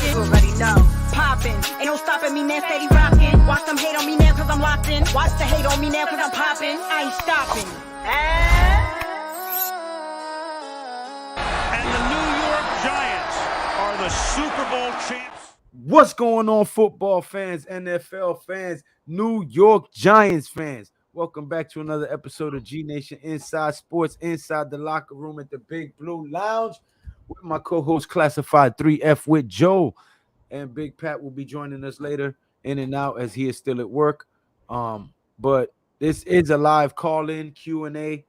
rocking. Already know. Popping. Ain't no stopping me now, steady rocking. Watch them hate on me now cause I'm locked in. Watch the hate on me now cause I'm popping. I ain't stopping. And the New York Giants are the Super Bowl champs. What's going on, football fans, NFL fans, New York Giants fans? Welcome back to another episode of G Nation Inside Sports, inside the locker room at the Big Blue Lounge with my co-host Classified 3F with Joe. And Big Pat will be joining us later in and out as he is still at work. But this is a live call-in Q&A,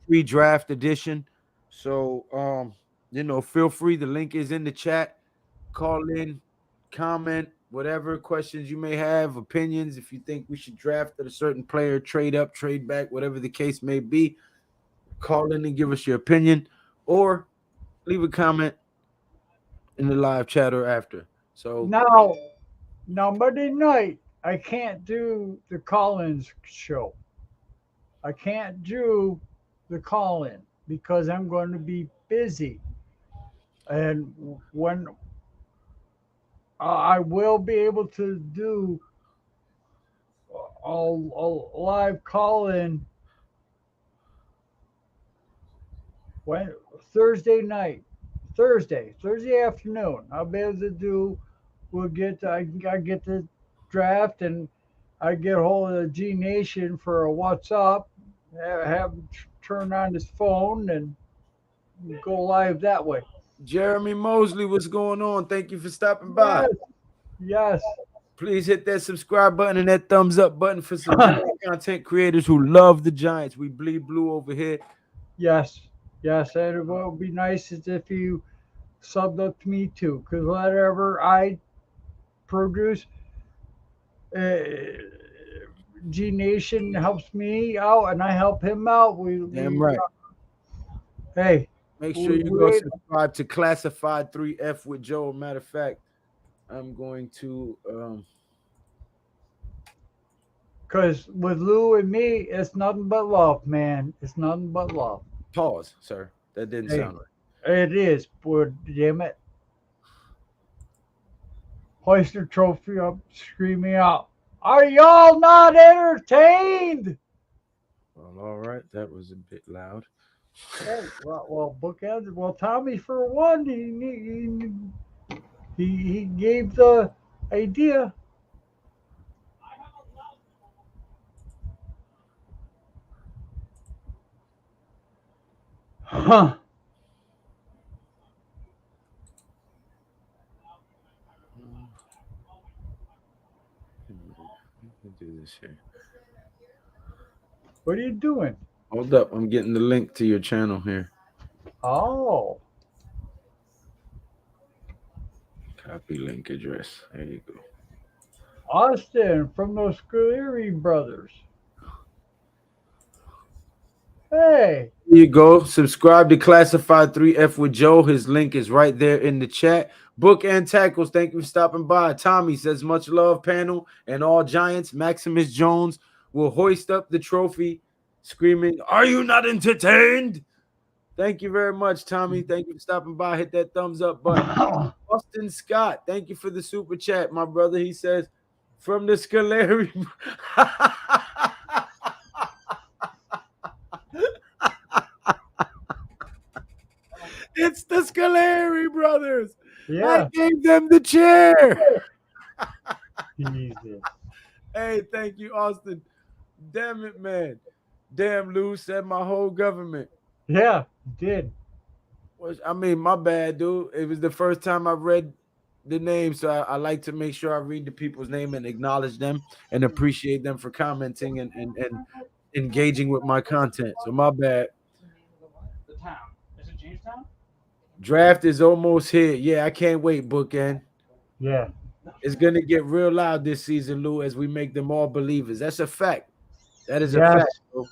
pre-draft edition. So, feel free. The link is in the chat. Call in, comment, whatever questions you may have, opinions. If you think we should draft a certain player, trade up, trade back, whatever the case may be, call in and give us your opinion, or leave a comment in the live chat or after. So now Monday night I can't do the call-ins show. I can't do the call-in because I'm going to be busy. And when I will be able to do a live call-in when Thursday afternoon. I'll be able to do. I get the draft and I get a hold of the G Nation for a WhatsApp. Have him turn on his phone and go live that way. Jeremy Mosley, what's going on? Thank you for stopping by. Yes. Please hit that subscribe button and that thumbs up button for some content creators who love the Giants. We bleed blue over here. Yes. And it would be nice as if you subbed up to me too, because whatever I produce, G Nation helps me out and I help him out. Damn right. Hey. Make sure you go subscribe to Classified 3F with Joe. Matter of fact, I'm going to because with Lou and me, it's nothing but love, man. It's nothing but love. Pause, sir. That didn't sound right. It is, but damn it. Hoist the trophy up, screaming out, "Are y'all not entertained?" Well, all right. That was a bit loud. Hey, well, bookends. Well, Tommy, for one, he gave the idea. Huh. Let me do this here. What are you doing? Hold up. I'm getting the link to your channel here. Oh. Copy link address. There you go. Austin from those Scaleri brothers. Hey. There you go. Subscribe to Classified 3F with Joe. His link is right there in the chat. Book and Tackles, thank you for stopping by. Tommy says, much love, panel, and all Giants. Maximus Jones will hoist up the trophy, screaming, "Are you not entertained?" Thank you very much, Tommy. Thank you for stopping by. Hit that thumbs up button. Austin Scott, thank you for the super chat, my brother. He says, from the Scaleri. It's the Scaleri brothers. Yeah. I gave them the chair. Jesus. Hey, thank you, Austin. Damn it, man. Damn, Lou said my whole government. Yeah, did. I mean, my bad, dude. It was the first time I read the name, so I like to make sure I read the people's name and acknowledge them and appreciate them for commenting and engaging with my content. So my bad. The town. Is it Jamestown? Draft is almost here. Yeah, I can't wait, bookend. Yeah. It's going to get real loud this season, Lou, as we make them all believers. That's a fact. That is a fact, bro.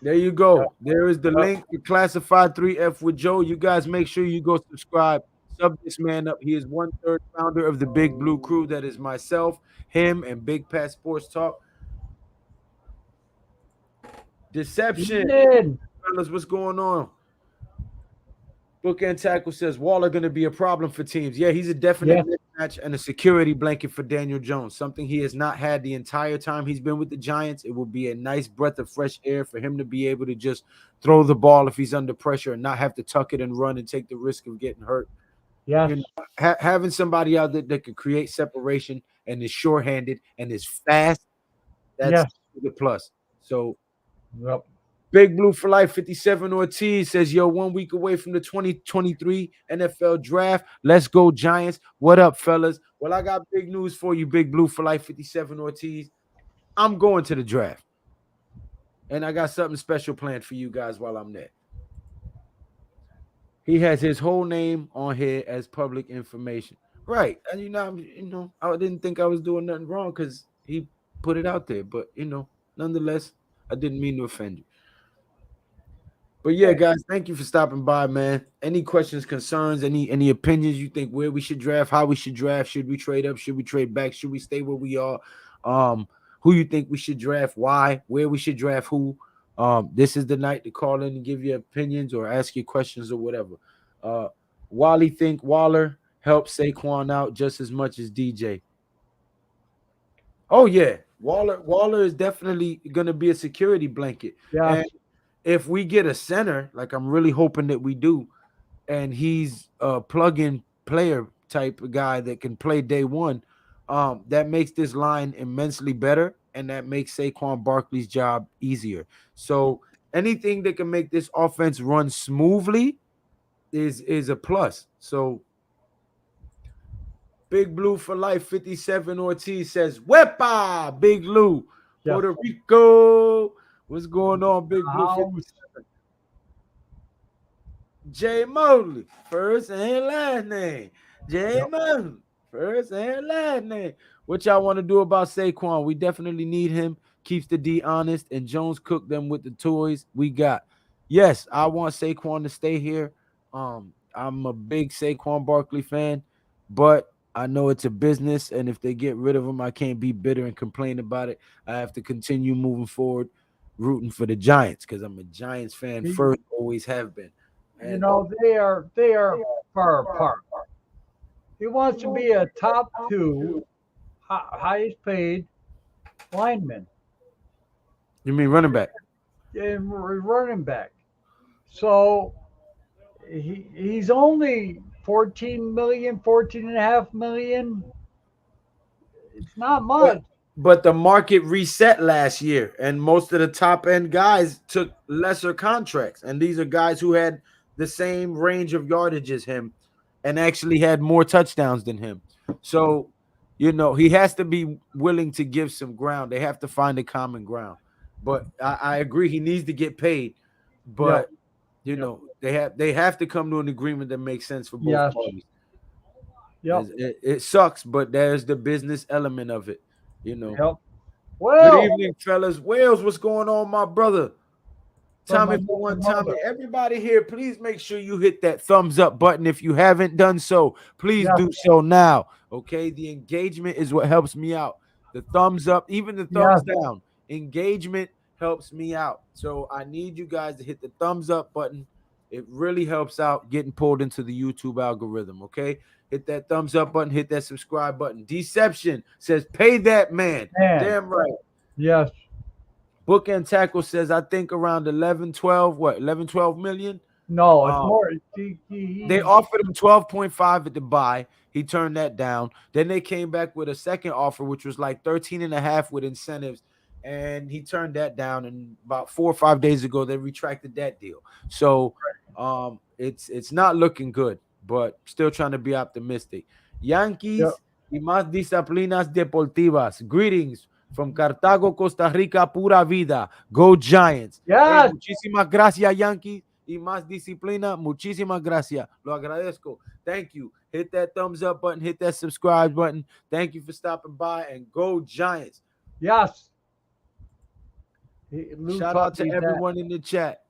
There you go. There is the link to Classified 3F with Joe. You guys make sure you go subscribe. Sub this man up. He is 1/3 founder of the Big Blue Crew. That is myself, him, and Big Pat Sports Talk. Deception. Fellas, what's going on? Bookend Tackle says Waller going to be a problem for teams. Yeah, he's a definite mismatch and a security blanket for Daniel Jones, something he has not had the entire time he's been with the Giants. It will be a nice breath of fresh air for him to be able to just throw the ball if he's under pressure and not have to tuck it and run and take the risk of getting hurt. Yes. You know, having somebody out there that can create separation and is sure-handed and is fast, that's the plus. So, Yep. Big Blue for Life 57 Ortiz says, yo, 1 week away from the 2023 NFL draft. Let's go, Giants. What up, fellas? Well, I got big news for you, Big Blue for Life 57 Ortiz. I'm going to the draft. And I got something special planned for you guys while I'm there. He has his whole name on here as public information. Right. And I didn't think I was doing nothing wrong because he put it out there. But nonetheless, I didn't mean to offend you. But yeah, guys, thank you for stopping by, man. Any questions, concerns, any opinions you think where we should draft, how we should draft, should we trade up, should we trade back, should we stay where we are? Who you think we should draft, why, where we should draft who? This is the night to call in and give your opinions or ask your questions or whatever. Wally think Waller helps Saquon out just as much as DJ. Oh yeah, Waller is definitely gonna be a security blanket. Yeah. And if we get a center, like I'm really hoping that we do, and he's a plug-in player type of guy that can play day one, that makes this line immensely better, and that makes Saquon Barkley's job easier. So anything that can make this offense run smoothly is a plus. So Big Blue for Life 57 Ortiz says, Wepa, Big Lou, Puerto Rico. What's going on, Big Blue 57? Jay Mosley, first and last name. Jay Mosley, first and last name. What y'all want to do about Saquon? We definitely need him. Keeps the D honest, and Jones cooked them with the toys we got. Yes, I want Saquon to stay here. I'm a big Saquon Barkley fan, but I know it's a business, and if they get rid of him, I can't be bitter and complain about it. I have to continue moving forward, rooting for the Giants because I'm a Giants fan first, always have been. And, they are far apart. He wants to be a top two, highest paid lineman. You mean running back? And running back. So he's only 14 million, 14.5 million. It's not much. But the market reset last year, and most of the top end guys took lesser contracts. And these are guys who had the same range of yardage as him and actually had more touchdowns than him. So, he has to be willing to give some ground. They have to find a common ground. But I agree, he needs to get paid. But, they have to come to an agreement that makes sense for both parties. Yep. It sucks, but there's the business element of it. Yep. Well, good evening, fellas. Wales, what's going on, my brother? Tommy for one, Tommy. Everybody here, please make sure you hit that thumbs up button. If you haven't done so, please do so now. Okay, the engagement is what helps me out. The thumbs up, even the thumbs down. Engagement helps me out. So I need you guys to hit the thumbs up button. It really helps out getting pulled into the YouTube algorithm. Okay. Hit that thumbs up button, hit that subscribe button. Deception says, pay that man. Damn right. Yes. Bookend Tackle says, I think around 11, 12 million? No, it's more. They offered him 12.5 at the buy. He turned that down. Then they came back with a second offer, which was like 13.5 with incentives. And he turned that down. And about 4 or 5 days ago, they retracted that deal. So it's not looking good, but still trying to be optimistic. Yankees y más disciplinas deportivas. Greetings from Cartago, Costa Rica, pura vida. Go Giants. Yes. Hey, muchísimas gracias, Yankees. Y más disciplina. Muchísimas gracias. Lo agradezco. Thank you. Hit that thumbs up button. Hit that subscribe button. Thank you for stopping by, and go Giants. Yes. Shout out to everyone in the chat.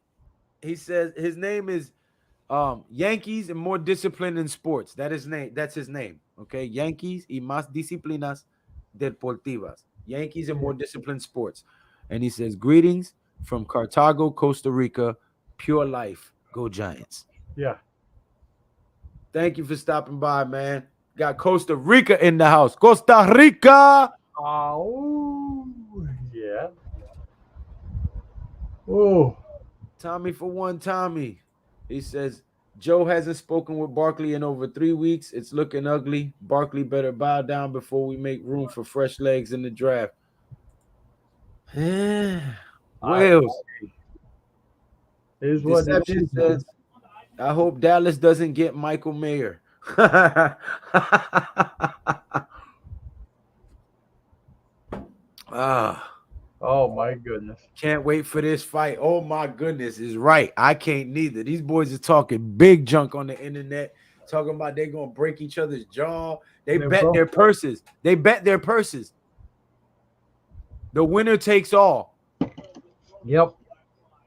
He says his name is Yankees and more discipline in sports. That's his name. Okay. Yankees y más disciplinas deportivas. Yankees and more disciplined sports. And he says, greetings from Cartago, Costa Rica. Pure life. Go Giants. Yeah. Thank you for stopping by, man. Got Costa Rica in the house. Costa Rica. Oh, yeah. Oh, Tommy for one, Tommy. He says Joe hasn't spoken with Barkley in over 3 weeks. It's looking ugly. Barkley better bow down before we make room for fresh legs in the draft. Wales. is what it Deception is. says, I hope Dallas doesn't get Michael Mayer. Oh my goodness. Can't wait for this fight. Oh my goodness, is right. I can't neither. These boys are talking big junk on the internet, talking about they're gonna break each other's jaw. They They're bet both- their purses. They bet their purses. The winner takes all. Yep.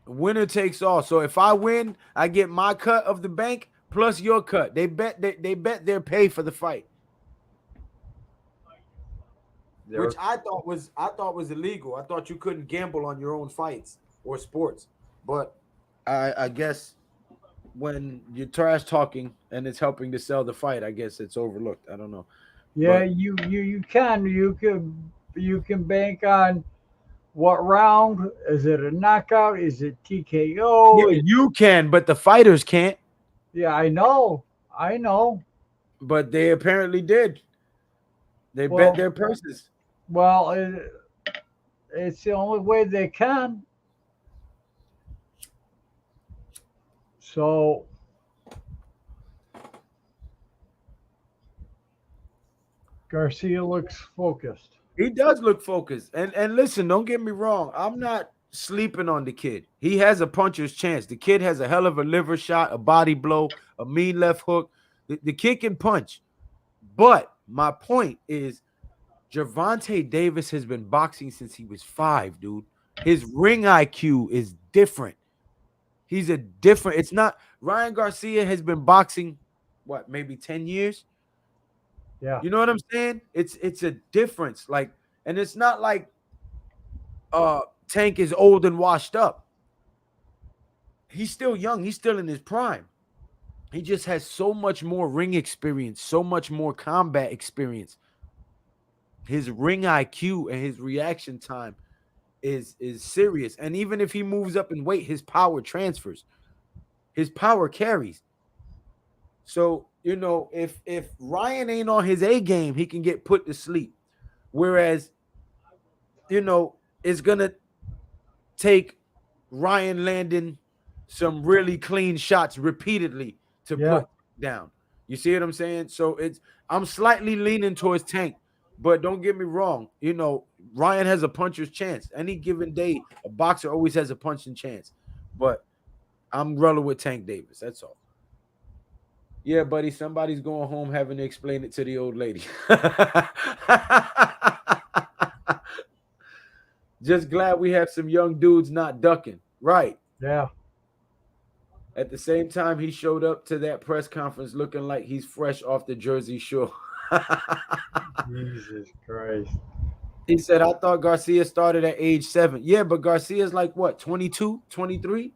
Winner takes all. So if I win, I get my cut of the bank plus your cut. They bet their pay for the fight, which I thought was illegal. I thought you couldn't gamble on your own fights or sports, but I guess when you're trash talking and it's helping to sell the fight, I guess it's overlooked. I don't know. Yeah, But- you can bank on what round. Is it a knockout? Is it TKO? Yeah, you can, but the fighters can't. Yeah, I know. I know. But they apparently did. They Well- bet their purses. Well, it's the only way they can. So Garcia looks focused. He does look focused. And listen, don't get me wrong. I'm not sleeping on the kid. He has a puncher's chance. The kid has a hell of a liver shot, a body blow, a mean left hook. The kid can punch. But my point is Gervonta Davis has been boxing since he was 5, dude. His ring IQ is different. He's a different. It's not Ryan Garcia has been boxing what, maybe 10 years? Yeah. You know what I'm saying? It's a difference. Like, and it's not like Tank is old and washed up. He's still young. He's still in his prime. He just has so much more ring experience, so much more combat experience. His ring IQ and his reaction time is serious. And even if he moves up in weight, his power transfers. His power carries. So, you know, if Ryan ain't on his A game, he can get put to sleep. Whereas, you know, it's going to take Ryan landing some really clean shots repeatedly to put down. You see what I'm saying? So I'm slightly leaning towards Tank, but don't get me wrong. You know, Ryan has a puncher's chance. Any given day, a boxer always has a punching chance. But I'm rolling with Tank Davis. That's all. Yeah, buddy, somebody's going home having to explain it to the old lady. Just glad we have some young dudes not ducking. Right. Yeah. At the same time, he showed up to that press conference looking like he's fresh off the Jersey Shore. Jesus Christ. He said, I thought Garcia started at age 7. Yeah, but Garcia's like what, 22, 23?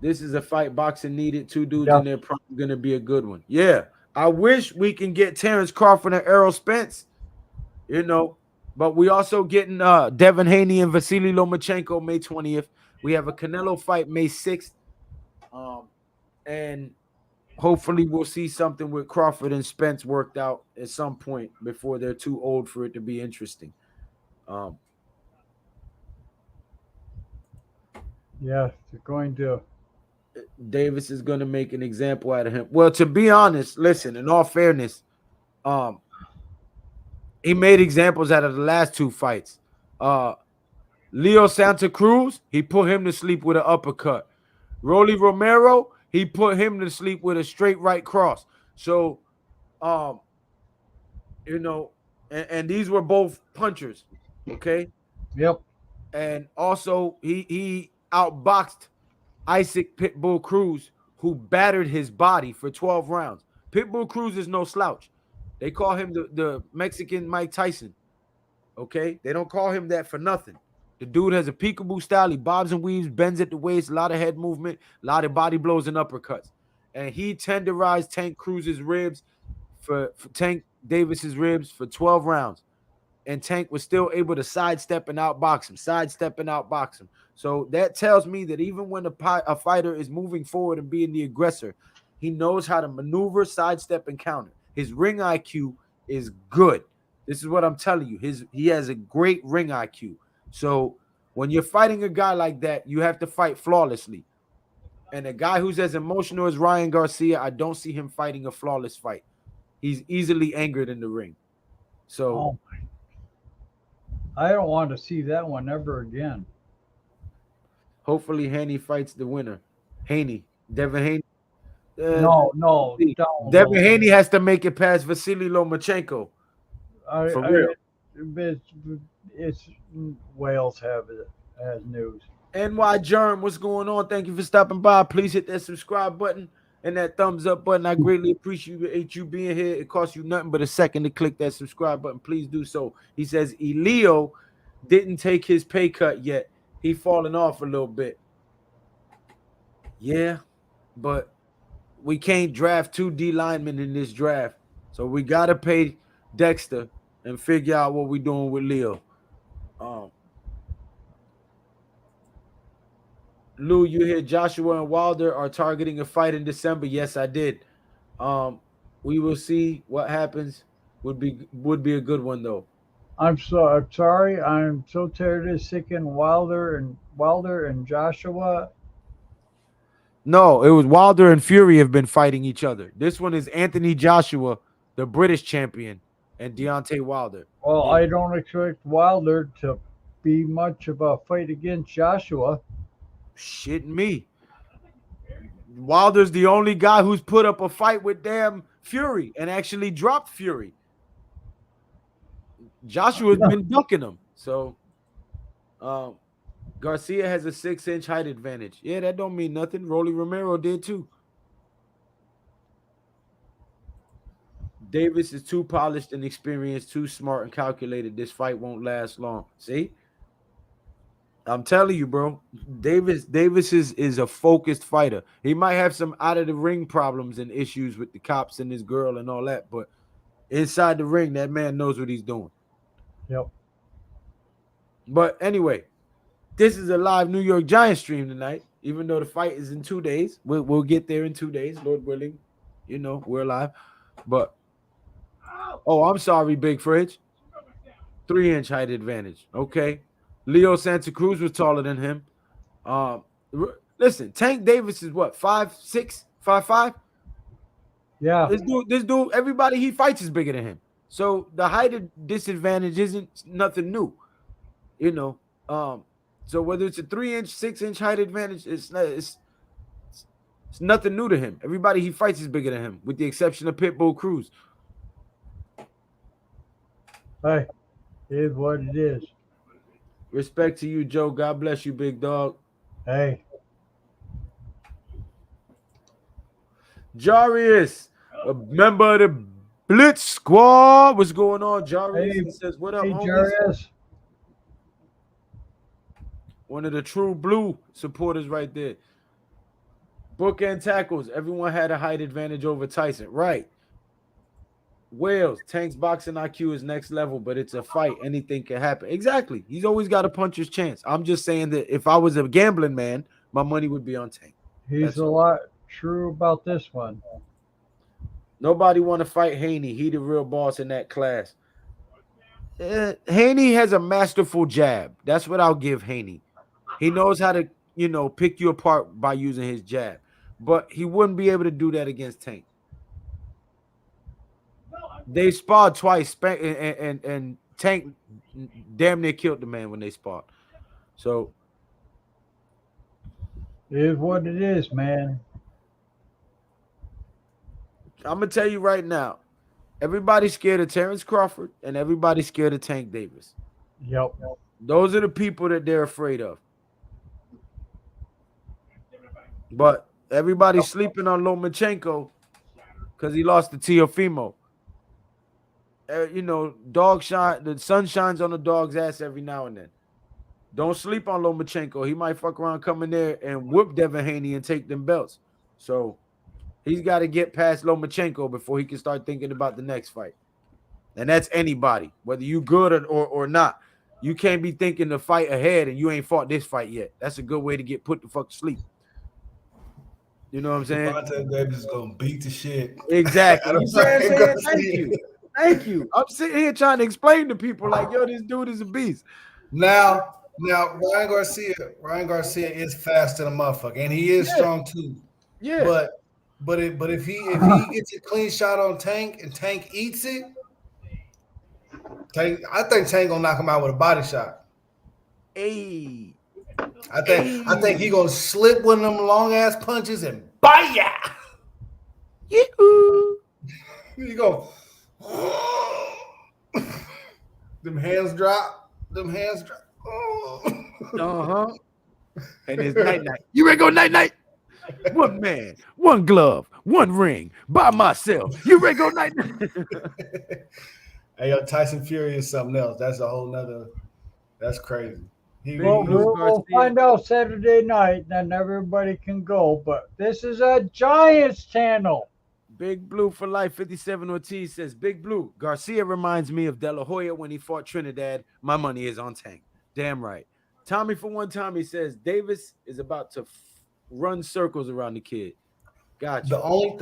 This is a fight boxing needed. 2 dudes in their prime, going to be a good one. Yeah, I wish we can get Terrence Crawford and Errol Spence, you know, but we also getting Devin Haney and Vasily Lomachenko May 20th. We have a Canelo fight May 6th. And hopefully we'll see something with Crawford and Spence worked out at some point before they're too old for it to be interesting. Yeah, they're going to. Davis is going to make an example out of him. Well, to be honest, listen, in all fairness, he made examples out of the last 2 fights. Leo Santa Cruz, he put him to sleep with an uppercut. Rolly Romero, he put him to sleep with a straight right cross. So, you know, and these were both punchers, okay? Yep. And also, he outboxed Isaac Pitbull Cruz, who battered his body for 12 rounds. Pitbull Cruz is no slouch. They call him the Mexican Mike Tyson, okay? They don't call him that for nothing. The dude has a peekaboo style. He bobs and weaves, bends at the waist, a lot of head movement, a lot of body blows and uppercuts. And he tenderized Tank Cruz's ribs for Tank Davis's ribs for 12 rounds. And Tank was still able to sidestep and outbox him, sidestep and outbox him. So that tells me that even when a fighter is moving forward and being the aggressor, he knows how to maneuver, sidestep, and counter. His ring IQ is good. This is what I'm telling you. He has a great ring IQ. So when you're fighting a guy like that, you have to fight flawlessly. And a guy who's as emotional as Ryan Garcia, I don't see him fighting a flawless fight. He's easily angered in the ring. So I don't want to see that one ever again. hopefully Haney fights the winner. Devin Haney. No, Devin no. Haney has to make it past Vasily Lomachenko. For real. It's Wales have it as news. NY Germ, what's going on? Thank you for stopping by. Please hit that subscribe button and that thumbs up button. I greatly appreciate you being here. It costs you nothing but a second to click that subscribe button. Please do so. He says Elio didn't take his pay cut yet. He falling off a little bit. Yeah, but we can't draft 2 D linemen in this draft. So we got to pay Dexter and figure out what we're doing with Leo. Lou, you hear Joshua and Wilder are targeting a fight in December? Yes, I did. We will see what happens. Would be a good one though. I'm sorry. I'm so tired of sicking Wilder and Joshua. No, it was Wilder and Fury have been fighting each other. This one is Anthony Joshua, the British champion, and Deontay Wilder. Well, I don't expect Wilder to be much of a fight against Joshua. Shit me. Wilder's the only guy who's put up a fight with damn Fury and actually dropped Fury. Joshua's been ducking him. So Garcia has a 6-inch height advantage. Yeah, that don't mean nothing. Rolly Romero did too. Davis is too polished and experienced, too smart and calculated. This fight won't last long. See? I'm telling you, bro. Davis is a focused fighter. He might have some out of the ring problems and issues with the cops and his girl and all that, but inside the ring, that man knows what he's doing. Yep. But anyway, this is a live New York Giants stream tonight, even though the fight is in 2 days. We'll get there in 2 days, Lord willing. You know, we're live. But, I'm sorry, Big Fridge. 3-inch height advantage. Okay. Leo Santa Cruz was taller than him. Listen, Tank Davis is what, 5'6", 5'5"? Yeah. This dude, everybody he fights is bigger than him. So the height disadvantage isn't nothing new. You know. So whether it's a 3-inch, 6-inch height advantage, it's nothing new to him. Everybody he fights is bigger than him, with the exception of Pitbull Cruz. Hey, it is what it is. Respect to you, Joe. God bless you, big dog. Hey. Jarius, a member of the Blitz Squad. What's going on, Jarius? Hey, he says, what up, hey, homies? Jarius. One of the true blue supporters right there. Bookend tackles. Everyone had a height advantage over Tyson. Right. Wales, Tank's boxing IQ is next level, but it's a fight. Anything can happen. Exactly. He's always got a puncher's chance. I'm just saying that if I was a gambling man, my money would be on Tank. He's a lot true about this one. Nobody want to fight Haney. He the real boss in that class. Haney has a masterful jab. That's what I'll give Haney. He knows how to, pick you apart by using his jab. But he wouldn't be able to do that against Tank. They sparred twice, and Tank damn near killed the man when they sparred. So it is what it is, man. I'm gonna tell you right now, everybody's scared of Terrence Crawford and everybody's scared of Tank Davis. Yep. Those are the people that they're afraid of. But everybody's sleeping on Lomachenko because he lost to Teofimo. The sun shines on the dog's ass every now and then. Don't sleep on Lomachenko. He might fuck around, come in there and whoop Devin Haney and take them belts. So he's got to get past Lomachenko before he can start thinking about the next fight. And that's anybody, whether you good or not. You can't be thinking the fight ahead and you ain't fought this fight yet. That's a good way to get put the fuck to sleep. You know what I'm saying? Devontae Davis is gonna beat the shit. Exactly. out of You see what I'm Ryan saying? Garcia. Thank you. Thank you. I'm sitting here trying to explain to people like, yo, this dude is a beast. Now, Ryan Garcia is fast than a motherfucker, and he is strong too. Yeah. But if he gets a clean shot on Tank and Tank eats it, I think Tank gonna knock him out with a body shot. Hey. I think he gonna slip one of them long ass punches and baya. Yee-hoo. You go. Them hands drop. Uh-huh. And it's night-night. You ready to go night-night? One man, one glove, one ring, by myself. You ready to go night-night? Hey, yo, Tyson Fury is something else. That's a whole nother. That's crazy. We'll find out Saturday night, then everybody can go. But this is a Giants channel. Big Blue for life. 57 Ortiz says, Big Blue, Garcia reminds me of De La Hoya when he fought Trinidad. My money is on Tank. Damn right. Tommy for one time, he says, Davis is about to run circles around the kid. Gotcha. The only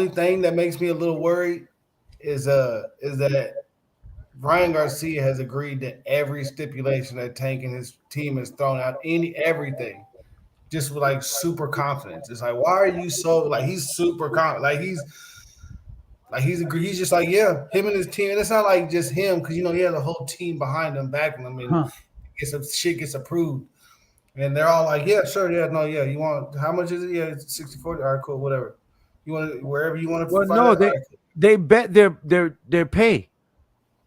thing that makes me a little worried is that Ryan Garcia has agreed to every stipulation that Tank and his team has thrown out, everything, just with like super confidence. It's like, why are you so like he's super confident? He's just like, yeah, him and his team. And it's not like just him, because he has a whole team behind him, backing him, and shit gets approved. And they're all like, yeah, sure, yeah, no, yeah. You want how much is it? Yeah, it's 60-40. All right, cool, whatever. You want it wherever you want to. Well, no, they bet their pay.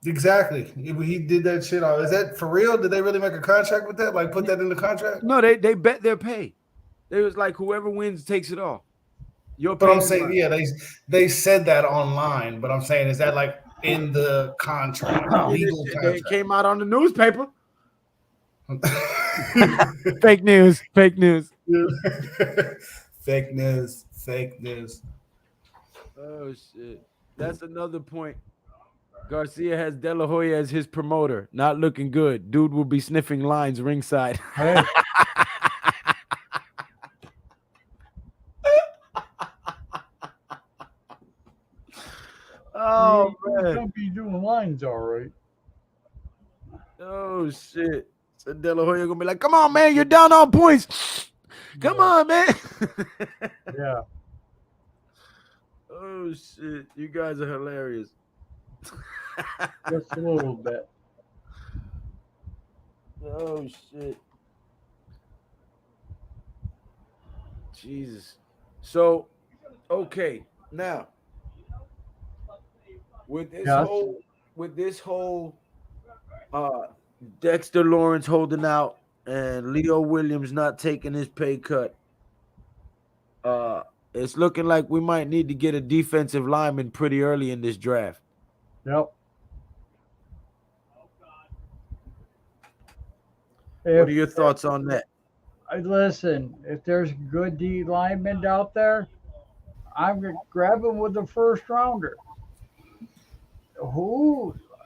Exactly. He did that shit. Is that for real? Did they really make a contract with that? Like put that in the contract? No, they bet their pay. It was like whoever wins takes it all. But I'm saying, yeah, they said that online. But I'm saying, is that like in the contract? Legal contract? It came out on the newspaper. Fake news. Fake news. Fake news. Fake news. Oh shit. That's another point. Garcia has De La Hoya as his promoter. Not looking good. Dude will be sniffing lines ringside. Hey. Oh man. He'll be doing lines all right. Oh shit. So De La Hoya gonna be like, come on, man, you're down on points. Come on, man. Yeah. Oh shit. You guys are hilarious. Just a little bit. Oh shit. Jesus. So, okay, now with this whole Dexter Lawrence holding out and Leo Williams not taking his pay cut, it's looking like we might need to get a defensive lineman pretty early in this draft. Yep. What are your thoughts on that? Listen, if there's good D linemen out there, I'm going to grab them with the first rounder.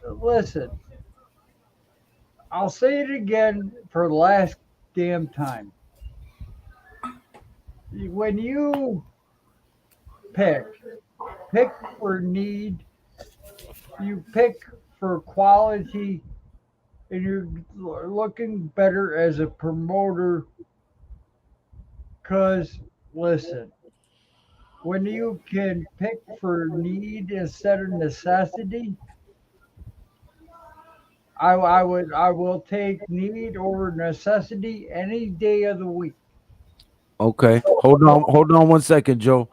Listen, I'll say it again for the last damn time. When you pick for need, you pick for quality, and you're looking better as a promoter. Because, listen, when you can pick for need instead of necessity, I will take need over necessity any day of the week. Okay. Hold on 1 second, Joe.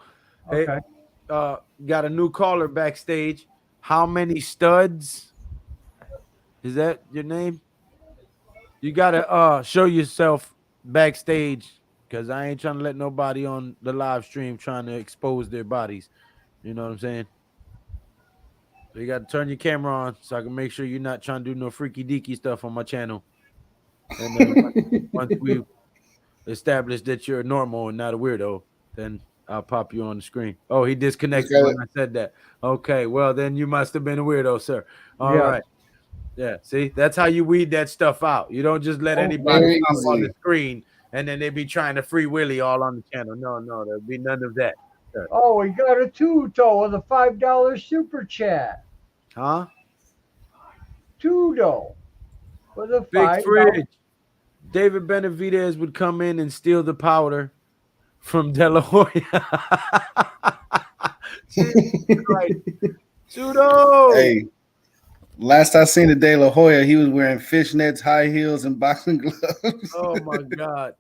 Okay. Hey, got a new caller backstage. How many studs? Is that your name? You gotta show yourself backstage, because I ain't trying to let nobody on the live stream trying to expose their bodies. You know what I'm saying? So you got to turn your camera on so I can make sure you're not trying to do no freaky deaky stuff on my channel. And then once we establish that you're normal and not a weirdo, then I'll pop you on the screen. Oh, he disconnected when I said that. Okay, well then you must have been a weirdo, sir. All right. Yeah, see, that's how you weed that stuff out. You don't just let anybody very pop on the easily. screen and then they be trying to free willy all on the channel. No, there'll be none of that. Sir. Oh, we got a Tudo with a $5 super chat. Huh? Tudo with a Big $5. fridge. David Benavidez would come in and steal the powder from De La Hoya. Right. Judo. Hey, last I seen the De La Hoya, he was wearing fishnets, high heels, and boxing gloves. Oh my God.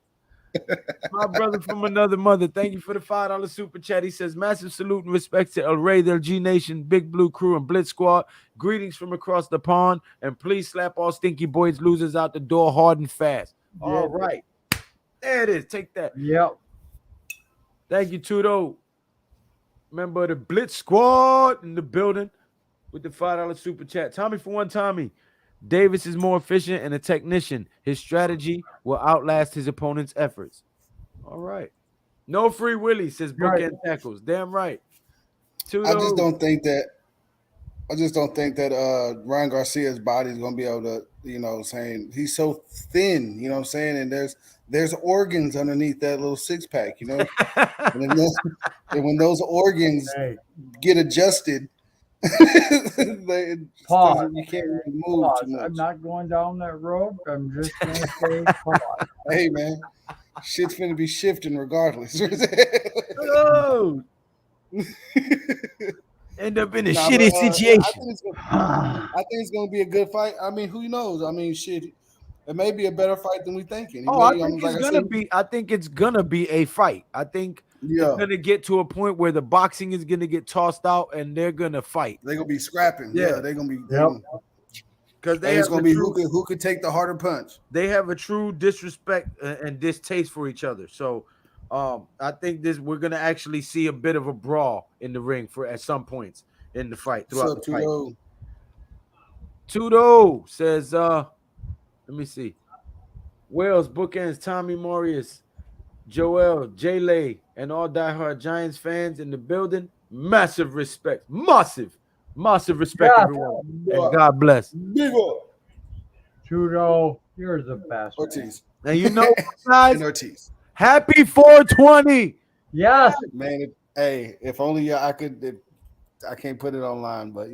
My brother from another mother. Thank you for the $5 super chat. He says, massive salute and respect to El Rey del G Nation, Big Blue Crew, and Blitz Squad. Greetings from across the pond. And please slap all stinky boys losers out the door hard and fast. All right. There it is. Take that. Yep. Thank you, Tudo. Member of the Blitz Squad in the building with the $5 super chat. Tommy for one, Tommy. Davis is more efficient and a technician. His strategy will outlast his opponent's efforts. All right. No free willy, says Bookend Tackles. Damn right. I just don't think that Ryan Garcia's body is gonna be able to, saying he's so thin, you know what I'm saying? And there's organs underneath that little six pack, and when those organs get adjusted, you can't really move too much. I'm not going down that road. I'm just going to say pause. Hey, man, shit's finna be shifting regardless. Oh. End up in a shitty situation. I think it's gonna be a good fight. I mean, who knows? I mean, shit, it may be a better fight than we thinking. I think it's gonna be a fight. I think it's gonna get to a point where the boxing is gonna get tossed out and they're gonna fight. They're gonna be scrapping. Yeah, they're gonna be. Because it's gonna be who could take the harder punch. They have a true disrespect and distaste for each other. So, I think we're gonna actually see a bit of a brawl in the ring at some points in the fight throughout the fight. Tudo says, let me see. Wells, Bookends, Tommy Morius, Joel, J-Lay, and all diehard Giants fans in the building. Massive respect. Massive respect, everyone. And God bless. Tudo, you're the best. Ortiz. And you know, guys, Ortiz. Happy 420. Yes. Man, hey, if only I could. I can't put it online, but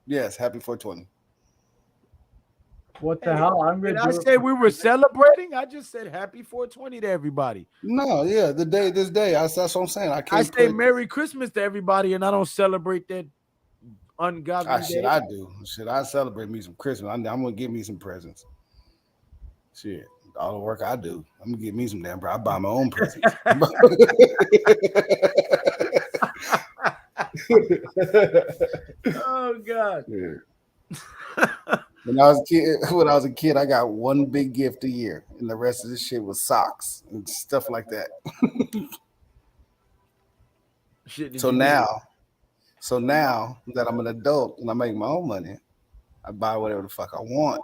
yes, happy 420. What the hell? I'm going to say we were celebrating? I just said happy 420 to everybody. No, yeah, this day. That's what I'm saying. I say Merry Christmas to everybody, and I don't celebrate that ungodly day. Shit, I do. Shit, I celebrate me some Christmas. I'm going to give me some presents. Shit, all the work I do, I'm going to get me some damn, bro. I buy my own presents. Oh, God. Yeah. When I was a kid, I got one big gift a year, and the rest of this shit was socks and stuff like that. So now that I'm an adult and I make my own money, I buy whatever the fuck I want.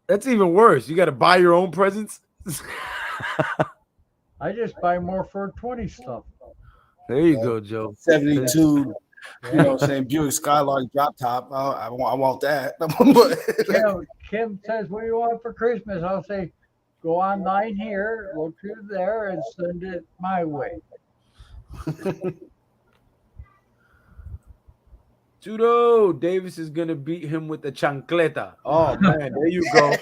That's even worse. You got to buy your own presents. I just buy more 420 stuff. There you go, Joe. 72. You know what I'm saying? Buick Skylark drop top. I want that. Kim says, what do you want for Christmas? I'll say, go online here, look through there, and send it my way. Judo Davis is going to beat him with the chancleta. Oh, man. There you go.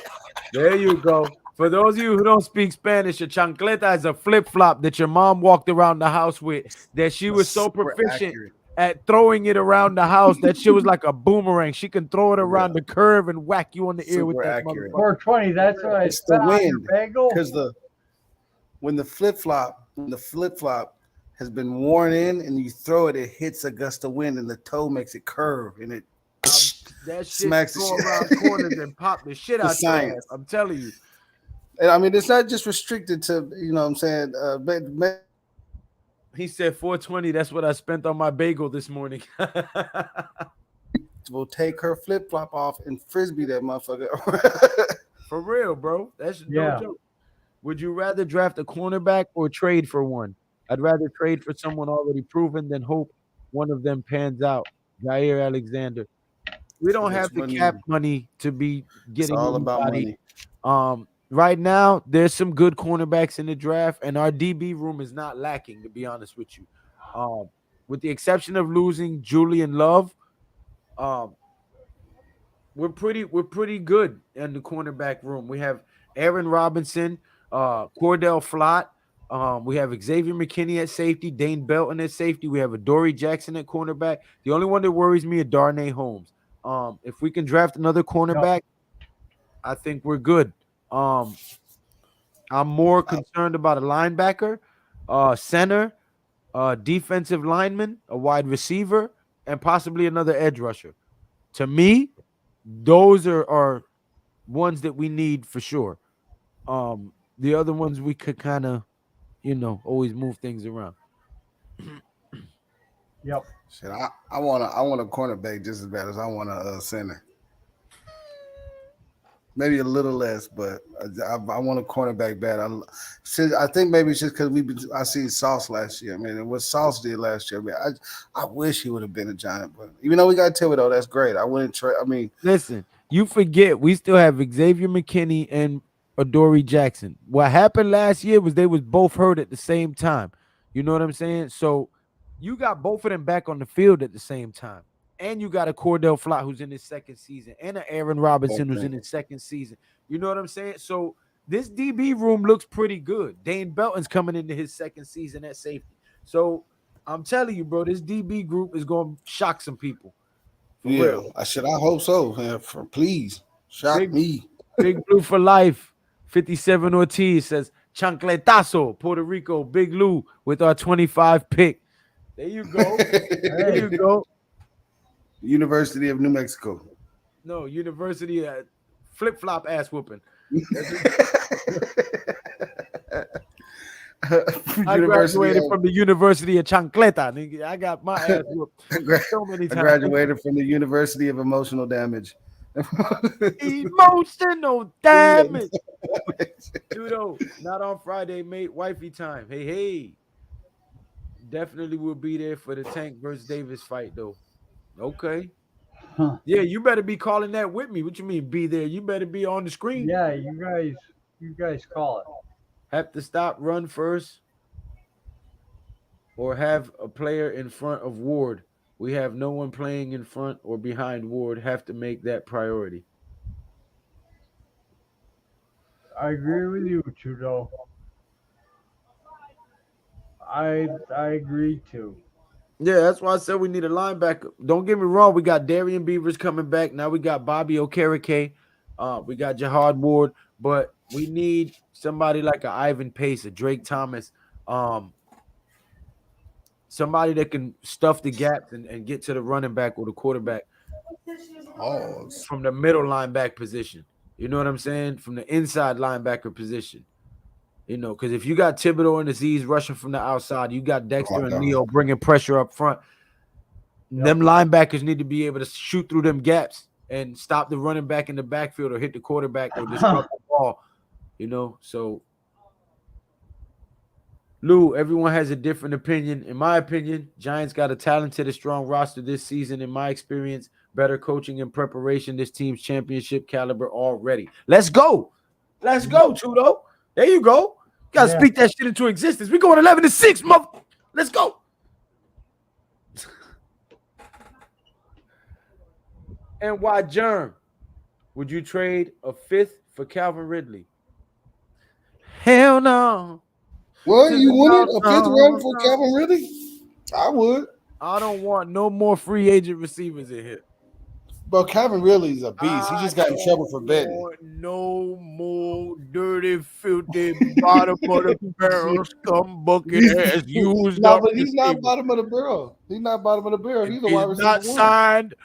There you go. For those of you who don't speak Spanish, a chancleta is a flip-flop that your mom walked around the house with, that she was so proficient at throwing it around the house that she was like a boomerang. She can throw it around the curve and whack you on the ear with that motherfucker. 420, that's what I said on your bagel. Because when the flip-flop has been worn in and you throw it, it hits a gust of wind and the toe makes it curve and it that shit smacks go around corners and pop the shit out your ass. I'm telling you. And I mean, it's not just restricted to, you know what I'm saying, but he said 420. That's what I spent on my bagel this morning. We'll take her flip-flop off and frisbee that motherfucker. For real, bro. That's no Yeah. joke. Would you rather draft a cornerback or trade for one? I'd rather trade for someone already proven than hope one of them pans out. Jair Alexander. We don't have Which the money? cap money to be It's getting all about anybody. money. Right now, there's some good cornerbacks in the draft, and our DB room is not lacking, to be honest with you. Um, with the exception of losing Julian Love, um, we're pretty good in the cornerback room. We have Aaron Robinson, Cordell Flott. We have Xavier McKinney at safety, Dane Belton at safety. We have Adoree Jackson at cornerback. The only one that worries me is Darnay Holmes. If we can draft another Yep. cornerback, I think we're good. Um, I'm more concerned about a linebacker, center, defensive lineman, a wide receiver, and possibly another edge rusher. To me, those are ones that we need for sure. The other ones we could kind of, always move things around. Yep. Shit, I want a cornerback just as bad as I want a center. Maybe a little less, but I want a cornerback bad. I think maybe it's just because I seen Sauce last year. I mean, and what Sauce did last year, man, I wish he would have been a Giant. But even though we got Thibodeau, that's great. I wouldn't trade. I mean, Listen, you forget we still have Xavier McKinney and Adoree Jackson. What happened last year was they was both hurt at the same time. You know what I'm saying? So you got both of them back on the field at the same time. And you got a Cordell Flott who's in his second season and an Aaron Robinson who's in his second season. You know what I'm saying? So this DB room looks pretty good. Dane Belton's coming into his second season at safety. So I'm telling you, bro, this DB group is going to shock some people. For yeah, real. I hope so. Man, please shock me. Big Blue for life. 57 Ortiz says Chancletazo, Puerto Rico, Big Lou with our 25 pick. There you go. There you go. University of New Mexico. No, University flip flop ass whooping. I graduated from the University of Chancleta. Nigga. I got my ass whooped so many times. I graduated from the University of Emotional Damage. Emotional damage. Judo, not on Friday, mate. Wifey time. Hey. Definitely will be there for the Tank versus Davis fight, though. Okay. Huh. Yeah, you better be calling that with me. What you mean be there? You better be on the screen. Yeah, you guys call it. Have to stop, run first, or have a player in front of Ward. We have no one playing in front or behind Ward. Have to make that priority. I agree with you, Trudeau. I agree too. Yeah, that's why I said we need a linebacker. Don't get me wrong. We got Darian Beavers coming back. Now we got Bobby Okereke. We got Jahad Ward. But we need somebody like a Ivan Pace, a Drake Thomas, somebody that can stuff the gaps and get to the running back or the quarterback from the middle linebacker position. You know what I'm saying? From the inside linebacker position. You know, because if you got Thibodeau and Aziz rushing from the outside, you got Dexter and Leo bringing pressure up front. Yep. Them linebackers need to be able to shoot through them gaps and stop the running back in the backfield or hit the quarterback or disrupt the ball. You know, so Lou, everyone has a different opinion. In my opinion, Giants got a talented and strong roster this season. In my experience, better coaching and preparation. This team's championship caliber already. Let's go. Let's go, Trudeau. There you go. You gotta speak that shit into existence. We're going 11-6, mother. Let's go. And why, Germ? Would you trade a fifth for Calvin Ridley? Hell no. What? You wanted a fifth round for Calvin Ridley? I would. I don't want no more free agent receivers in here. But Calvin Ridley's a beast. He just got in trouble for betting. No more dirty, filthy, bottom of the barrel, scum bucket ass used No, up. but he's not bottom of the barrel. He's not bottom of the barrel. He's a wide receiver. Not signed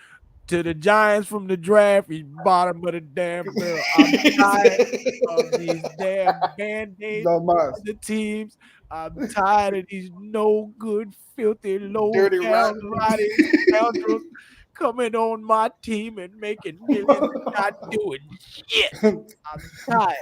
to the Giants from the draft. He's bottom of the damn barrel. I'm tired of these damn band-aids on the teams. I'm tired of these no good, filthy, low dirty down riding scoundrels coming on my team and making millions, not doing shit. I'm tired.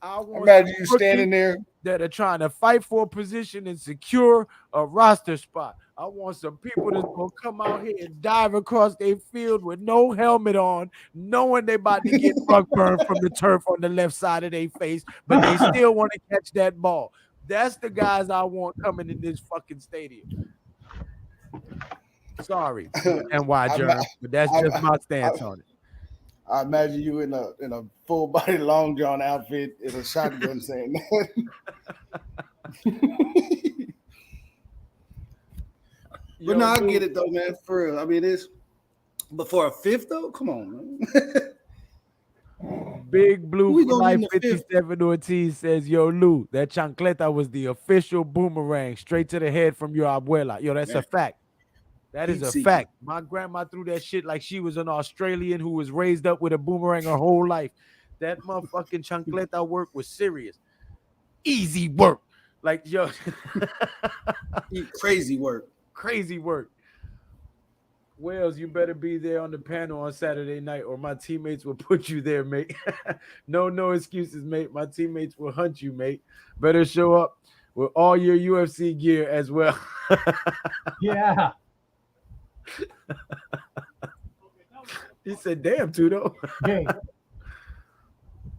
I want Imagine you rookies standing there. that are trying to fight for a position and secure a roster spot. I want some people that's gonna come out here and dive across their field with no helmet on, knowing they about to get rug burned from the turf on the left side of their face, but they still want to catch that ball. That's the guys I want coming in this fucking stadium. Sorry, NY Germ, but that's just my stance on it. I imagine you in a full body long john outfit in a shotgun saying that. But no, I get it though, man. For real. I mean, it's but for a fifth though, come on, man. Big Blue Who we gonna Fly get in the fifth? 57 Ortiz says, "Yo, Lou, that chancleta was the official boomerang straight to the head from your abuela." Yo, that's a fact. That is a fact. My grandma threw that shit like she was an Australian who was raised up with a boomerang her whole life. That motherfucking chancleta work was serious. Easy work. Like, yo. Crazy work. Crazy work. Wells, you better be there on the panel on Saturday night or my teammates will put you there, mate. No excuses, mate. My teammates will hunt you, mate. Better show up with all your UFC gear as well. Yeah. He said, damn, Tudo. Hey.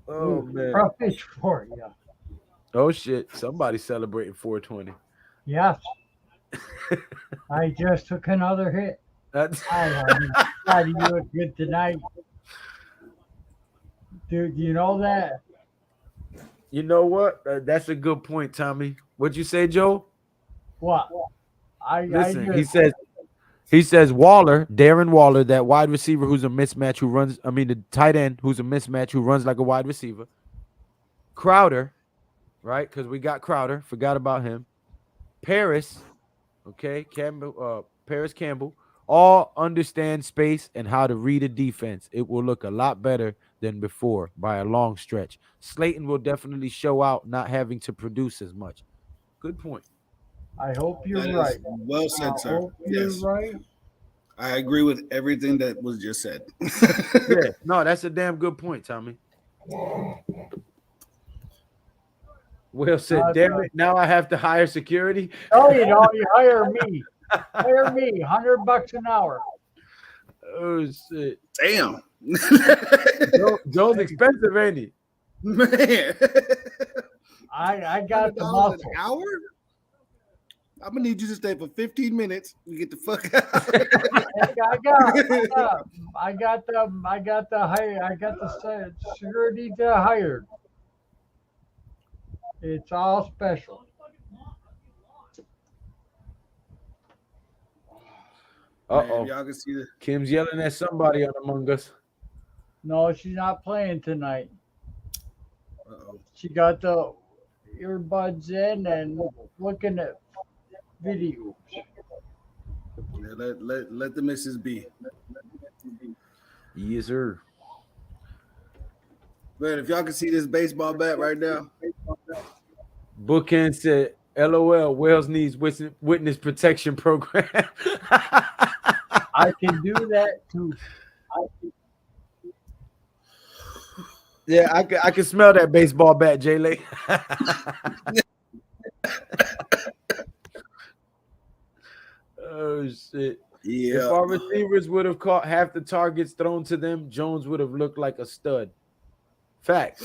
Oh, man. Profit for you. Oh, shit. Somebody's celebrating 420. Yes. I just took another hit. That's How do you look good tonight? Dude, you know that? You know what? That's a good point, Tommy. What'd you say, Joe? What? Listen, he says Waller, Darren Waller, that wide receiver who's a mismatch who runs, the tight end who's a mismatch who runs like a wide receiver. Crowder, right? Because we got Crowder, forgot about him. Paris, okay, Paris Campbell, all understand space and how to read a defense. It will look a lot better than before by a long stretch. Slayton will definitely show out not having to produce as much. Good point. I hope you're That right. is well said, sir. Hope you're right. I agree with everything that was just said. Yeah, no, that's a damn good point, Tommy. Will said, damn it, now I have to hire security. Oh, you know, you hire me. Hire me, $100 an hour. Oh, shit. Damn. Joe's expensive, ain't he? Man. I got the $100 muscle. an hour? I'm gonna need you to stay for 15 minutes. You get the fuck out. I got the security hired. It's all special. Uh-oh. Y'all can see Kim's yelling at somebody on Among Us. No, she's not playing tonight. Uh-oh. She got the earbuds in and looking at videos. Yeah, let the missus be. Yes, sir. Man, if y'all can see this baseball bat right now. Bookend said, LOL, Wales needs witness protection program. I can do that too. Yeah, I can smell that baseball bat, Jay-Lay. Oh, shit. Yeah. If our receivers would have caught half the targets thrown to them, Jones would have looked like a stud. Fact.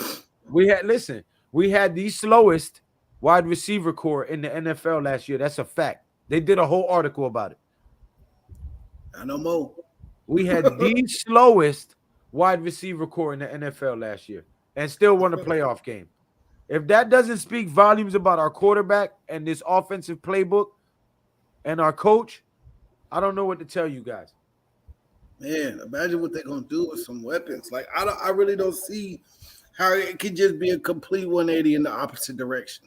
We had the slowest wide receiver core in the NFL last year. That's a fact. They did a whole article about it. I know more. We had the slowest wide receiver core in the NFL last year and still won a playoff game. If that doesn't speak volumes about our quarterback and this offensive playbook and our coach, I don't know what to tell you guys. Man, imagine what they're gonna do with some weapons. Like I really don't see how it could just be a complete 180 in the opposite direction.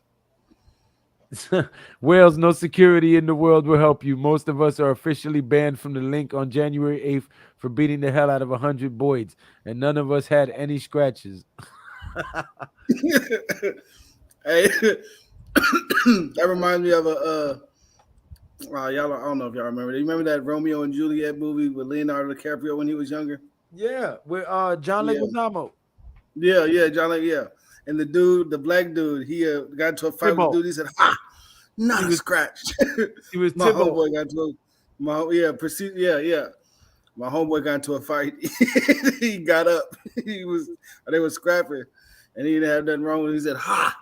Wales, no security in the world will help you. Most of us are officially banned from the link on January 8th for beating the hell out of 100 Boyds, and none of us had any scratches. Hey, that reminds me of Y'all, I don't know if y'all remember. Do you remember that Romeo and Juliet movie with Leonardo DiCaprio when he was younger? Yeah, with John Yeah. Leguizamo. Yeah, John. Yeah, and the black dude, he got into a fight with the dude. He said, "Ha, not a scratch." He was My Thibault. homeboy got into yeah. My homeboy got into a fight. He got up. They was scrapping, and he didn't have nothing wrong with it. He said, "Ha,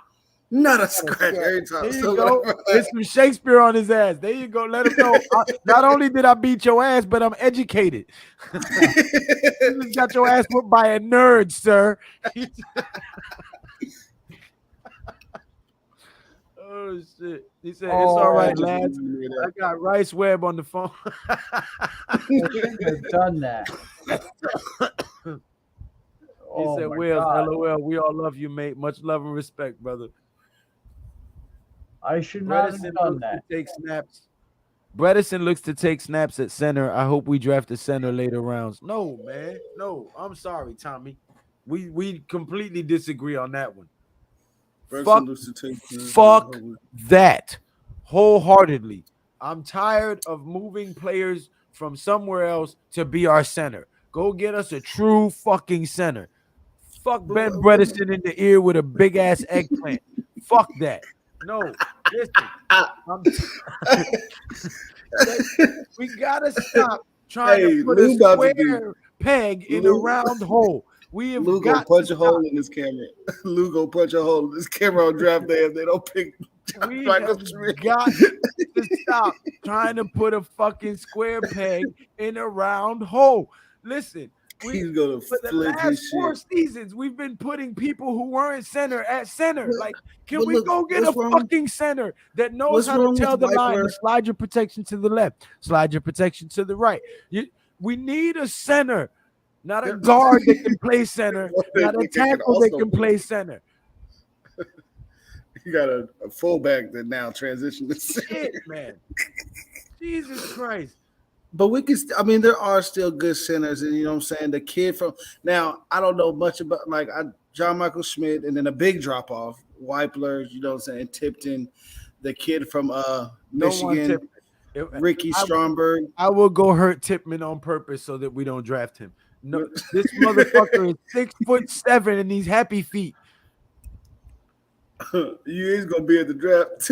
not a scratch." Every time. There you go. There's some Shakespeare on his ass. There you go. Let him know. Not only did I beat your ass, but I'm educated. You just got your ass whooped by a nerd, sir. Oh shit! He said, "It's all right, lads. I got Rice Webb on the phone." I shouldn't have done that. He said, "Wills, LOL. We all love you, mate. Much love and respect, brother." I should not have done that. Take snaps. Bredesen looks to take snaps at center. I hope we draft a center later rounds. No, man. No, I'm sorry, Tommy. We completely disagree on that one. Fuck that wholeheartedly. I'm tired of moving players from somewhere else to be our center. Go get us a true fucking center. Fuck Ben Bredesen in the ear with a big ass eggplant. Fuck that. No, listen. We gotta stop trying to put a square peg in a round hole. We have Lou got gonna punch a hole in this camera. Lou gonna punch a hole in this camera on draft day if they don't pick. We have got to stop trying to put a fucking square peg in a round hole. Listen, he's gonna for the last 4 seasons, we've been putting people who weren't center at center. Like, can we go get a fucking center that knows how to tell the line to slide your protection to the left, slide your protection to the right? We need a center, not a guard that can play center, not a tackle that can play center. You got a fullback that now transitioned to shit, man. Jesus Christ. But we can, there are still good centers, and you know what I'm saying? The kid from now, I don't know much about John Michael Schmidt, and then a big drop off, Weipler, you know what I'm saying? Tipton, the kid from Michigan, Ricky Stromberg. I will go hurt Tipman on purpose so that we don't draft him. No, this motherfucker is 6'7" and he's happy feet. You is gonna be at the draft.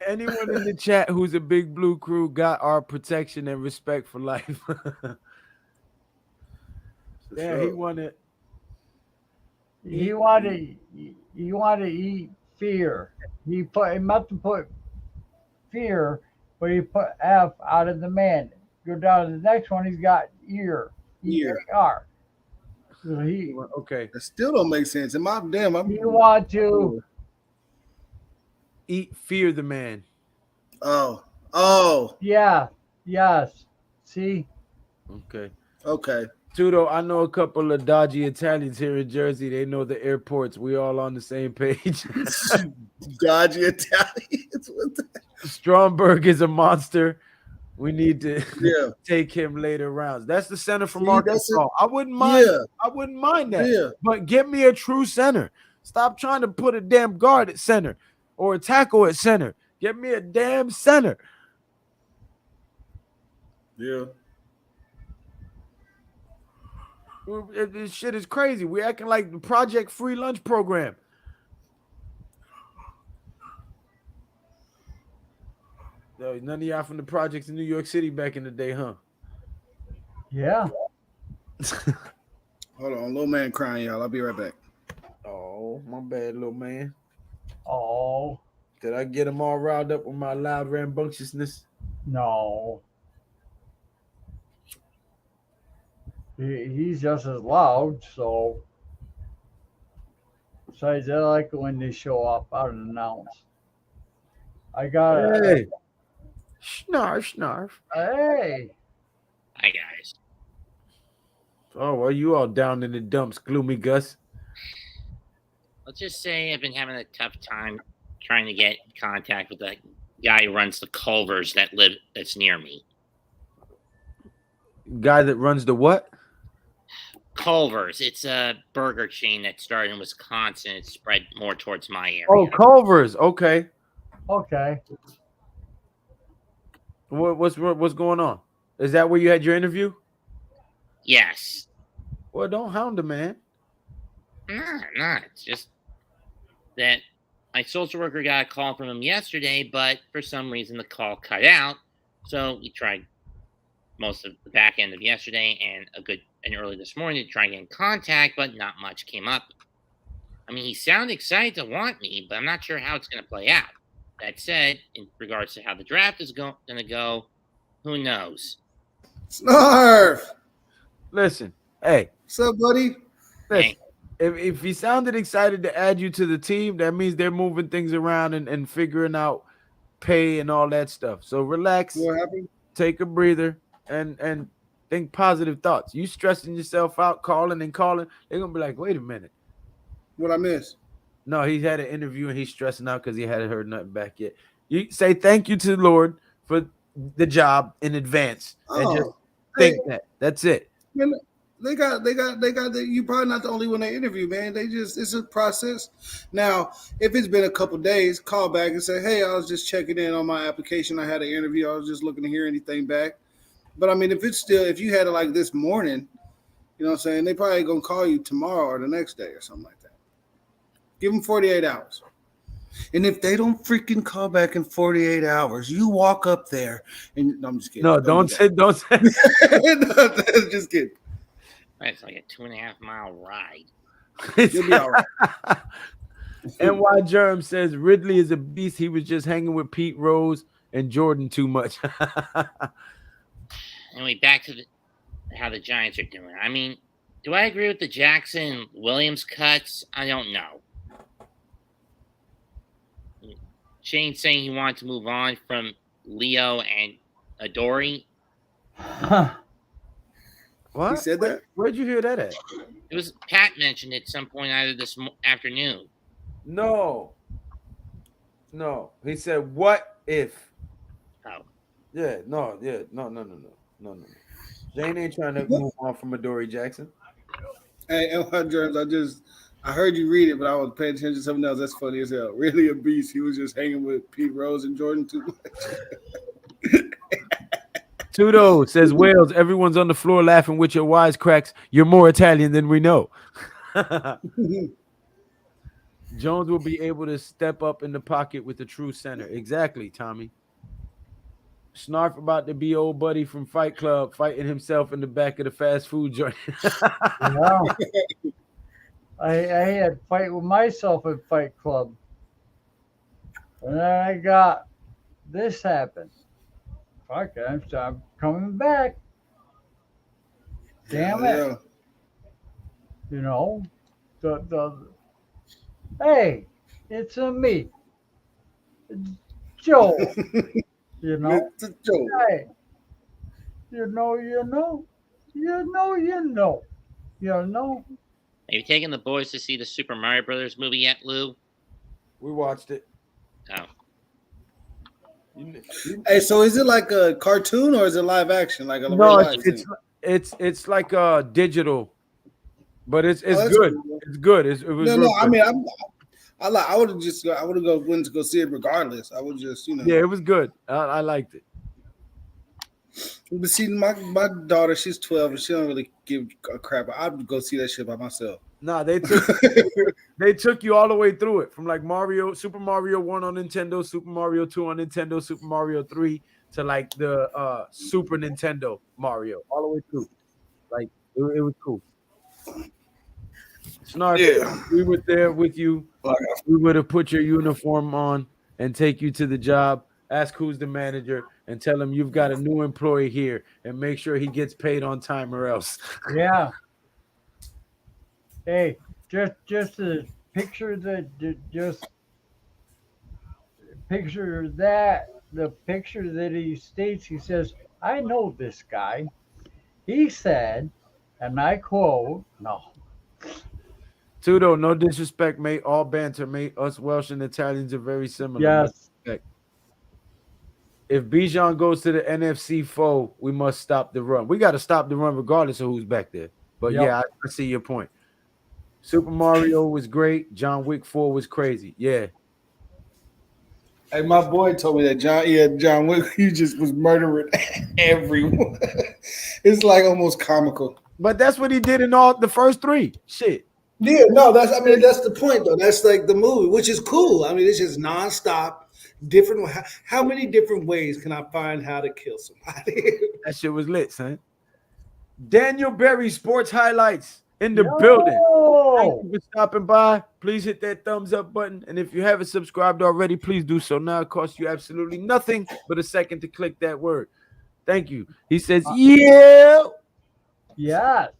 Anyone in the chat who's a Big Blue Crew got our protection and respect for life. Yeah, he wanted. He wanted to eat fear. He meant to put fear, but he put F out of the man. Go down to the next one. He's got ear. E-A-R. So okay. That still don't make sense. You want to eat fear the man. Oh. Yeah. Yes. See? Okay. Tudo, I know a couple of dodgy Italians here in Jersey. They know the airports. We all on the same page. Dodgy Italians. Stromberg is a monster. We need to take him later rounds. That's the center from Arkansas. I wouldn't mind. I wouldn't mind that. Yeah. But get me a true center. Stop trying to put a damn guard at center or a tackle at center. Get me a damn center. Yeah. This shit is crazy. We acting like the Project Free Lunch program. None of y'all from the projects in New York City back in the day, huh? Yeah. Hold on, little man crying, y'all. I'll be right back. Oh, my bad, little man. Oh. Did I get him all riled up with my loud rambunctiousness? No. He's just as loud, so. Besides, I like when they show up out and announce. I got it. Hey. Snarf. Hey. Hi, guys. Oh, well, you all down in the dumps, Gloomy Gus. Let's just say I've been having a tough time trying to get in contact with the guy who runs the Culvers that's near me. Guy that runs the what? Culver's. It's a burger chain that started in Wisconsin. It's spread more towards my area. Oh, Culver's. Okay. Okay. What's going on? Is that where you had your interview? Yes. Well, don't hound him, man. Nah. It's just that my social worker got a call from him yesterday, but for some reason the call cut out. So we tried most of the back end of yesterday and early this morning to try and get in contact, but not much came up. I mean, he sounded excited to want me, but I'm not sure how it's going to play out. That said, in regards to how the draft is going to go, who knows? Snarf. Listen, hey, What's up, buddy? listen. Hey. If he sounded excited to add you to the team, that means they're moving things around and figuring out pay and all that stuff. So relax, What happened? take a breather, and think positive thoughts. You stressing yourself out, calling, they're gonna be like, wait a minute. What I missed? No, he had an interview and he's stressing out because he hadn't heard nothing back yet. You say thank you to the Lord for the job in advance and just think that. That's it. Man, they got you probably not the only one they interview, man. It's a process. Now, if it's been a couple days, call back and say, hey, I was just checking in on my application. I had an interview. I was just looking to hear anything back. But I mean, if you had it like this morning, you know what I'm saying, they probably gonna call you tomorrow or the next day or something like that. Give them 48 hours. And if they don't freaking call back in 48 hours, you walk up there and no, I'm just kidding. No, don't say. No, just kidding. It's like a 2.5 mile ride. You'll be all right. NY Germ says Ridley is a beast. He was just hanging with Pete Rose and Jordan too much. Anyway, back to how the Giants are doing. I mean, do I agree with the Jackson Williams cuts? I don't know. Shane saying he wanted to move on from Leo and Adoree. What? He said that? Where'd you hear that at? It was Pat mentioned at some point either this afternoon. No. He said, "What if?" Oh, Yeah. No. Jane ain't trying to move on from Adoree Jackson. Hey, NY Germs, I heard you read it, but I was paying attention to something else. That's funny as hell. Really a beast. He was just hanging with Pete Rose and Jordan too much. Tudo says Wales, everyone's on the floor laughing with your wisecracks. You're more Italian than we know. Jones will be able to step up in the pocket with the true center. Exactly, Tommy. Snarf about to be old buddy from Fight Club fighting himself in the back of the fast food joint. Wow. I had fight with myself at Fight Club. And then I got this happen. Fuck, I'm coming back. Damn it. Yeah. You know, hey, it's a me, Joe. You know, It's a joke. hey, you know. have you taken the boys to see the Super Mario Brothers movie yet, Lou? We watched it. Oh, Hey, so is it like a cartoon or is it live action? Like a real No, life thing? it's like digital, but it's that's good. cool. It's good. It was No, real I good. mean, I would have went to go see it regardless. I would just, Yeah, it was good. I liked it. But see, my daughter, she's 12 and she don't really give a crap. I'd go see that shit by myself. Nah, they took you all the way through it from like Super Mario 1 on Nintendo, Super Mario 2 on Nintendo, Super Mario 3 to like the Super Nintendo Mario, all the way through. Like it was cool. Snark, Yeah. we were there with you. We would have put your uniform on and take you to the job. Ask who's the manager and tell him you've got a new employee here and make sure he gets paid on time or else. Yeah. Hey, just a picture that just picture that the picture that he states. He says, "I know this guy." He said, and I quote, "No." Tudo, no disrespect, mate. All banter, mate. Us Welsh and Italians are very similar. Yes. If Bijan goes to the NFC foe, we must stop the run. We got to stop the run regardless of who's back there. But Yep. yeah, I see your point. Super Mario was great. John Wick 4 was crazy. Yeah. Hey, my boy told me that John Wick, he just was murdering everyone. It's like almost comical. But that's what he did in all the first three. Shit. Yeah, no, that's the point though. That's like the movie, which is cool. I mean, it's just nonstop, different. How many different ways can I find how to kill somebody? That shit was lit, son. Daniel Berry Sports Highlights in the building. Thank Yo! you for stopping by. Please hit that thumbs up button. And if you haven't subscribed already, please do so now. It costs you absolutely nothing but a second to click that word. Thank you. He says, yeah. Yes.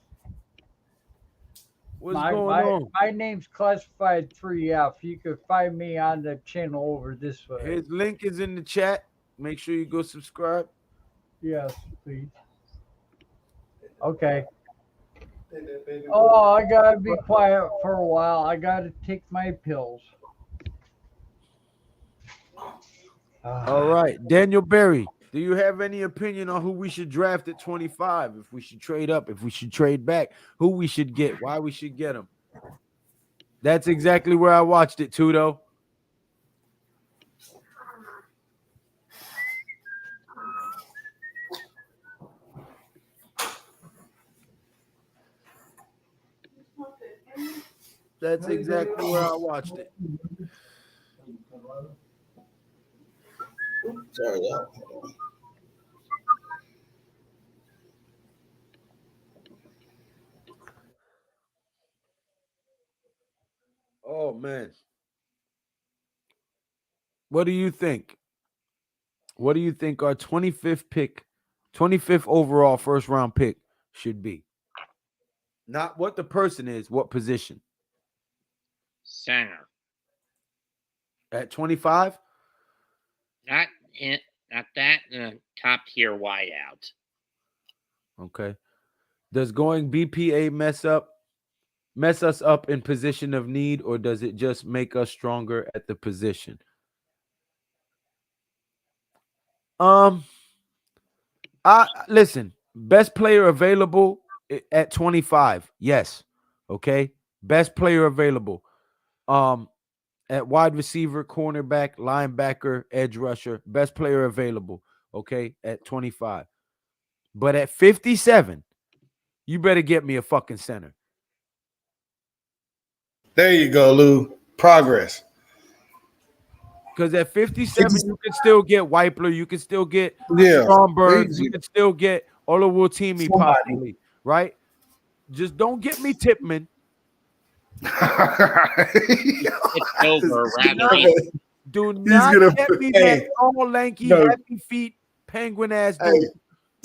What's My going my on? my name's Classified 3F. You can find me on the channel over this way. His link is in the chat. Make sure you go subscribe. Yes, please. Okay. Oh, I gotta be quiet for a while. I gotta take my pills. All right. Daniel Berry, do you have any opinion on who we should draft at 25? If we should trade up, if we should trade back, who we should get, why we should get him? That's exactly where I watched it, Tudo. That's exactly where I watched it. Sorry, Oh, man. What do you think? What do you think our 25th pick, 25th overall first round pick should be? Not what the person is, what position? Center. At 25? Not that top tier wideout. Okay. Does going BPA mess us up in position of need, or does it just make us stronger at the position? I listen, best player available at 25. Yes. Okay. Best player available. At wide receiver, cornerback, linebacker, edge rusher, best player available. Okay. At 25. But at 57, you better get me a fucking center. there you go, Lou. Progress. Because at 57, you can still get Weipler, you can still get Yeah. Stromberg, you Easy. can still get Olawutimi Somebody. possibly, right? Just don't get me Tipman. It's over, rather. Do not get me that tall, lanky, no. happy feet, penguin ass dude. Hey,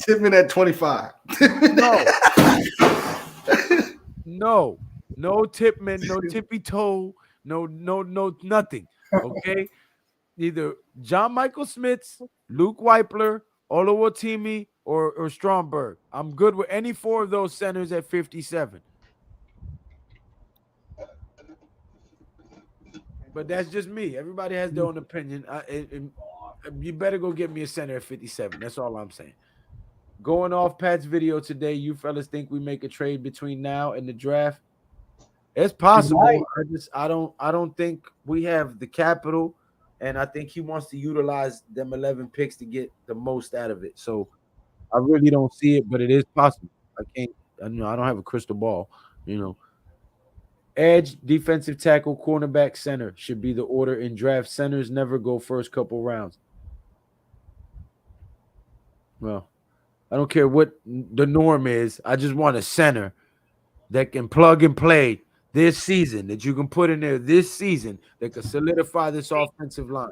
Tipman at 25. No. No Tipman, no tippy toe, no, nothing. Okay? Either John Michael Smiths, Luke Weipler, Olawutimi, or Stromberg. I'm good with any four of those centers at 57. But that's just me. Everybody has their own opinion. You better go get me a center at 57. That's all I'm saying. Going off Pat's video today, you fellas think we make a trade between now and the draft? It's possible. Right. I don't think we have the capital, and I think he wants to utilize them 11 picks to get the most out of it. So I really don't see it, but it is possible. I don't have a crystal ball, Edge, defensive tackle, cornerback, center should be the order in draft. Centers never go first couple rounds. Well, I don't care what the norm is. I just want a center that can plug and play this season, that you can put in there this season that can solidify this offensive line.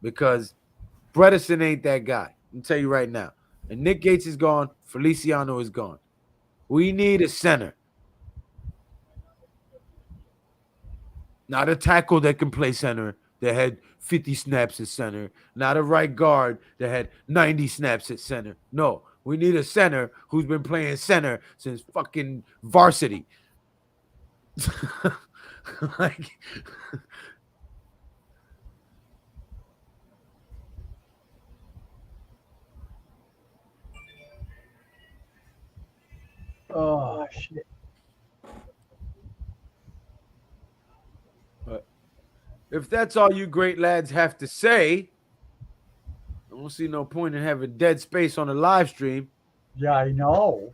Because Bredesen ain't that guy. I'll tell you right now. And Nick Gates is gone. Feliciano is gone. We need a center. Not a tackle that can play center that had 50 snaps at center. Not a right guard that had 90 snaps at center. No, we need a center who's been playing center since fucking varsity. Like, Oh shit. But if that's all you great lads have to say, I don't see no point in having dead space on the live stream. Yeah, I know.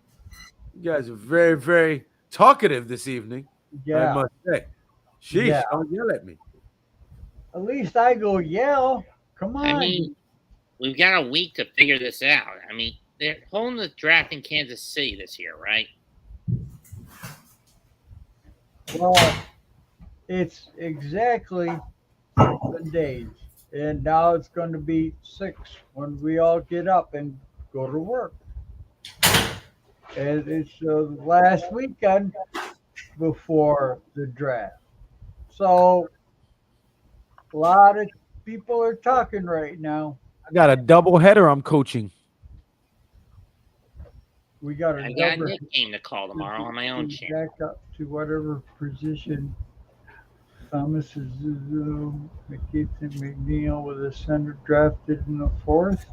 You guys are very, very talkative this evening, I Yeah, must say. yeah. Sheesh, don't yell at me. At least I go yell. Come I on. mean, we've got a week to figure this out. I mean, they're holding the draft in Kansas City this year, right? Well, it's exactly 7 days, and now it's going to be 6 when we all get up and go to work. And it's the last weekend before the draft. So a lot of people are talking right now. I got a double header I'm coaching. We got a I got a number Nick game to call tomorrow on my own channel. back up to whatever position. Thomas is McKeith and McNeil with a center drafted in the 4th.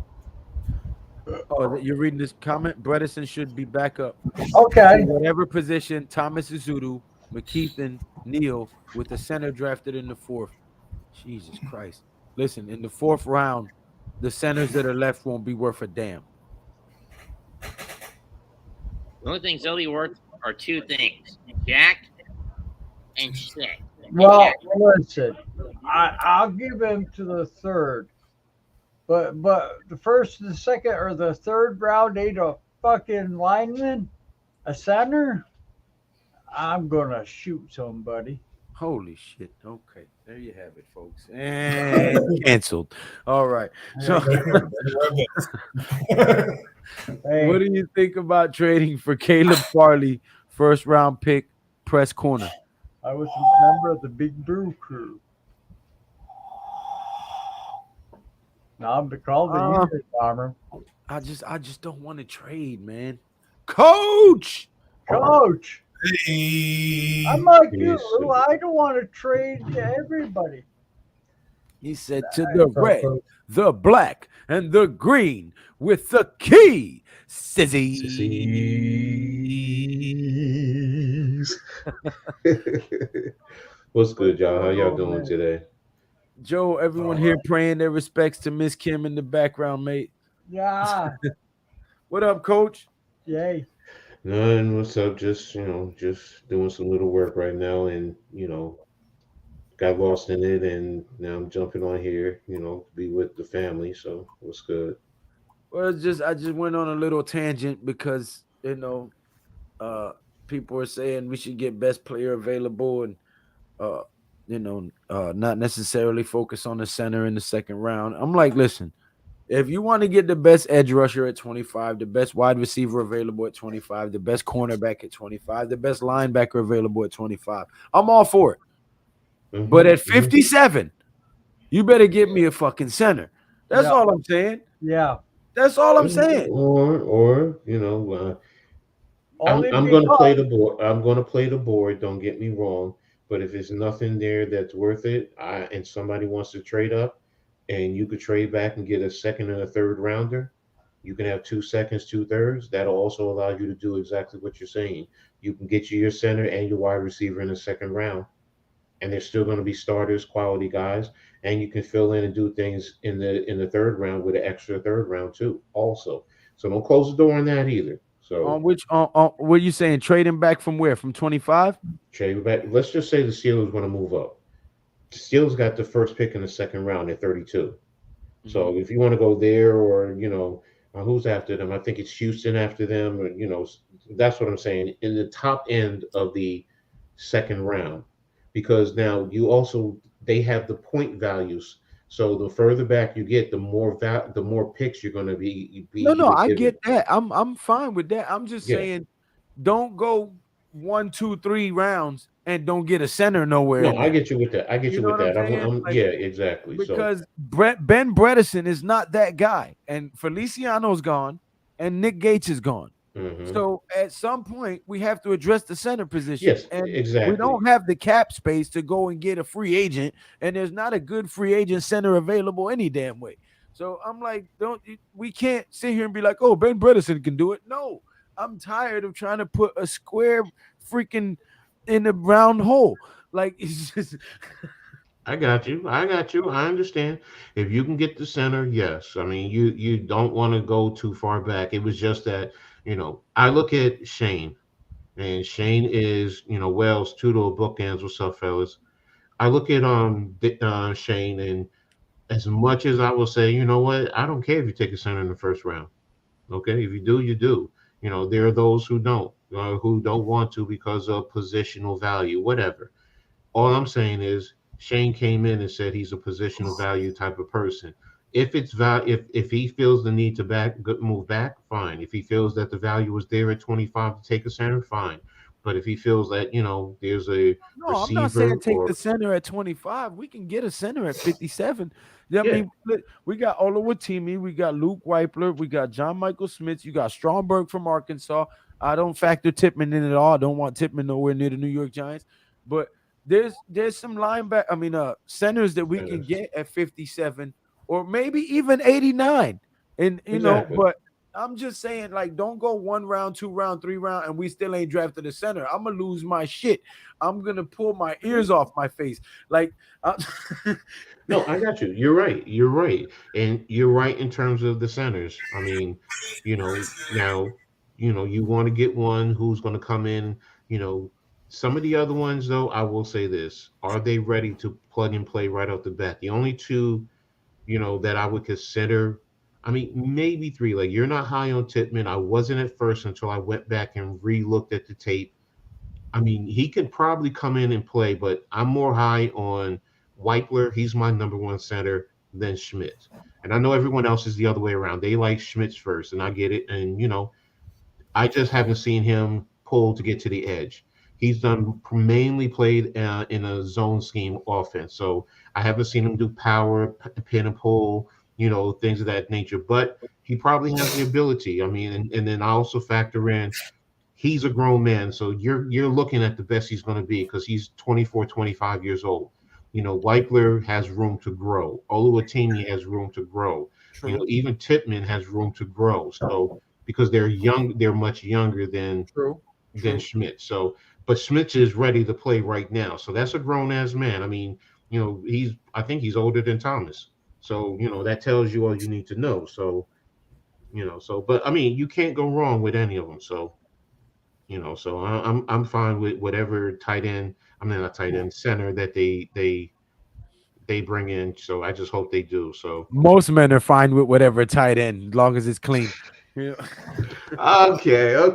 Oh, you're reading this comment? Bredesen should be back up. Okay. Whatever position, Thomas Izudu, McKeith, and Neal with the center drafted in the 4th. Jesus Christ. Listen, in the 4th round, the centers that are left won't be worth a damn. The only things they'll be worth are 2 things: Jack and shit. Well, listen, I'll give him to the 3rd, but the 1st, the 2nd, or the 3rd round ain't a fucking lineman, a center. I'm gonna shoot somebody. Holy shit. Okay. There you have it, folks. And canceled. All right. So Hey, what do you think about trading for Caleb Farley, 1st round pick, press corner? I was a member of the Big Brew crew. Now I'm called the Unit Bomber. I just don't want to trade, man. Coach. Coach, Hey. I'm like you, Lou. I don't want to trade to everybody. He said to the red, the black, and the green with the key. Sissies. What's good, y'all? How y'all doing today? Joe, everyone here praying their respects to Miss Kim in the background, mate. Yeah. What up, Coach? Yay. None. What's up? Just just doing some little work right now, and got lost in it, and now I'm jumping on here, to be with the family. So what's good? Well, I just went on a little tangent because people are saying we should get best player available and not necessarily focus on the center in the 2nd round. I'm like, listen, if you want to get the best edge rusher at 25, the best wide receiver available at 25, the best cornerback at 25, the best linebacker available at 25, I'm all for it. Mhm, But at mhm. 57, you better give me a fucking center. That's all I'm saying. Yeah. That's all I'm saying. Or Only I'm going to play because the board. I'm going to play the board. Don't get me wrong. But if there's nothing there that's worth it, and somebody wants to trade up, and you could trade back and get a 2nd and a 3rd rounder, you can have 2 seconds, 2 thirds. That'll also allow you to do exactly what you're saying. You can get you your center and your wide receiver in the 2nd round, and they're still going to be starters, quality guys, and you can fill in and do things in the 3rd round with an extra 3rd round too. Also, so don't close the door on that either. So what are you saying? Trading back from where? From 25? trade back. Let's just say the Steelers want to move up. The Steelers got the 1st pick in the 2nd round at 32. So if you want to go there, or who's after them? I think it's Houston after them, or that's what I'm saying. In the top end of the 2nd round, because now they have the point values. So the further back you get, the more picks you're going to be. No, I given. get that. I'm fine with that. I'm just Yeah. saying, don't go 1, 2, 3 rounds and don't get a center nowhere. No, I get you with that. I get you know with what I'm that. saying? Like, Yeah, exactly. Because Ben Bredesen is not that guy, and Feliciano's gone, and Nick Gates is gone. Mhm. So at some point, we have to address the center position. Yes, and exactly. we don't have the cap space to go and get a free agent, and there's not a good free agent center available any damn way. So I'm like, we can't sit here and be like, oh, Ben Bredesen can do it. No, I'm tired of trying to put a square freaking in a round hole. Like it's just I got you. I got you. I understand. If you can get the center, yes. I mean, you don't want to go too far back. It was just that, I look at Shane, and Shane is, Wells, two little bookends. What's up, fellas? I look at Shane, and as much as I will say, you know what, I don't care if you take a center in the first round. Okay, if you do, you do. There are those who don't want to because of positional value, whatever. All I'm saying is Shane came in and said he's a positional value type of person. If it's if he feels the need to move back, fine. If he feels that the value was there at 25 to take a center, fine. But if he feels that there's a no, I'm not saying receiver take the or center at 25. We can get a center at 57. Yeah, I yeah, mean, we got Olawatimi, we got Luke Weipler, we got John Michael Smith, you got Stromberg from Arkansas. I don't factor Tippmann in at all. I don't want Tippmann nowhere near the New York Giants. But there's some linebacker, centers that we can centers. get at 57 or maybe even 89. And Exactly. but I'm just saying, like, don't go 1 round, 2 round, 3 round, and we still ain't drafted a center. I'm gonna lose my shit. I'm gonna pull my ears off my face. Like, No, I got you. You're right. You're right. And you're right in terms of the centers. I mean, now, you want to get one who's going to come in, some of the other ones though, I will say this, are they ready to plug and play right off the bat? The only two, that I would consider, I mean, maybe three. Like you're not high on Titman. I wasn't at first until I went back and re-looked at the tape. I mean, he could probably come in and play, but I'm more high on Weipler. He's my number one center than Schmidt. And I know everyone else is the other way around. They like Schmidt's first, and I get it. And, I just haven't seen him pull to get to the edge. He's done mainly played in a zone scheme offense. So I haven't seen him do power, pin and pull, things of that nature. But he probably has the ability. I mean, and then I also factor in he's a grown man, so you're looking at the best he's going to be because he's 24, 25 years old. Weichler has room to grow. Oluwatimi has room to grow. true, Even Titman has room to grow. So because they're much younger than true, true. Schmidt. So, but Schmidt is ready to play right now. So that's a grown ass man. I mean, I think he's older than Thomas. So that tells you all you need to know. So but I mean, you can't go wrong with any of them. So so I'm fine with whatever tight end. I mean, not tight end, center that they bring in. So I just hope they do. So Most men are fine with whatever tight end, as long as it's clean. Yeah. okay. I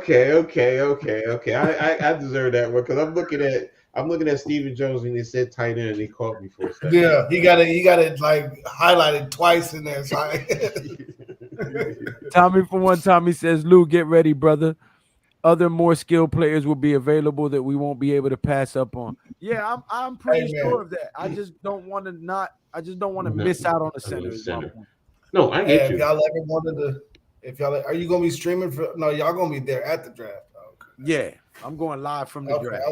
deserve that one because I'm looking at Stephen Jones and he said tight end and he caught me for a second. Yeah, he got it like highlighted twice in there. So Tommy from one time he says, Lou, get ready, brother. Other more skilled players will be available that we won't be able to pass up on. Yeah, I'm pretty Amen. sure of that. I just don't want to miss out on the center. Is my Center. point. No, I Hey, get if you. y'all ever wanted to, if y'all are you gonna be streaming for? No, y'all gonna be there at the draft. Yeah, I'm going live from the draft.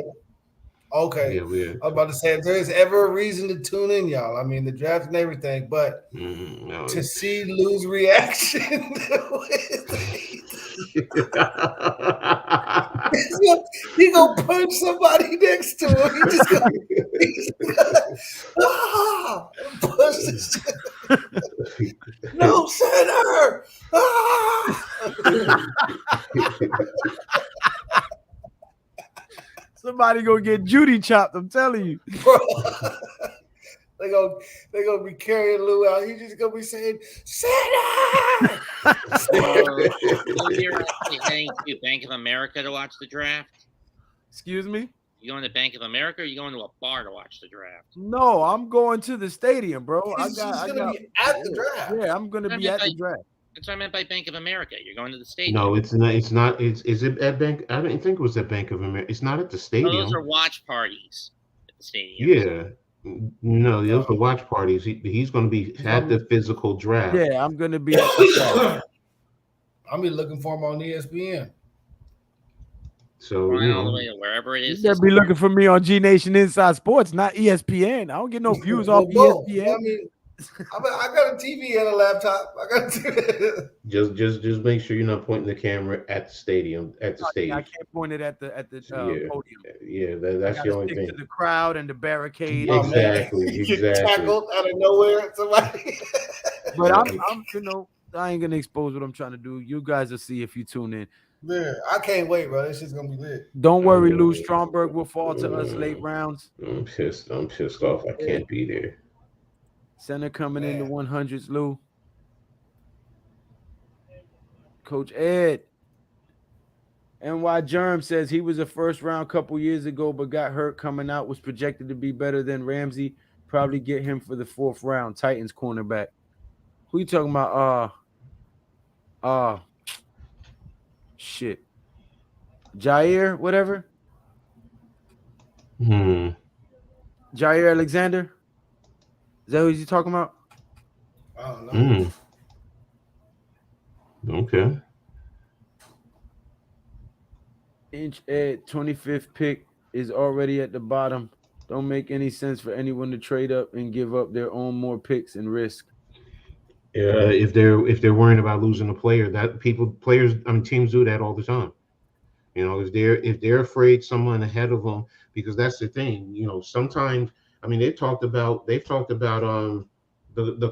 Okay. Yeah, I was about to say if there's ever a reason to tune in, y'all. I mean the draft and everything, but no. to see Lou's reaction, he gonna punch somebody next to him. He just gonna punch this. No center. Somebody gonna get Judy chopped. I'm telling you. Bro. They gonna be carrying Lou out. He's just gonna be saying, "Center." You're actually heading to Bank of America to watch the draft. Excuse me? You going to Bank of America or you going to a bar to watch the draft? No, I'm going to the stadium, bro. He's gonna be at the draft. Yeah, I'm gonna be at the draft. That's what I meant by Bank of America. You're going to the stadium. No, it's not. It's not. Is it at Bank? I didn't think it was at Bank of America. It's not at the stadium. Those are watch parties at the stadium. Yeah. No, those are watch parties. He's going to be at the physical draft. Yeah, I'm gonna be at the draft. I'll be looking for him on ESPN. So Flying all the way to wherever it is. You better be looking for me on G Nation Inside Sports, not ESPN. I don't get no views off Well, ESPN. I mean, I got a TV and a laptop. I got a TV. Just make sure you're not pointing the camera at the stadium, at the stage. I can't point it at the Yeah, podium. yeah, I that's the gotta only stick thing. to the crowd and the barricade. Oh, man. Exactly, You get exactly. tackled out of nowhere. Somebody. But Right. I'm I ain't gonna expose what I'm trying to do. You guys will see if you tune in. Man, I can't wait, bro. This shit's gonna be lit. Don't worry, Lou. Stromberg will fall to us late rounds. I'm pissed off. I can't be there. Center coming in the 100s, Lou. Coach Ed. NY Germ says he was a first round couple years ago, but got hurt coming out. Was projected to be better than Ramsey. Probably get him for the 4th round. Titans cornerback. Who you talking about? Shit. Jair, whatever. Jair Alexander. Is that who you talking about? I don't know. Okay. Inch Ed, 25th pick, is already at the bottom. Don't make any sense for anyone to trade up and give up their own more picks and risk. If they're worrying about losing a player, teams do that all the time. You know, if they're afraid someone ahead of them, because that's the thing. You know, sometimes they've talked about the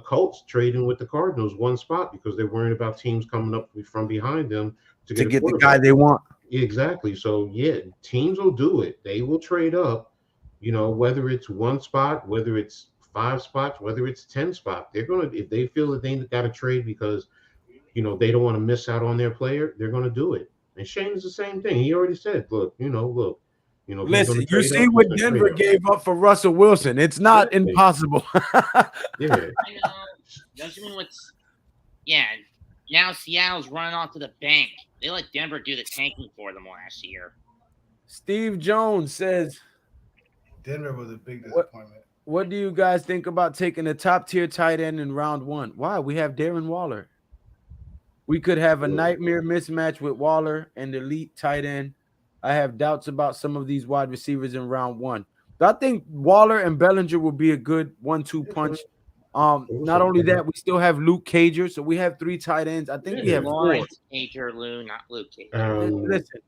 Colts trading with the Cardinals one spot because they're worried about teams coming up from behind them to get the guy they want. Exactly. So yeah, teams will do it. They will trade up. You know, whether it's one spot, whether it's 5 spots, whether it's 10 spots, they're gonna, if they feel that they got to trade because they don't want to miss out on their player, they're gonna do it. And Shane is the same thing. He already said, look. Listen, you see what Denver gave up for Russell Wilson. It's not impossible. Yeah. I know. Don't you mean what's? Yeah. Now Seattle's running off to the bank. They let Denver do the tanking for them last year. Steve Jones says, Denver was a big disappointment. What do you guys think about taking a top-tier tight end in round 1? Why? We have Darren Waller. We could have a nightmare mismatch with Waller and elite tight end. I have doubts about some of these wide receivers in round 1. But I think Waller and Bellinger will be a good 1-2 punch. Not only that, we still have Luke Cager, so we have 3 tight ends. I think we have 4. Lawrence Cager, Lou, not Luke Cager. Listen,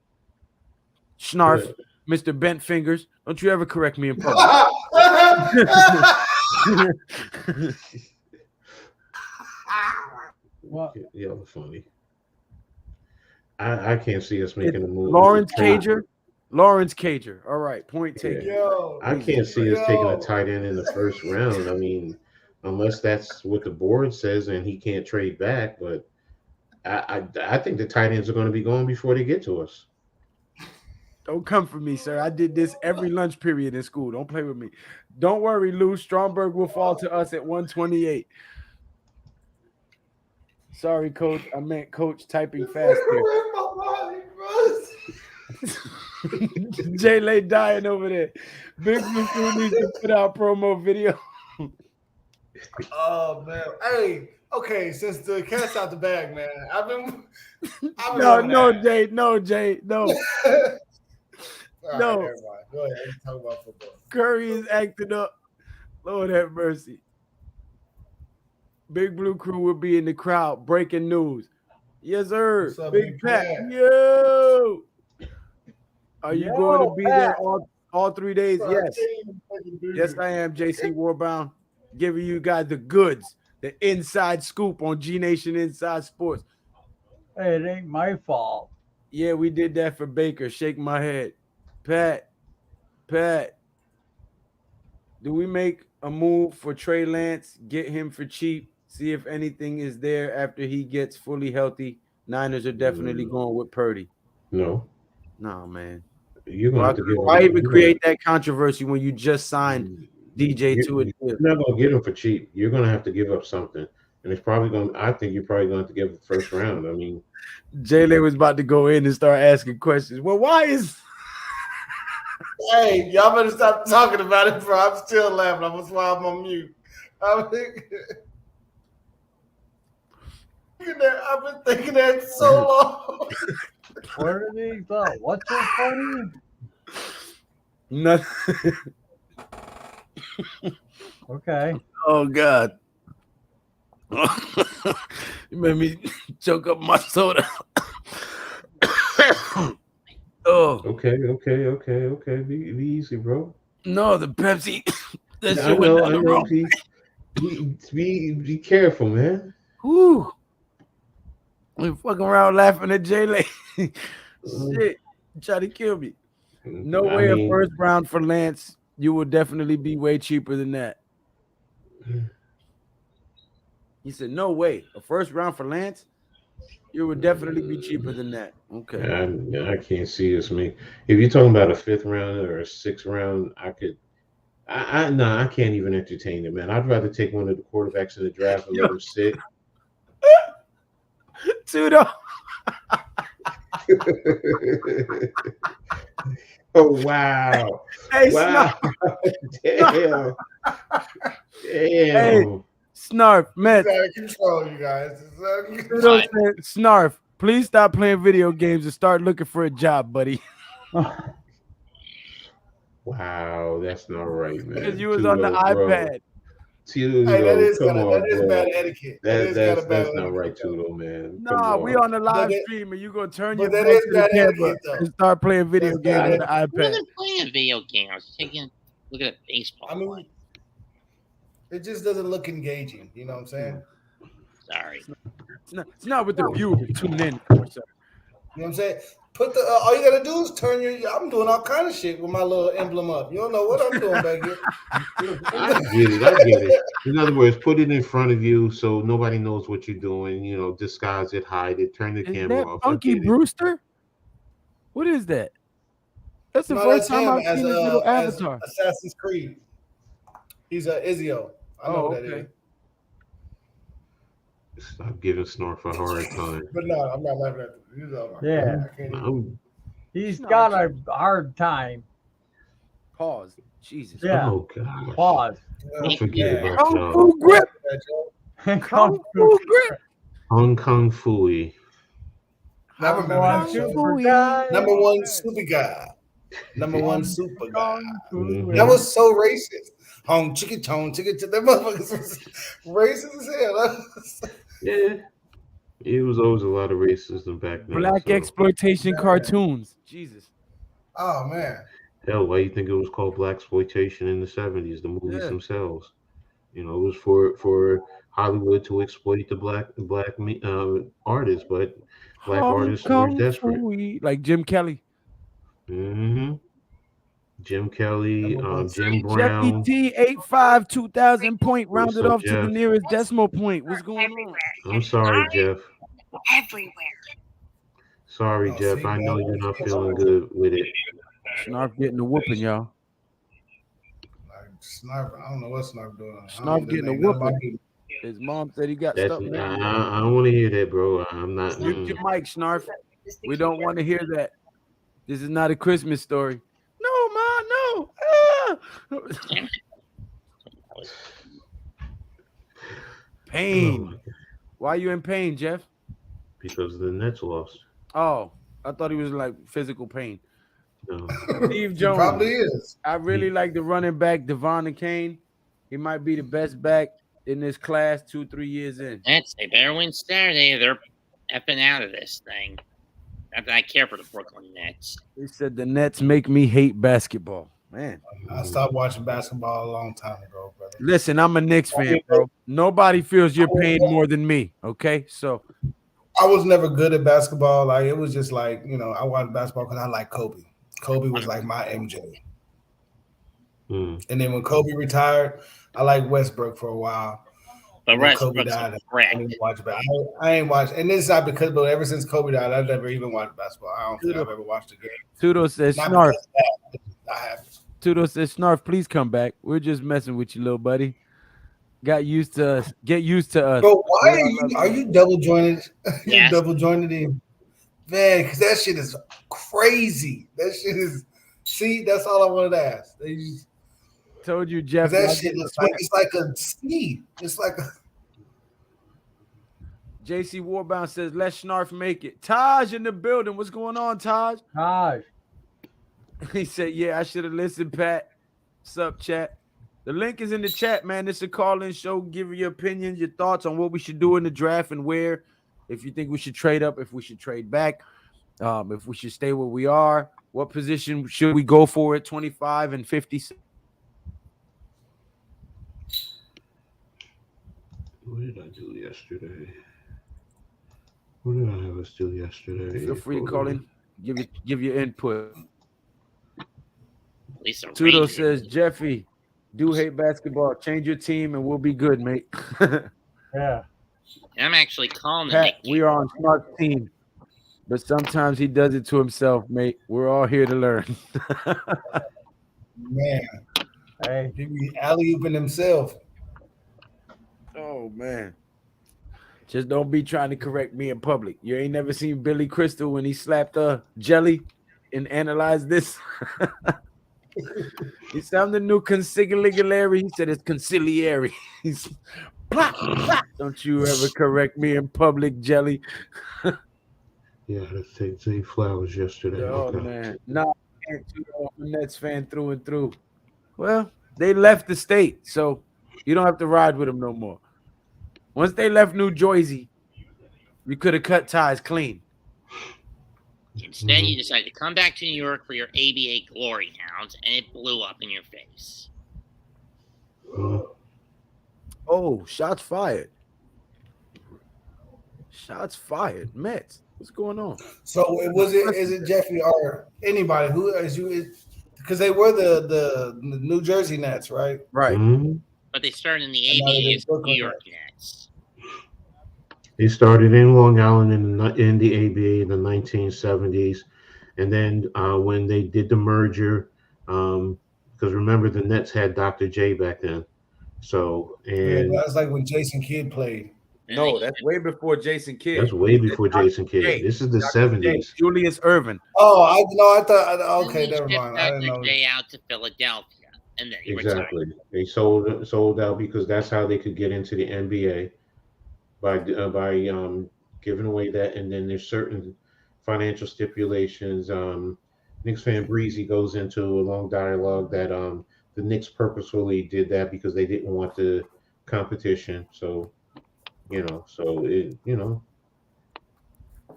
Snarf, Mr. Bent Fingers, don't you ever correct me in public. What? Yeah, funny. I can't see us making a move. Lawrence Cager. All right, point taken. Yo, I can't see us taking a tight end in the first round. Unless that's what the board says and he can't trade back. But I think the tight ends are going to be going before they get to us. Don't come for me, sir. I did this every lunch period in school. Don't play with me. Don't worry, Lou. Stromberg will fall to us at 128. Sorry, Coach. I meant Coach typing fast here. Jay Lay dying over there. Big Blue needs to put out promo video. Oh man. Hey, okay, since the cat's out the bag, man. No, Jay. No. All No. right, everybody. Go ahead. Let's talk about football. Curry is acting up. Lord have mercy. Big Blue Crew will be in the crowd. Breaking news. Yes, sir. What's up, Big Big Pat. Pat? Yo. Are you going to be there all 3 days? Yes. Yes, I am, JC Warbound. Giving you guys the goods, the inside scoop on G Nation Inside Sports. Hey, it ain't my fault. Yeah, we did that for Baker. Shake my head. Pat, do we make a move for Trey Lance, get him for cheap, see if anything is there after he gets fully healthy? Niners are definitely going with Purdy. No, man. You're going to have to give why even create that controversy when you just signed DJ to it? You're not going to get him for cheap. You're going to have to give up something. And it's probably going to, I think you're probably going to have to give the first round. Jaylen was about to go in and start asking questions. Well, why is... Hey, y'all better stop talking about it, bro. I'm still laughing. That's why I'm on mute. I've been thinking that so long. What are these? What's so funny? Nothing. Okay. Oh, God. You made me choke up my soda. Oh Okay. Be easy, bro. no, the Pepsi. That I shit went know, down I the know. wrong. Be careful, man. Whoo! We fucking around laughing at Jay Lay. Shit, try to kill me. No I way a mean, first round for Lance. You will definitely be way cheaper than that. He said, no way. A first round for Lance, you would definitely be cheaper than that. Okay. I can't see this, me. If you're talking about a fifth round or a sixth round, I could. No, I can't even entertain it, man. I'd rather take one of the quarterbacks in the draft and let him sit. Tudo. Oh wow. Hey, Wow. Damn. Hey, Damn. Snarf, It's Mets. out of control, you guys. It's out of control. Tudo said, Snarf, please stop playing video games and start looking for a job, buddy. Wow, that's not right, man. Because you was on the Tudo, bro. iPad. Hey, that Tudo, is come kind of on, bro. bad etiquette. That is kind of bad That's not etiquette. right, Tudo, man. Come Nah, we on. on the live that- stream and you gonna turn but your that back is to the bad camera etiquette, though. and start playing video That's games bad on the I iPad. wasn't playing a video game. I was looking at baseball. I mean, it just doesn't look engaging. You know what I'm saying? Sorry. It's not what the viewers tune in for, sir. You know what I'm saying? Put the all you gotta do is turn your. I'm doing all kind of shit with my little emblem up. You don't know what I'm doing back here. I get it. In other words, put it in front of you so nobody knows what you're doing. You know, disguise it, hide it, turn the Is camera that off. I Funky get it. Brewster? What is that? That's the No, first that's time him I've seen his little as avatar. Assassin's Creed. He's Izio. I know Oh, who that okay. is. Stop giving Snorf a hard time. But no, I'm not laughing at him. He's Yeah. I can't even. I'm- He's got a hard time. Pause. Jesus. Yeah. Oh God. Pause. I forget about Kung y'all. Fu grip. Kung Kung Fu grip. Hong Kong Fooey. I remember that show. Fu guy. Number one super guy. Number one super guy. Mhm. That was so racist. Hong chicken tone, chicken. That motherfucker was racist as hell. That was- Yeah. It was always a lot of racism back then. Black so. exploitation cartoons. Jesus. Oh man. Hell, why you think it was called black exploitation in the 70s? The movies Yeah. themselves, you know, it was for Hollywood to exploit the black artists, but black artists were Kung desperate. Fu, like Jim Kelly. hmm Jim Kelly, Jim Jeffy Brown. T 85 2000 point What's rounded up, off to the Jeff? nearest decimal point. What's going on? I'm sorry, Jeff. Everywhere. Sorry, Oh, Jeff. see, I know man. you're not feeling good with it. Snarf getting a whooping, y'all. Like Snarf, I don't know what Snarf doing. Snarf getting a whooping. His mom said he got That's stuff. I don't want to hear that, bro. I'm not. Mute your mic, Snarf. We don't want to hear that. This is not a Christmas story. No, Ma, no. Ah! Pain. Why are you in pain, Jeff? Because the Nets lost. Oh, I thought he was like physical pain. No. Steve He Jones. probably is. I really like the running back, Devon and Kane. He might be the best back in this class 2-3 years in. Nets, they better win Saturday. They're effing out of this thing. Not that I care for the Brooklyn Nets. He said the Nets make me hate basketball. Man. I stopped watching basketball a long time ago, brother. Listen, I'm a Knicks fan, bro. Nobody feels your pain more than me. Okay. So I was never good at basketball. Like it was just like, you know, I watched basketball because I like Kobe. Kobe was like my MJ. Mm. And then when Kobe retired, I liked Westbrook for a while. But When Kobe Westbrook's died, a I threat. didn't watch it. But I ain't watched, and this is not because, but ever since Kobe died, I've never even watched basketball. I don't think I've ever watched a game. Tudo says Not Snarf. because of that, I haven't. Tudo says Snarf, please come back. We're just messing with you, little buddy. Got used to us. Get used to us. Bro, why We all are love you double jointed? You Yes. double jointed in, man? Because that shit is crazy. That shit is. See, that's all I wanted to ask. They just, Told you, Jeff. that y'all shit getting looks sweat. like it's like a C. It's like a. JC Warbound says, let Snarf make it. Taj in the building. What's going on, Taj? Taj. He said, yeah, I should have listened, Pat. Sup, chat? The link is in the chat, man. It's a call-in show. Give your opinions, your thoughts on what we should do in the draft and where. If you think we should trade up, if we should trade back, if we should stay where we are, what position should we go for at 25 and 50? What did I do yesterday? What did I have us do yesterday? Feel free to call in. Give your input. Lisa Tudo Ranger. says, Jeffy, do hate basketball. Change your team and we'll be good, mate. Yeah. I'm actually calling the Pat, Nick. we are on Smart's team, but sometimes he does it to himself, mate. We're all here to learn. Man, Hey. he be alley-ooping himself. Oh, man. Just don't be trying to correct me in public. You ain't never seen Billy Crystal when he slapped Jelly and analyzed this? He sounded the new consigliere. He said it's conciliary. He's plop, plop. Don't you ever correct me in public, Jelly. Yeah, I take Zay Flowers yesterday. Oh, Okay. man. No, I can't do that. I'm a Nets fan through and through. Well, they left the state, so you don't have to ride with them no more. Once they left New Jersey, you could have cut ties clean. Instead, you decided to come back to New York for your ABA glory hounds, and it blew up in your face. Oh, shots fired. Shots fired. Mets. What's going on? So is it Jeffy or anybody who is you? Because they were the New Jersey Nets, right? Right. Mhm. But they started in the And now ABA they're as Brooklyn New York Nets. Nets. They started in Long Island in the ABA in the 1970s, and then when they did the merger, because remember the Nets had Dr. J back then, so Yeah, and that's like when Jason Kidd played. And No, they- that's way before Jason Kidd. that's way before Jason J. Kidd. This is the Dr. J. 70s. Julius Irvin. Oh, I thought. then Okay, they never shipped mind. I didn't Dr. know. J out to Philadelphia, and then he retired. Exactly. They sold out because that's how they could get into the NBA by giving away that, and then there's certain financial stipulations. Knicks fan Breezy goes into a long dialogue that the Knicks purposefully did that because they didn't want the competition. So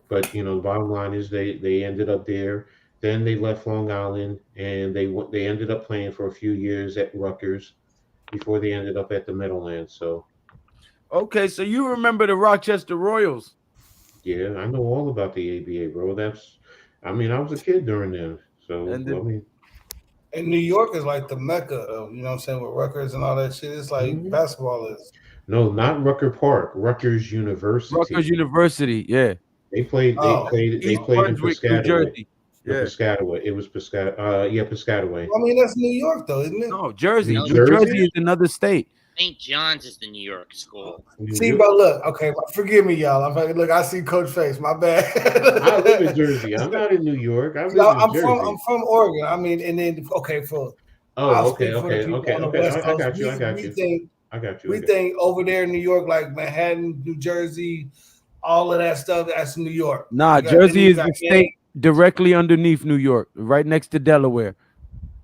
but the bottom line is they ended up there. Then they left Long Island and they ended up playing for a few years at Rutgers before they ended up at the Meadowlands. So Okay, so you remember the Rochester Royals. yeah, I know all about the ABA, bro. I was a kid during then. So And the- And New York is like the mecca of, you know what I'm saying, with Rutgers and all that shit. It's like Mhm. basketball is. no, not Rucker Park, Rutgers University. Rutgers University, yeah. They played Oh. they East played in Brunswick, New Piscataway. Jersey. No, Yeah. Piscataway. It was Piscataway. I mean, that's New York, though, isn't it? No, Jersey. New New Jersey? Jersey is another state. St. John's is the New York school. See, but look, okay, forgive me, y'all. Look, I see Coach Face. My bad. I live in Jersey. I'm not in New York. I live No, in I'm Jersey. from Oregon. I mean, and then okay, I'll Oh, speak okay, for the okay, people okay, on the okay. West I Coast. got you. I got We you. think I got you. we think over there in New York, like Manhattan, New Jersey, all of that stuff. That's New York. Nah, You got- Jersey then you is got the state directly underneath New York, right next to Delaware.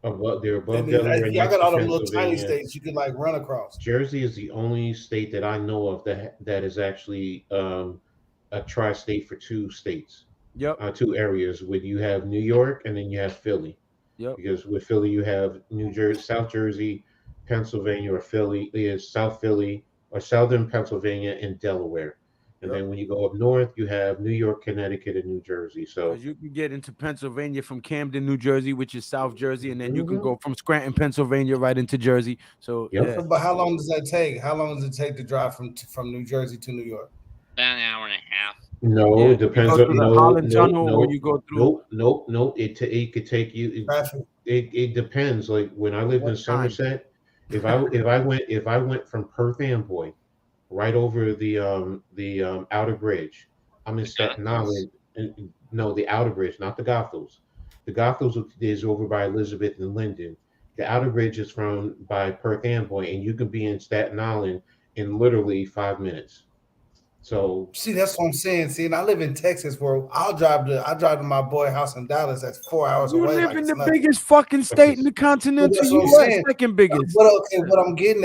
They're above Then Delaware. I next got to all them little tiny Pennsylvania. states you could like run across. Jersey is the only state that I know of that is actually a tri-state for two states, Yep. two areas. Where you have New York and then you have Philly. Yep. Because with Philly you have New Jersey, South Jersey, Pennsylvania, or Philly is South Philly or Southern Pennsylvania and Delaware. And Yep. then when you go up north, you have New York, Connecticut, and New Jersey. So 'Cause you can get into Pennsylvania from Camden, New Jersey, which is South Jersey, and then you can Mhm. go from Scranton, Pennsylvania, right into Jersey. So Yep. yeah. But how long does that take? How long does it take to drive from New Jersey to New York? About an hour and a half. no, Yeah, it depends you go on through the no, Holland no, Tunnel, no, or you go through nope. It could take you. Traffic. It depends. Like when I lived in What time? Somerset, if I went from Perth Amboy right over the Outer Bridge, I'm in Staten Gothels? Island. No, the Outer Bridge, not the Gothels. The Gothels is over by Elizabeth and Linden. The Outer Bridge is from by Perth Amboy, and you can be in Staten Island in literally 5 minutes. So See, that's what I'm saying. See, and I live in Texas, where I drive to my boy house in Dallas. That's 4 hours You away. live Like in it's the nothing. biggest fucking state in the But continental that's what I'm U.S., saying. second biggest. But okay, what I'm getting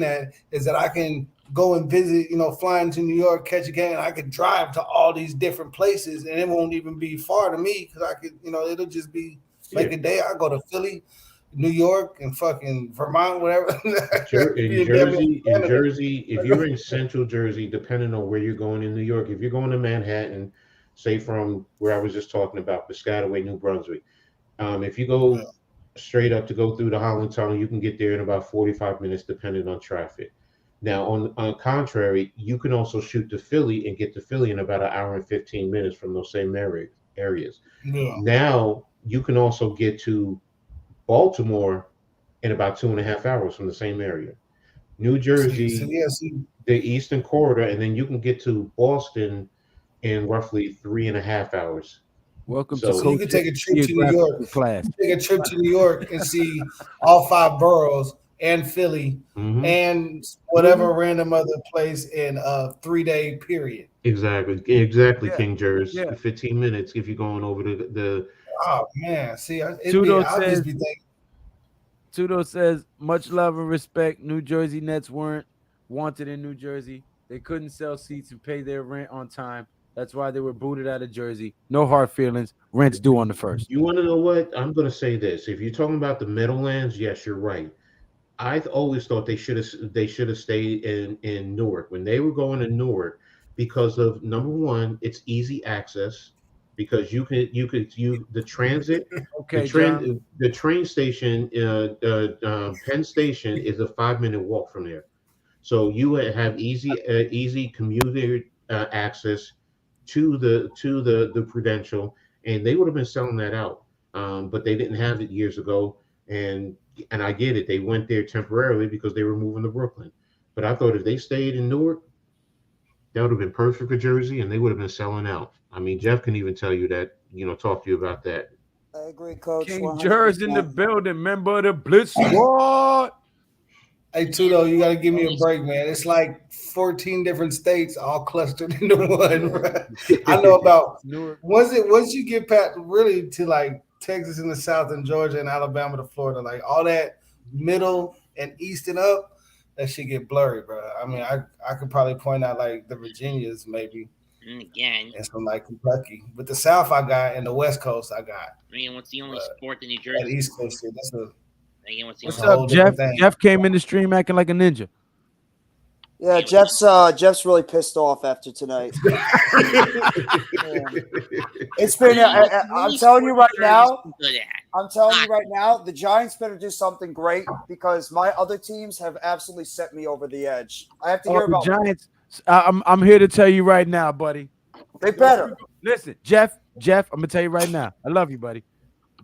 at is that I can go and visit, fly into New York, catch a game, and I could drive to all these different places, and it won't even be far to me because I could, it'll just be make a day. I go to Philly, New York, and fucking Vermont, whatever. In Jersey, if you're in central Jersey, depending on where you're going in New York, if you're going to Manhattan, say from where I was just talking about, Piscataway, New Brunswick, if you go straight up to go through the Holland Tunnel, you can get there in about 45 minutes, depending on traffic. Now, on contrary, you can also shoot to Philly and get to Philly in about an hour and 15 minutes from those same areas. Yeah. Now, you can also get to Baltimore in about 2.5 hours from the same area. New Jersey, the Eastern Corridor, and then you can get to Boston in roughly 3.5 hours. Welcome So to you can take a trip to New York. Class. Take a trip to New York and see all 5 boroughs and Philly and whatever random other place in a 3-day period. Exactly, King Jers. 15 minutes if you're going over the. Oh man, see, I'll says, just be thinking. Tudo says, much love and respect. New Jersey Nets weren't wanted in New Jersey. They couldn't sell seats and pay their rent on time. That's why they were booted out of Jersey. No hard feelings. Rent's due on the 1st. You want to know what? I'm going to say this. If you're talking about the Meadowlands, yes, you're right. I've always thought they should have stayed in Newark when they were going to Newark because of number one, it's easy access because the transit. Okay, the train station, Penn Station is a 5-minute walk from there, so you have easy commuter access to the Prudential, and they would have been selling that out, but they didn't have it years ago, and I get it. They went there temporarily because they were moving to Brooklyn, but I thought if they stayed in Newark, that would have been perfect for Jersey, and they would have been selling out. I mean, Jeff can even tell you that, talk to you about that. I agree, Coach. King Jers in the building, member of the Blitz Squad. Hey, Tudo, you got to give me a break, man. It's like 14 different states all clustered into one. Right? I know about once you get past really to like Texas in the south and Georgia and Alabama to Florida, like all that middle and east and up, that shit get blurry, bro. I mean, I could probably point out like the Virginias maybe. Again. And some like Kentucky. But the South I got and the West Coast I got. I mean, what's the only sport in New Jersey? That East Coast shit, what's up, Jeff? Jeff came in the stream acting like a ninja. Yeah, Jeff's really pissed off after tonight. It's been. I'm telling you right now. The Giants better do something great because my other teams have absolutely set me over the edge. I have to hear about the Giants. I'm here to tell you right now, buddy. They better listen, Jeff. I'm gonna tell you right now. I love you, buddy.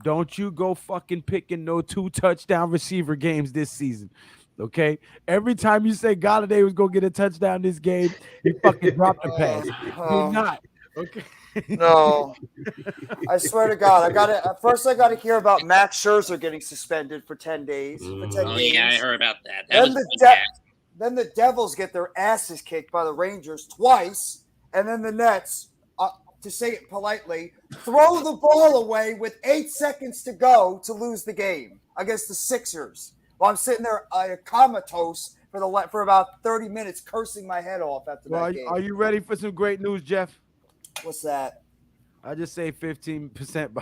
Don't you go fucking picking no 2 touchdown receiver games this season. Okay, every time you say Galladay was gonna get a touchdown this game, he fucking dropped the pass. Do not. Okay. No. I swear to God, I got to hear about Max Scherzer getting suspended for 10 days. Yeah, I heard about that. Then the Devils get their asses kicked by the Rangers twice, and then the Nets, to say it politely, throw the ball away with 8 seconds to go to lose the game against the Sixers. While I'm sitting there comatose for about 30 minutes, cursing my head off after that game. Are you ready for some great news, Jeff? What's that? I just say 15%. That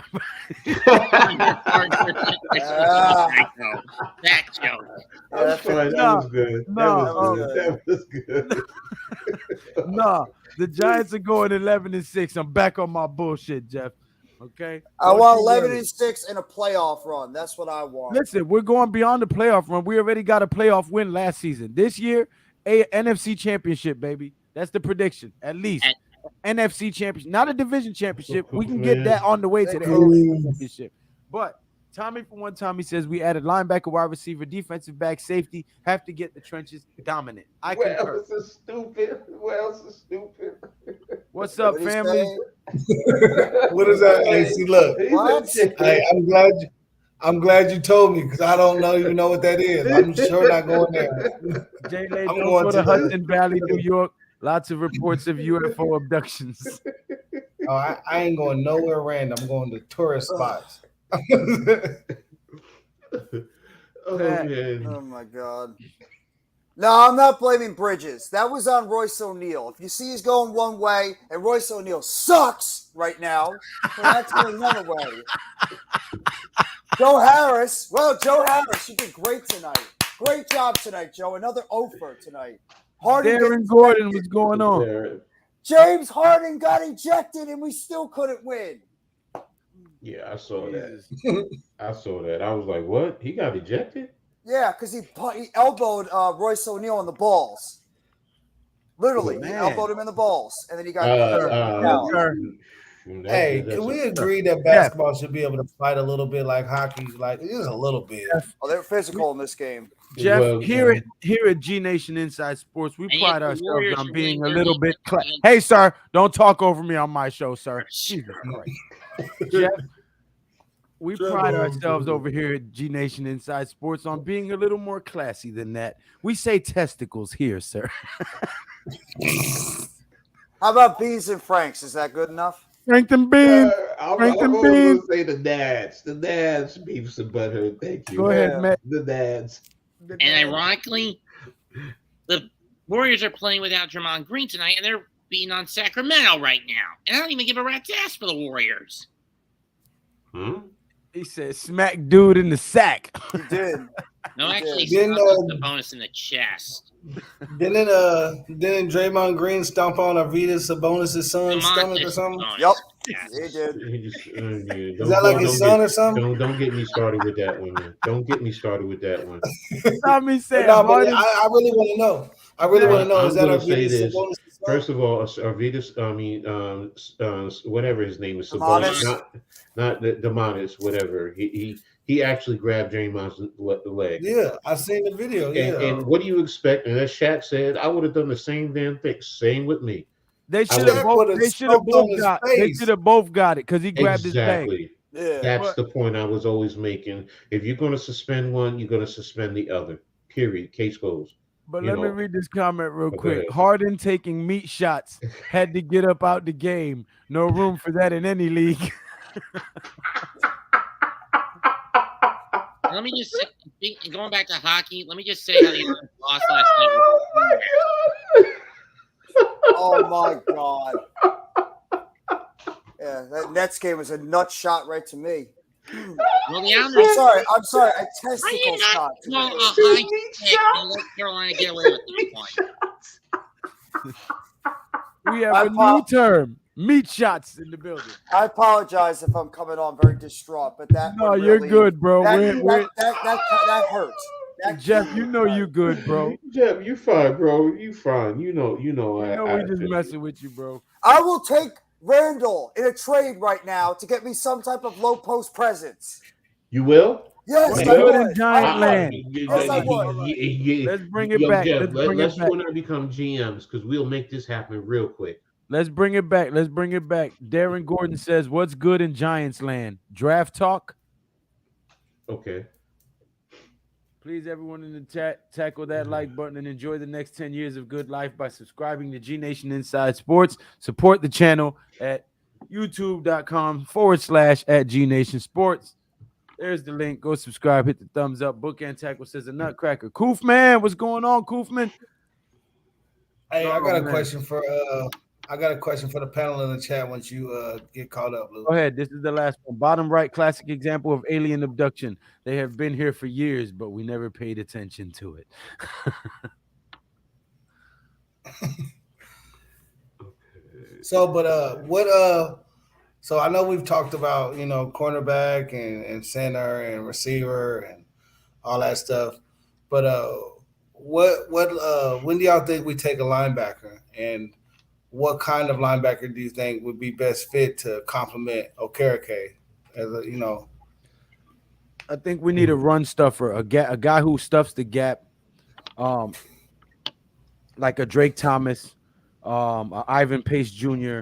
was good. That was good. No, the Giants are going 11-6. I'm back on my bullshit, Jeff. Okay. I want 11-6 in a playoff run. That's what I want. Listen, we're going beyond the playoff run. We already got a playoff win last season. This year, NFC championship, baby. That's the prediction, at least. NFC championship, not a division championship. We can get that on the way to the NFC championship. But Tommy, for one time, he says we added linebacker, wide receiver, defensive back, safety. Have to get the trenches dominant. I concur. What else is stupid? What's up, family? What is that? Hey, see, look. Hey, I'm glad you told me because I don't even know what that is. I'm sure not going there. Jay Lay, don't go to Hudson Valley, New York. Lots of reports of UFO abductions. Oh, I ain't going nowhere random. I'm going to tourist spots. Oh Pat. man. Oh my God. No, I'm not blaming Bridges. That was on Royce O'Neal. If you see he's going one way and Royce O'Neal sucks right now, well, that's going another way. Joe Harris. Well, Joe Harris, you did great tonight. Great job tonight, Joe. Another offer tonight. Harden Darren gets Gordon, ejected. what's going on? There- James Harden got ejected and we still couldn't win. Yeah, I saw Jesus. that. I saw that. I was like, what? He got ejected? Yeah, because he elbowed Royce O'Neal in the balls. Literally, he Man. elbowed him in the balls, and then he got Hey, can we agree that basketball should be able to fight a little bit like hockey? Like just a little bit. Oh, they're physical in this game. Jeff, Well, here at G Nation Inside Sports, we And pride yet the ourselves Warriors on are being a winning little their bit. games. Hey, sir, don't talk over me on my show, sir. Jesus Christ, Jeff. We pride ourselves over here at G Nation Inside Sports on being a little more classy than that. We say testicles here, sir. How about Bees and Franks? Is that good enough? Frank and Bean. I'm Frank and always Bean. going to say the dads. The dads, beefs and butthurt. Thank you. Go ahead, Matt. The dads. And ironically, the Warriors are playing without Draymond Green tonight, and they're beating on Sacramento right now. And I don't even give a rat's ass for the Warriors. He said, "Smack dude in the sack." He did. No, actually, Didn't, the bonus in the chest. Didn't Draymond Green stomp on Arvidas Sabonis' son's stomach or something? Yep, Yes. he did. Is that like his son or something? Don't get me started with that one, man. Don't get me started with that one. Tommy said, No, but I really want to know. I really want to know. Is that I'm gonna say Arvidas this. Sabonis' son? First of all, Arvidas, whatever his name is, Demonis. Sabonis, not the Demonis, whatever. He actually grabbed Draymond's leg. Yeah, I seen the video. Yeah. And what do you expect? And as Shaq said, I would have done the same damn thing. Same with me. They I should have would- both. They should have both got. They should have both got it because he grabbed his leg. Exactly. Yeah. That's the point I was always making. If you're going to suspend one, you're going to suspend the other. Period. Case closed. But You let me know. read this comment real Go quick. ahead. Harden taking meat shots had to get up out the game. No room for that in any league. Let me just say, going back to hockey, let me just say how the Islanders lost last night. Oh my God. Yeah, that Nets game was a nut shot right to me. Well, the Islanders. I'm sorry, a How do testicle you shot. not call a high stick and let Carolina get away with this one? We have a new term: meat shots in the building. I apologize if I'm coming on very distraught, but that No, one you're really- good, bro. That, We're- that hurt. That Jeff, you know you good, bro. Jeff, you fine, bro. You fine. You know. You know we just messing with you, bro. I will take Randall in a trade right now to get me some type of low post presence. You will? Yes, What's I good in would. Giant I would. land? Yes, I would. Let's bring it back. Jeff, Let's bring let's it back. go and become GMs because we'll make this happen real quick. Let's bring it back. Let's bring it back. Darren Gordon says, "What's good in Giants land? Draft talk." Okay. Please, everyone in the chat, tackle that like button and enjoy the next 10 years of good life by subscribing to G Nation Inside Sports. Support the channel at youtube.com/@G-Nation Sports. There's the link. Go subscribe. Hit the thumbs up. Bookend Tackle says a nutcracker. Koofman, what's going on, Koofman? Hey, I got a man. question for the panel in the chat once you get caught up, Lou. Go ahead. This is the last one. Bottom right, classic example of alien abduction. They have been here for years, but we never paid attention to it. So I know we've talked about, cornerback and center and receiver and all that stuff. But when do y'all think we take a linebacker, and what kind of linebacker do you think would be best fit to complement Okereke? I think we need a run stuffer, a guy who stuffs the gap, like a Drake Thomas, a Ivan Pace Jr.,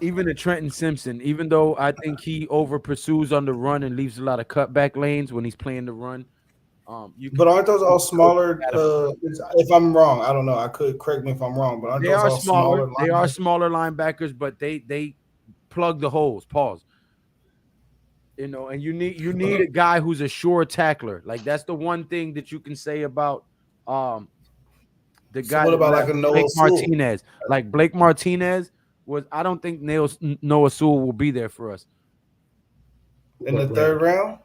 even a Trenton Simpson. Even though I think he over pursues on the run and leaves a lot of cutback lanes when he's playing the run, But aren't those all smaller? If I'm wrong, I don't know. I could correct me if I'm wrong. But aren't They those are all smaller. smaller? They are smaller linebackers, but they plug the holes. Pause. You know, and you need a guy who's a sure tackler. Like that's the one thing that you can say about the So guy. what about like left, a Noah Blake Sewell? Martinez? Like Blake Martinez was. I don't think Noah Sewell will be there for us In the third round?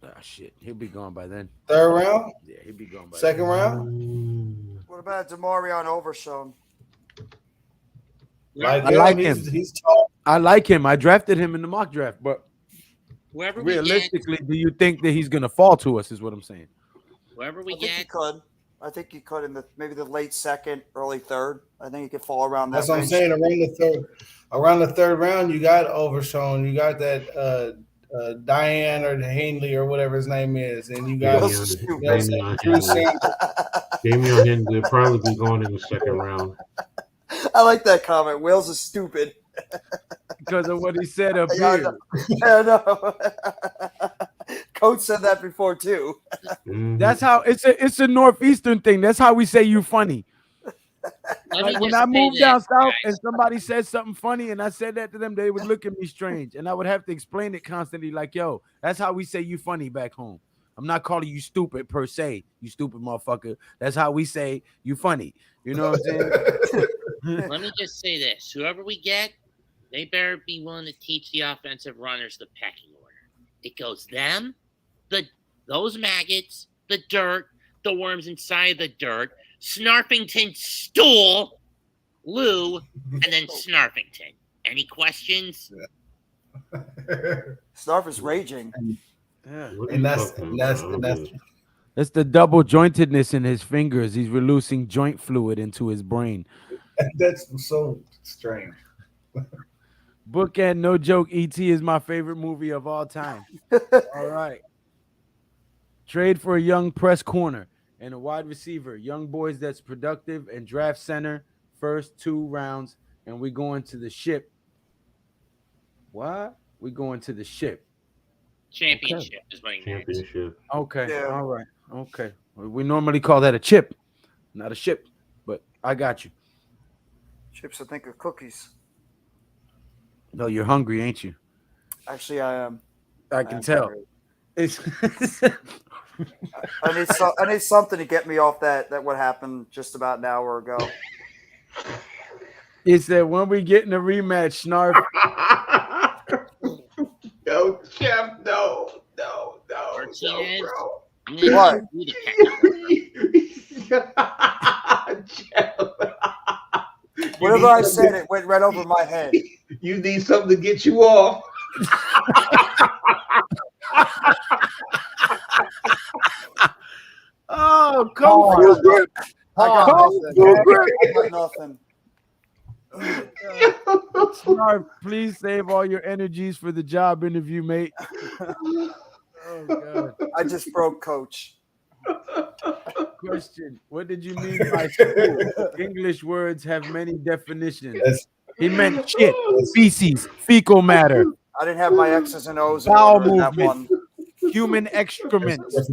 Ah, shit, he'll be gone by then. Third round? Yeah, he'll be gone by Second then. round? What about Demarion Overshown? Like I like him. He's tall. I like him. I drafted him in the mock draft, but Whoever we get, realistically, do you think that he's gonna fall to us? Is what I'm saying. whoever we I think he get, could. I think he could in maybe the late second, early third. I think he could fall around that. That's what I'm range. saying. Around the third round, you got Overshown. You got that Diane or Hanley or whatever his name is, and you got Damian Henley will probably be going in the second round. I like that comment. Wales is stupid. Because of what he said up Yeah, here. I know. Coach said that before too. That's how it's a northeastern thing. That's how we say you funny. Like when I moved down south and somebody said something funny and I said that to them, they would look at me strange, and I would have to explain it constantly. Like, yo, that's how we say you funny back home. I'm not calling you stupid per se, you stupid motherfucker. That's how we say you funny. You know what I'm saying? let me just say this: whoever we get, they better be willing to teach the offensive runners the pecking order. It goes them, those maggots, the dirt, the worms inside the dirt, Snarfington's stool, Lou, and then Snarfington. Any questions? Snarf is raging. Yeah. And that's It's the double jointedness in his fingers. He's releasing joint fluid into his brain. that's so strange. Bookend, no joke. E.T. is my favorite movie of all time. All right. Trade for a young press corner and a wide receiver. Young boys that's productive and draft center first 2 rounds. And we going to the ship. What? We going to the ship. Championship is what he means. Championship. Okay. Yeah. All right. Okay. We normally call that a chip, not a ship. But I got you. Chips, I think, are cookies. No, you're hungry, ain't you? Actually, I am. I can tell. It's I need something to get me off that what happened just about an hour ago. He said, when we get in a rematch, Snarf. No, Chef, no, Martinez, bro. I'm gonna What? do the pecking order. Whatever I said, it went right over my head. You need something to get you off. Oh, Coach Gilbert. I got Coach nothing. Snarf, please save all your energies for the job interview, mate. Oh, God. I just broke Coach. Question: what did you mean by school? English words have many definitions. He meant shit, feces, fecal matter, I didn't have my X's and O's in bowel order in that one. movement, human excrements.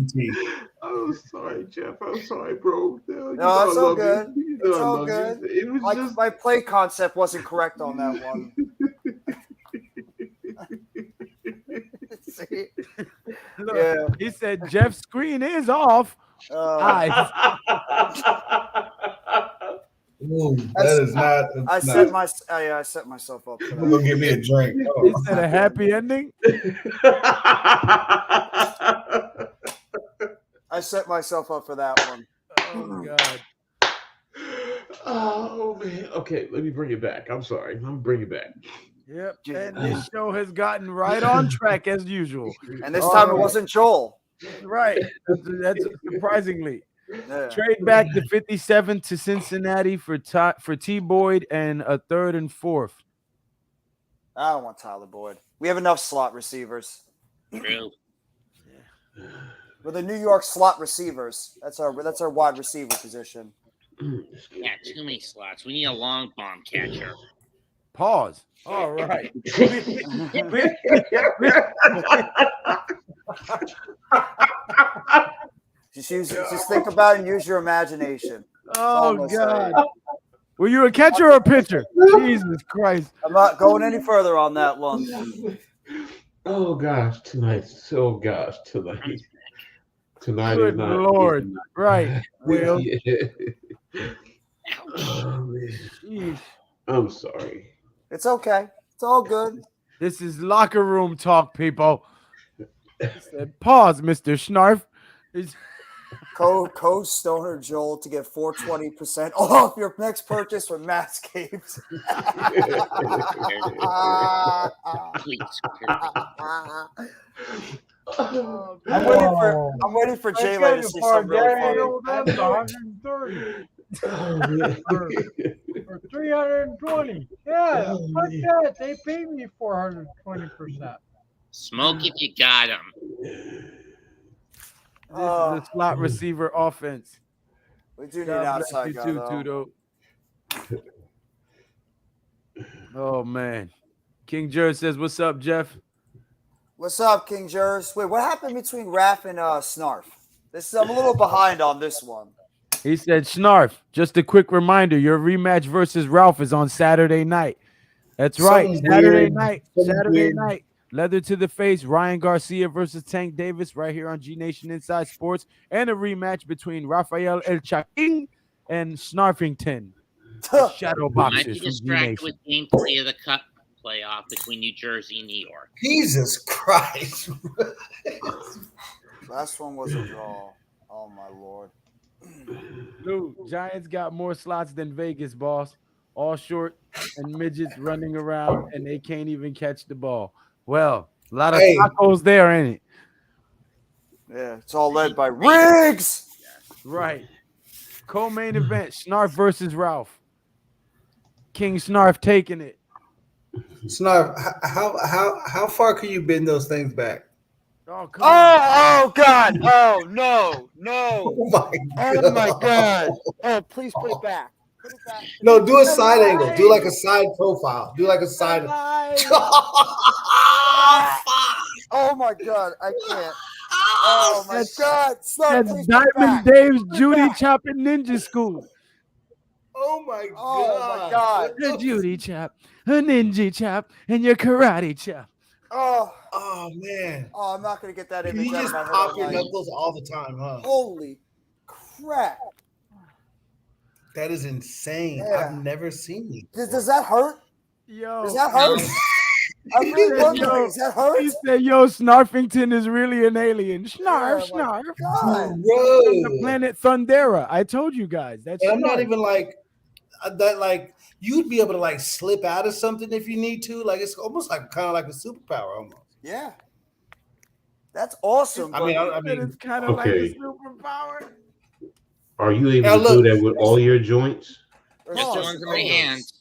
I'm sorry, Jeff. I'm sorry, bro. No, it's all good. It's all good. It was just My play concept wasn't correct on that one. See? Look, Yeah. he said Jeff's screen is off. Eyes. Ooh, that is not. I set myself up for I'm gonna that. give me a drink. He said a happy ending. I set myself up for that one. Oh God. Oh man. Okay, let me bring it back. I'm sorry. I'm bringing it back. Yep. And this show has gotten right on track as usual. And this time it wasn't Joel. Right. That's surprisingly. Yeah. Trade back the 57 to Cincinnati for T. Boyd and a 3rd and 4th. I don't want Tyler Boyd. We have enough slot receivers. True. We're the New York slot receivers. That's our wide receiver position. Yeah, too many slots. We need a long bomb catcher. Pause. All right. Just think about it and use your imagination. Oh I'm God. saying. Were you a catcher or a pitcher? Jesus Christ. I'm not going any further on that one. Oh gosh, tonight. Tonight Good is not. Lord. Is not Right. Will. Yeah. Oh man. Jeez. I'm sorry. It's okay. It's all good. This is locker room talk, people. He said, pause, Mr. Schnarf. It's- Code Stoner Joel to get 420% off your next purchase from Manscaped. Please. I'm waiting for Jay to see something really funny. That's 130 or 320. Yeah, fuck that. They paid me 420%. Smoke if you got him. This is a slot receiver offense. We do need God bless outside you guy, too, though. Tudo. Oh man. King Jer says, "What's up, Jeff?" What's up, King Jers? Wait, what happened between Raph and Snarf? I'm a little behind on this one. He said, Schnarf, just a quick reminder, your rematch versus Ralph is on Saturday night. That's right. Something Saturday weird. night. Something Saturday weird. night. Leather to the face. Ryan Garcia versus Tank Davis right here on G Nation Inside Sports. And a rematch between Rafael El Chaking and Snarfington. The shadow Might boxers be from G distracted Nation. with Game 3 of the Cup playoff between New Jersey and New York. Jesus Christ. Last one was a draw. Oh, my Lord. Lou, Giants got more slots than Vegas, boss. All short and midgets running around, and they can't even catch the ball. Well, a lot of tacos there, ain't it? Yeah, it's all led by Riggs. Right. Co-main event, Snarf versus Ralph. King Snarf taking it. Snarf, how far can you bend those things back? Oh, come on. Oh, God. Oh, no. Oh my God. Oh, my God. Oh, please put it back. Put it back. No, do a side angle. Do like a side profile. Do like a side. Oh, my God. I can't. Oh, my God. Snarf, That's please put it Diamond back. Dave's Judy Chopping Ninja School. Oh my God. Oh, my God. A Judy chop, a ninja chop, and your karate chop. Oh man. Oh, I'm not going to get that Can image you out just of my head. pop your Like, knuckles all the time, huh? holy crap. That is insane. Yeah. I've never seen it. Does that hurt? Yo. Does that hurt? I'm really wondering, does that hurt? He said, yo, Snarfington is really an alien. Snarf, Yeah, Snarf. God. From the planet Thundera. I told you guys. That's And I'm not Snarf. even like that. Like you'd be able to like slip out of something if you need to. Like it's almost like kind of like a superpower almost. Yeah. That's awesome. I mean, it's kind of like a Okay. superpower. Are you able Now, to look, do that with all your joints? Just the ones in my hands.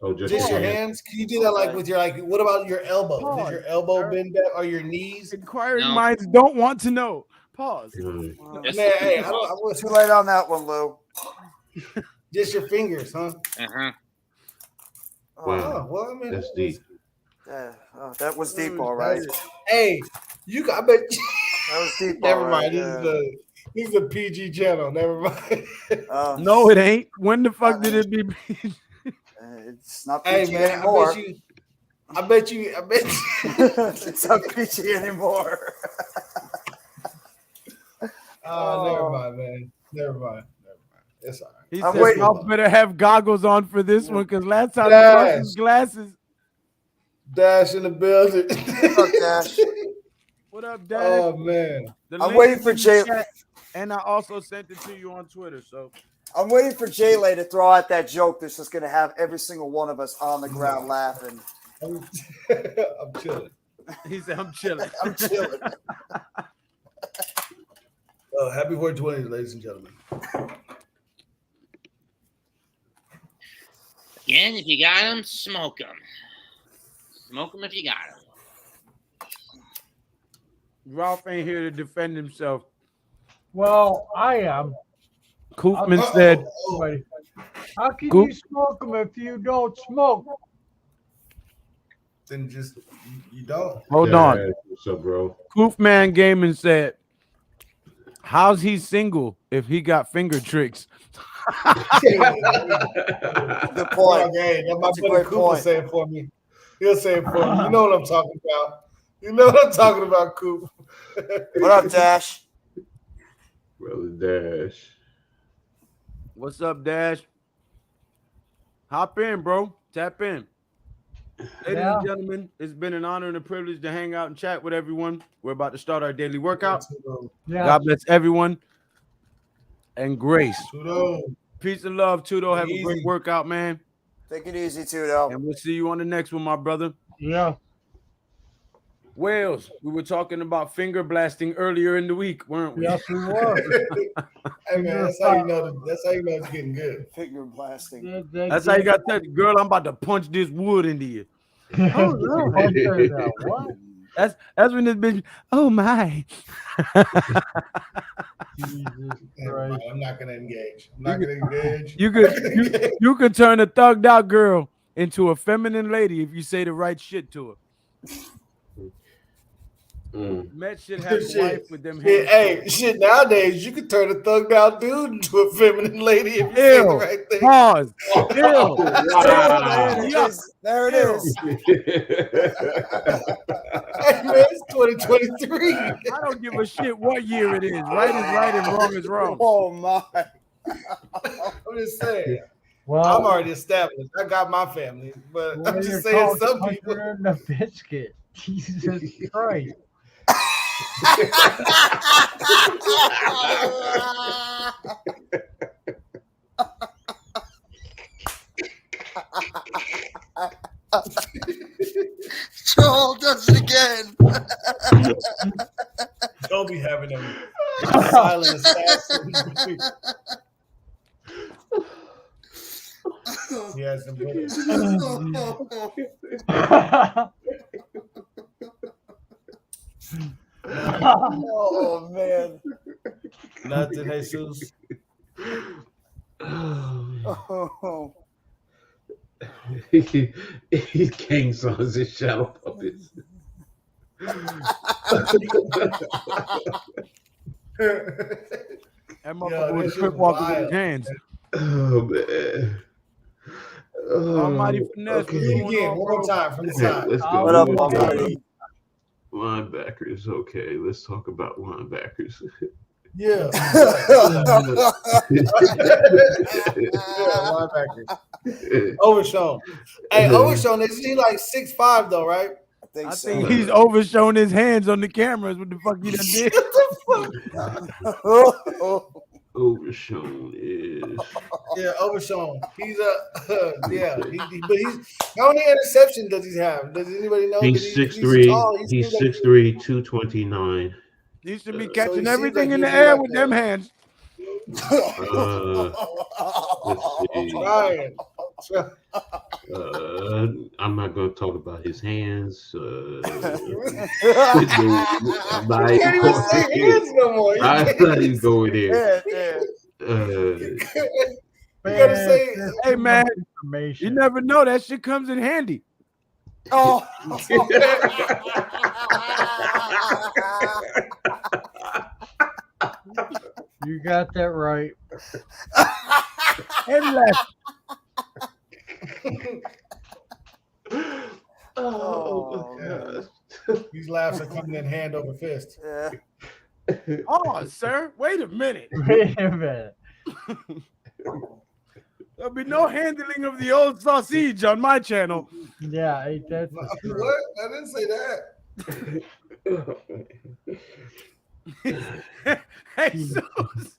Oh, just Just your your hands? Can you do that like with your like? What about your elbow? Does your elbow bend back or your knees? Inquiring minds don't want to know. Pause. Man, hey, I was Too late on that one, Lou. Just your fingers, huh? Uh-huh. Oh, well, I mean, that's deep. Yeah, that was deep, all right. Hey, I bet. That was deep. Never all mind. right, This is a PG channel. Never mind. No, it ain't. When the fuck did it be? It's not Hey PG man, anymore. I bet you. It's not PG anymore. Oh, never mind, man. Never mind. It's all right. He I'm said, waiting. y'all better have goggles on for this one because last time he Dash. lost his glasses. Dash in the building. What's up, Dash? What up, Dash? Oh man. The I'm link waiting is for in the Jay. chat, and I also sent it to you on Twitter. So I'm waiting for Jay to throw out that joke that's just going to have every single one of us on the ground laughing. I'm chilling. he said, "I'm chilling." I'm chilling. Oh, happy 420, ladies and gentlemen. Again, if you got them, smoke them. Smoke them if you got them. Ralph ain't here to defend himself. Well, I am. Koopman said, How can Coop. you smoke them if you don't smoke? Then just you don't. "Hold on." What's up, bro? Koofman Gaming said, How's he single if he got finger tricks? Good point. Okay, that my That's a buddy great Coop will point. say it for me. He'll say it for me. You know what I'm talking about. You know what I'm talking about, Coop. What up, Dash? Brother Dash. What's up, Dash? Hop in, bro. Tap in. Ladies and gentlemen, it's been an honor and a privilege to hang out and chat with everyone. We're about to start our daily workout. Yeah. God bless everyone and grace. Tudo. Peace and love, Tudo. Have a great Easy. workout, man. Take it easy, Tudo. And we'll see you on the next one, my brother. Yeah. Wales, we were talking about finger blasting earlier in the week, weren't we? Yes, we were. Hey man, that's how you know. That's how you know it's getting good. Finger blasting. That's how you got that girl. I'm about to punch this wood into you. Oh, no. What? That's when this bitch. Oh my! Jesus Hey, Christ. I'm not gonna engage. I'm not gonna engage. You could turn a thugged out girl into a feminine lady if you say the right shit to her. Met should have a wife with them hands. Hey, shit. Nowadays, you can turn a thugged out dude into a feminine lady if you say the right thing. Pause. Ew. There it is. Hey man, it's 2023. I don't give a shit what year it is. Right is right and wrong is wrong. Oh my! I'm just saying. Well, I'm already established. I got my family, but I'm just saying some people. In the biscuit. Jesus Christ. Joel does it again. Don't be having them silent assassin. He has some bullets. Oh man. Nothing, Jesus. Oh. He King Sons and Shadow Puppets. That motherfucker was quick walking with his hands. Oh man. Almighty finesse. Okay. Do it again, one more time from the side. Let's go. What up, Let's go. buddy? Linebackers. Okay, let's talk about linebackers. Yeah. Overshown. Hey, Overshown, is he like 6'5" though, right? I think he's overshown his hands on the cameras. What the fuck he done did? Overshown is Overshown. He's but he's how many interceptions does he have? Does anybody know? he's 6'3", he's 6'3", 229. He should be So catching he everything seems in like the he's air like with that. them hands. Let's see. Ryan. I'm not going to talk about his hands. You can't even say hands no more. I'm not even going there. You gotta say, Hey man, Information. you never know. That shit comes in handy. Oh. You got that right. And left. Oh my gosh. these laughs are coming in hand over fist. Yeah. Oh, sir, wait a minute. Wait a minute. There'll be no handling of the old sausage on my channel. Yeah, ain't that for sure. What? I didn't say that. Hey, Sus.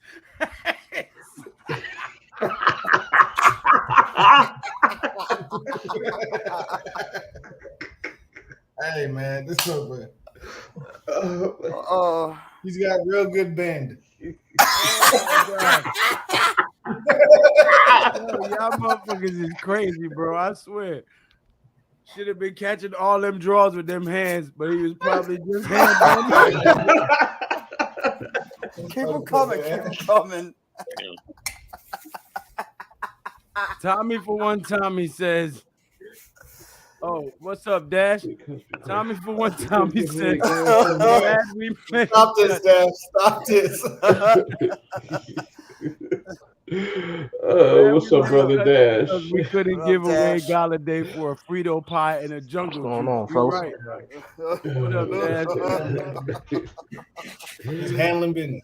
Hey man, this is over. Oh. He's got real good bend. Y'all motherfuckers is crazy, bro. I swear. Should have been catching all them draws with them hands, but he was probably just hand Keep them coming. Keep them coming. Tommy for one time, he says, Oh, what's up, Dash? Tommy, for one time, he said, Stop glad we made this, Dad. Stop this. glad What's we up, made brother cuts Dash? because we couldn't What give up, away Dash? Galladay for a Frito pie and a jungle What's going juice. on, You're fellas? right. What up, Dash? He's handling business.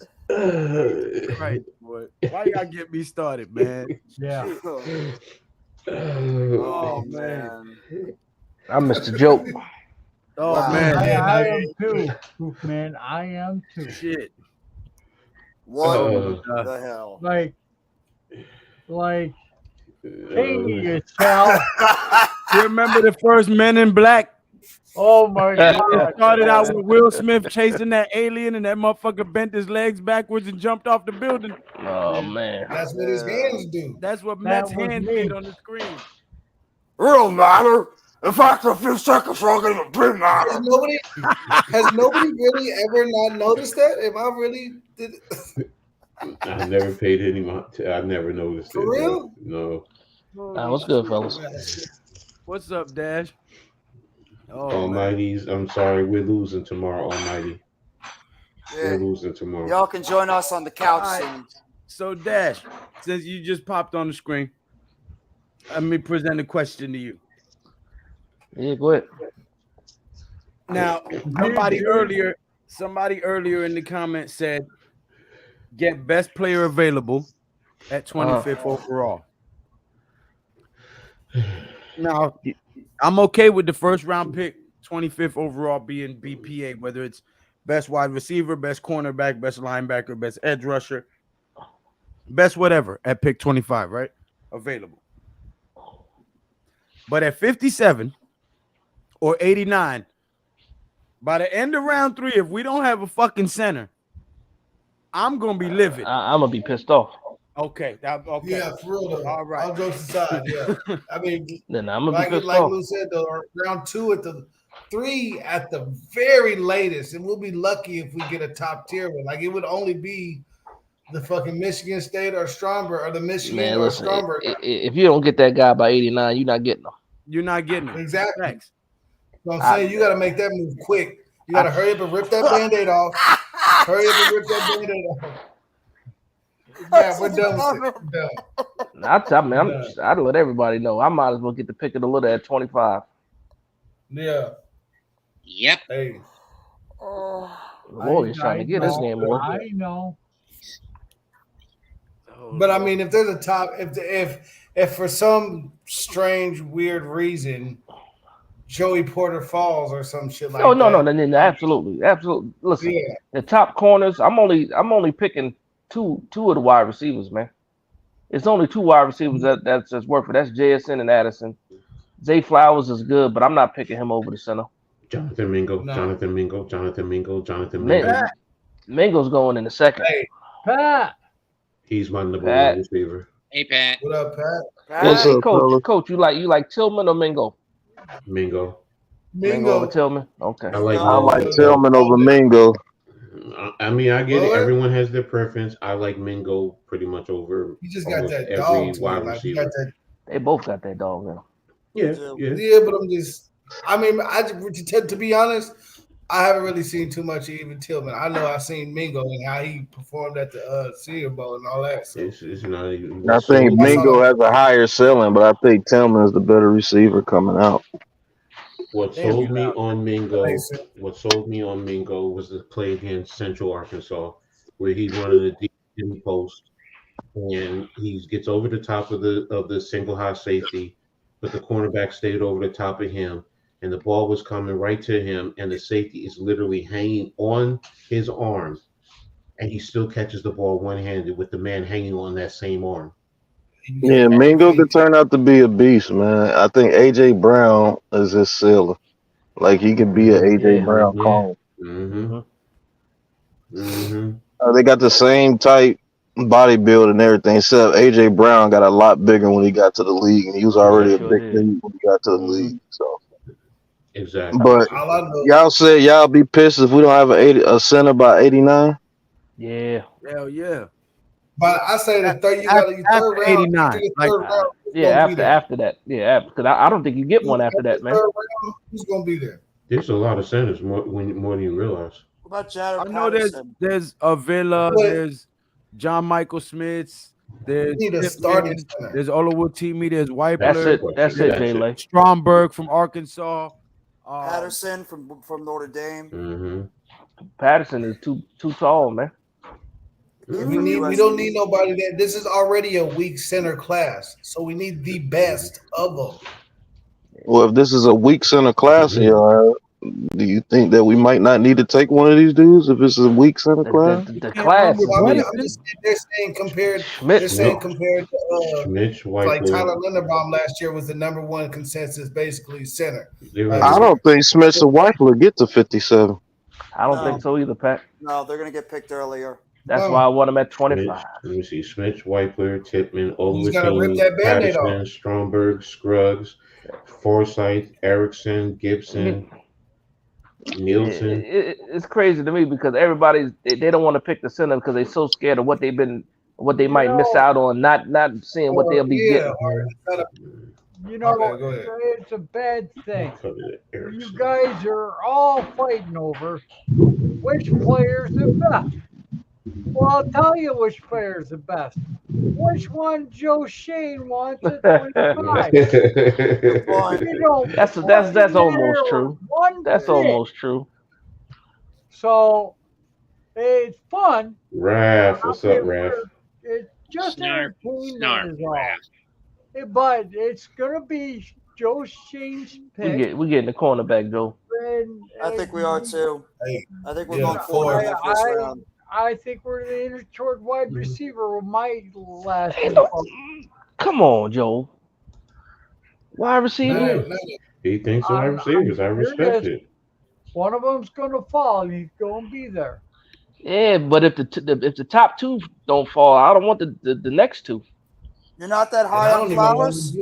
Right, boy. Why y'all get me started, man? Yeah. Oh Oh, man. man. I missed the joke. Oh, Wow. man. I am too, Proof Man. I am too. Shit. What Oh, my God. the hell? Like, hang yourself. You remember the first Men in Black? Oh my It God. started out with Will Smith chasing that alien, and that motherfucker bent his legs backwards and jumped off the building. Oh man. That's what his hands do. That's what That Matt's was hands me. did on the screen. Real matter. In fact, a few seconds longer than a big matter. Has nobody really ever not noticed that? If I really did, I never paid any mind. I never noticed For it. real? No. What's good, fellas? What's up, Dash? Oh, man. Almighty's. I'm sorry, we're losing tomorrow. Almighty, we're Yeah. losing tomorrow. Y'all can join us on the couch All right. soon. So, Dash, since you just popped on the screen, let me present a question to you. Yeah, go ahead. Now, somebody earlier in the comments said, get best player available at 25th overall. Now, I'm okay with the first round pick, 25th overall, being BPA, whether it's best wide receiver, best cornerback, best linebacker, best edge rusher, best whatever at pick 25, right? Available. But at 57 or 89, by the end of round 3, if we don't have a fucking center, I'm gonna be livid. I'm gonna be pissed off. Okay. Okay. Yeah, for real though. All right. All jokes aside, yeah. I mean, Then I'm gonna like, be pissed like off. Lou said, though, round 2 at the 3 at the very latest, and we'll be lucky if we get a top tier one. Like, it would only be the fucking Michigan State or Stromberg or the Michigan Man, or listen. Stromberg. If you don't get that guy by 89, you're not getting him. You're not getting him. Exactly. Thanks. So I'm saying you got to make that move quick. You got to hurry up and rip that Band-Aid off. Hurry up and rip that Band-Aid off. Yeah, we're done with it. We're done. I'd let everybody know. I might as well get the pick of the litter at 25. Yeah. Yep. Hey. The Warriors trying to get this game away. I know. But I mean, if there's a top, if for some strange, weird reason, Joey Porter falls or some shit like that. No, absolutely. Listen, Yeah. the top corners. I'm only picking two of the wide receivers, man. It's only 2 wide receivers that's worth it. That's JSN and Addison. Zay Flowers is good, but I'm not picking him over the center. Jonathan Mingo. Mingo's going in the second. Hey, Pat. He's my number Pat. 1 receiver. Hey, Pat. what up, Pat? Hey, coach, you like Tillman or Mingo? Mingo. Mingo over Tillman. Okay. I like I like Tillman over Mingo. I mean, I get it. What? Everyone has their preference. I like Mingo pretty much over. You just got almost that every dog to wide me. Like, you receiver. got that. They both got that dog in them. Yeah. Yeah, but I'm just. I mean, to be honest, I haven't really seen too much of even Tillman. I know I've seen Mingo and how he performed at the Senior Bowl and all that. So. It's not even. I think Mingo has a higher ceiling, but I think Tillman is the better receiver coming out. What sold me on Mingo was the play against Central Arkansas, where he's running a deep in the post, and he gets over the top of the single high safety, but the cornerback stayed over the top of him, and the ball was coming right to him, and the safety is literally hanging on his arm, and he still catches the ball one-handed with the man hanging on that same arm. Yeah, Mingo could turn out to be a beast, man. I think AJ Brown is his ceiling. Like, he could be an AJ Brown clone. They got the same type body build and everything, except AJ Brown got a lot bigger when he got to the league, and he was already a big dude when he got to the league. So Exactly. But y'all said y'all be pissed if we don't have a center by 89. Yeah. Hell yeah. But I say the third, you got your After third round. 89, After your like, third round, who's Yeah, gonna be there? after that. Yeah, because I don't think you get one after that, man. Third round, who's gonna be there? There's a lot of centers more than you realize. What about Jared I know Patterson? there's Avila, But- there's John Michael Smith, there's We need a Pittman, starting center. there's Olawutimi, there's Weipler, That's it. That's it, That's Jay it. Lay. Stromberg from Arkansas. Patterson from Notre Dame. Mm-hmm. Patterson is too tall, man. We don't need nobody that. This is already a weak center class, so we need the best of them. Well, if this is a weak center class, do you think that we might not need to take one of these dudes if it's a weak center class? The class is I'm weak. just they're saying compared. Schmidt. They're saying compared to Schmitz, like Whitewood. Tyler Linderbaum last year was the number one consensus, basically center. I don't think Smith and Weifler get to 57. I don't think so either, Pat. No, they're going to get picked earlier. That's why I want him at 25. Let me see. Smith, Whitewood, Tippmann, He's gotta rip Olawutimi, that Band-Aid off. Patterson, Stromberg, Scruggs, Forsythe, Erickson, Gibson, Nielsen. It's crazy to me because everybody's they don't want to pick the center because they're so scared of what they might miss out on, not seeing what they'll be getting. You know, Okay, go ahead. it's a bad thing. You guys are all fighting over which player's the best. Well, I'll tell you which player's the best. Which one Joe Shane wants at 25. You know, That's almost true. one That's pick. almost true. So it's fun. Raph, what's up, Raph? It's just entertainment Snarf, is all. But it's gonna be Joe Shane's pick. We getting the cornerback, Joe. I think we are too. Hey, I think we're yeah, going forward in the first round. I think we're leaning toward wide receiver. My last. Come on, Joe. Wide receiver. He thinks wide receivers. I respect it. One of them's gonna fall, and he's gonna be there. Yeah, but if the top two don't fall, I don't want the next two. You're not that high on Flowers?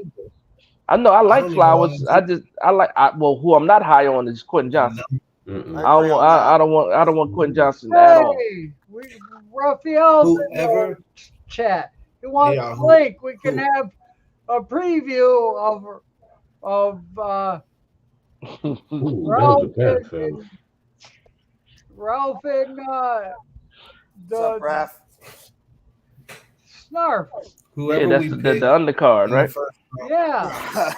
I know I like don't Flowers. even Who I'm not high on is Quentin Johnson. I don't want Quentin Johnson at all. Hey, Raphael's in Whoever. the chat. He wants Yeah, a link. We can have a preview of Ralph and Ralph and What's up, the Raph? Snarf. Yeah, Whoever that's we the pick undercard, in the right? first round. Yeah.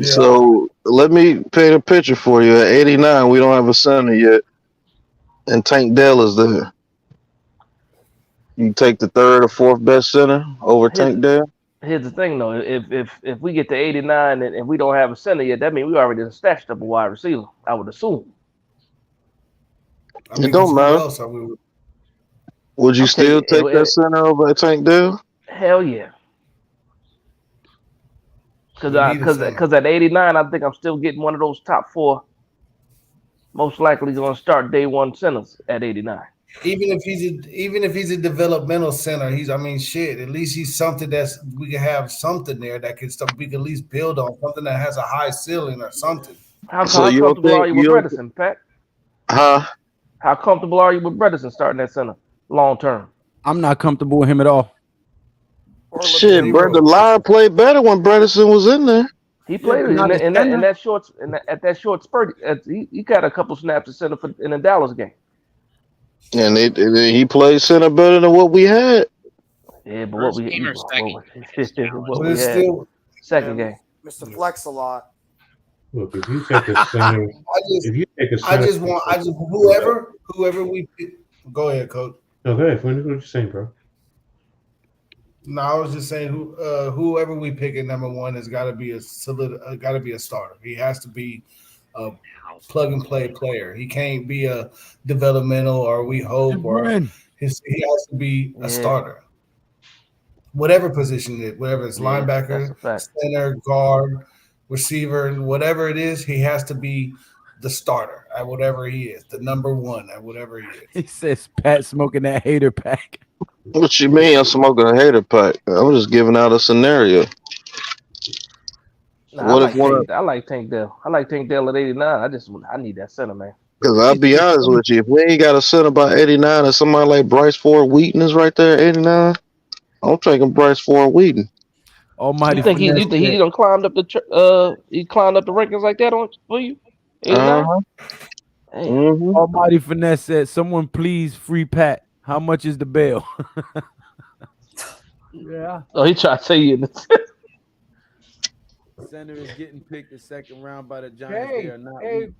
So let me paint a picture for you. At 89, we don't have a center yet, and Tank Dell is there. You take the third or fourth best center over Tank Dell. Here's the thing, though. If we get to 89 and we don't have a center yet, that means we already stashed up a wide receiver. I would assume. I mean, It don't who matter. else are we? Would you Okay, still take that center over Tank Dell? Hell yeah. We need a Because center. at 89, I think I'm still getting one of those top four. Most likely going to start day one centers at 89. Even if he's a developmental center, shit. At least he's something that's we can have something there that can stuff we can at least build on, something that has a high ceiling or something. How So you don't comfortable are you think- with you don't- Bredesen, Pat? Huh? How comfortable are you with Bredesen starting that center long term? I'm not comfortable with him at all. Shit, bro, the line played better when Bredesen was in there. He played but not a at center. that short spurt. He got a couple snaps at center in the Dallas game. And he played center better than what we had. Yeah, but First what we game or second? what But we it's had still second game. Mr. Flex a lot. Look, if you take a center, I just whoever we pick. Go ahead, coach. No, go ahead. What you saying, bro? No, I was just saying whoever we pick at number one has got to be a starter. He has to be a plug and play player. He can't be a developmental or we hope or he has to be a starter. Whatever position it is, whether it's linebacker, center, guard, receiver, whatever it is, he has to be the starter at whatever he is, the number one at whatever he is. He says Pat smoking that hater pack. What you mean? I'm smoking a hater pack. I'm just giving out a scenario. I like Tank Dell. I like Tank Dell at 89. I need that center, man. Because I'll be honest with you, if we ain't got a center by 89 and somebody like Bryce Ford Wheaton is right there at 89, I'm taking Bryce Ford Wheaton. Almighty You think finesse he said, done climbed up he climbed up the rankings like that on for you? 89? Uh-huh. Damn. Mm-hmm. Almighty finesse said, someone please free Pat. How much is the bail? Yeah. Oh, he tried to tell you. Center is getting picked the second round by the Giants. They Hey, are not hey, weak.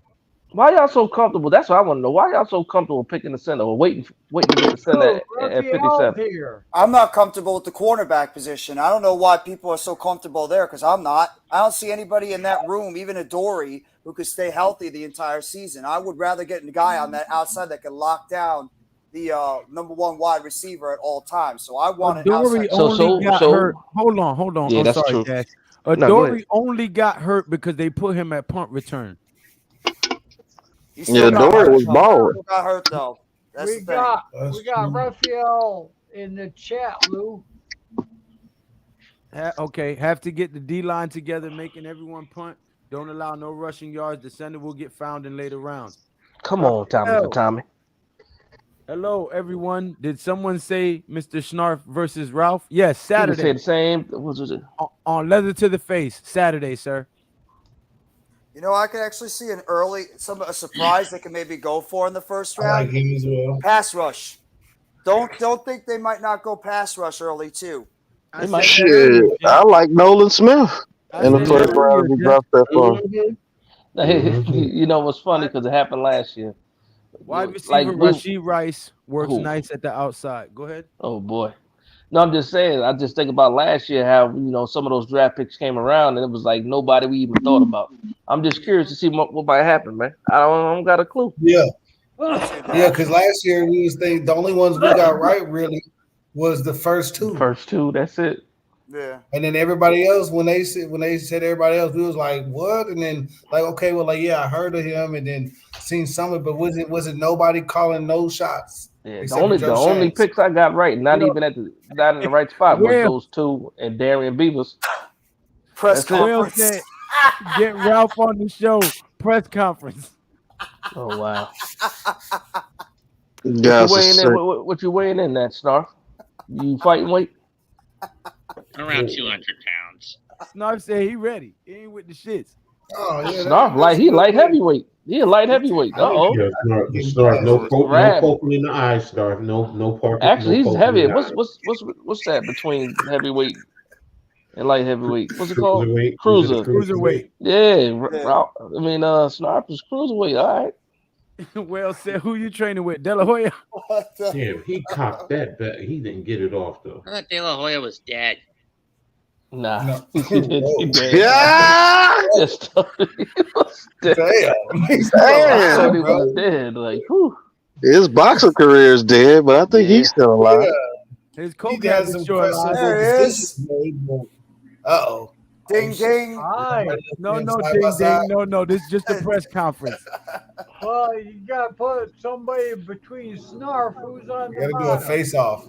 Why y'all so comfortable? That's what I want to know. Why y'all so comfortable picking the center or waiting to get the center at Raphael's 57? here. I'm not comfortable with the cornerback position. I don't know why people are so comfortable there because I'm not. I don't see anybody in that room, even a Dory, who could stay healthy the entire season. I would rather get a guy on that outside that can lock down the number one wide receiver at all times. So I want an Dory outside. only got hurt. Hold on. Yeah, I'm that's sorry, true. Dash. No, go ahead. Dory only got hurt because they put him at punt return. He still Yeah, got Dory hurt. was balling. Still got hurt though. That's We the thing. got Raphael in the chat, Lou. Okay, have to get the D line together, making everyone punt. Don't allow no rushing yards. The center will get found in later rounds. Come on, Tommy for Tommy. Hello, everyone. Did someone say Mr. Schnarf versus Ralph? Yes, Saturday. You can say the same. What was it? On Leather to the Face, Saturday, sir. You know, I could actually see a surprise they can maybe go for in the first round. I like him as well. Pass rush. Don't think they might not go pass rush early too. Shit, I like Nolan Smith in the first round. He dropped that far. You know what's funny because it happened last year. Wide receiver Rashee Rice works nice at the outside. Go ahead. Oh boy. No, I'm just saying. I just think about last year how some of those draft picks came around and it was like nobody we even thought about. I'm just curious to see what might happen, man. I don't got a clue. Yeah, because last year we was thinking the only ones we got right really was the first two. That's it. Yeah. And then everybody else, when they said everybody else, we was like, what? And then okay, well, yeah, I heard of him and then seen some of it, but was it nobody calling no shots? Yeah, the only picks I got right, not in the right spot, was those two and Darian Beavers. Press conference. Said, get Ralph on the show. Press conference. Oh wow. What you weighing in that, Snarf? You fighting weight? Around 200 pounds. Snarf said he ready. He ain't with the shits. Oh yeah, Snarf he light heavyweight. He a light heavyweight. Yeah, Snarf, no poking in the eyes, Snarf. No parking. Actually, no he's heavy. What's that between heavyweight and light heavyweight? What's it called? Cruiserweight. Yeah. I mean, Snarf is cruiserweight. All right. Well said. Who you training with? De La Hoya? Damn, he cocked that bet. He didn't get it off though. I thought De La Hoya was dead. Nah. No. He did. Yeah. Just he was dead. Damn. He was dead. Like, whew. His boxing career is dead, but I think he's still alive. Yeah. His coke He has some There he is. Uh-oh. Ding ding. Hi. No, ding ding. No. This is just a press conference. Well, you got to put somebody between Snarf, who's on You the gotta do a bottom. face-off.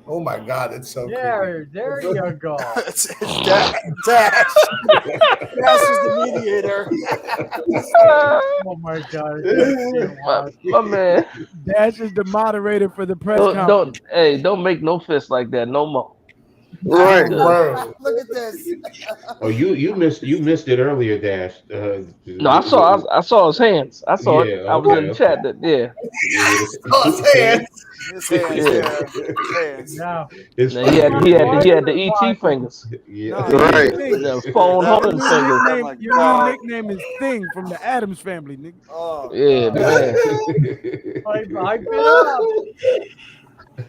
Oh my God, it's so There you go. It's Dash. Dash is the mediator. Oh my God. My man. Dash is the moderator for the press conference. Don't make no fists like that no more. Right. bro. Look at this. Oh, you missed it earlier, Dash. No, I saw his hands. I saw it. I was in the chat. His hands. His hands. No. He had the ET fingers. Yeah. Right. The phone holding fingers. Your new nickname is Thing from the Addams Family, nigga. Oh, Yeah, man. I've been up.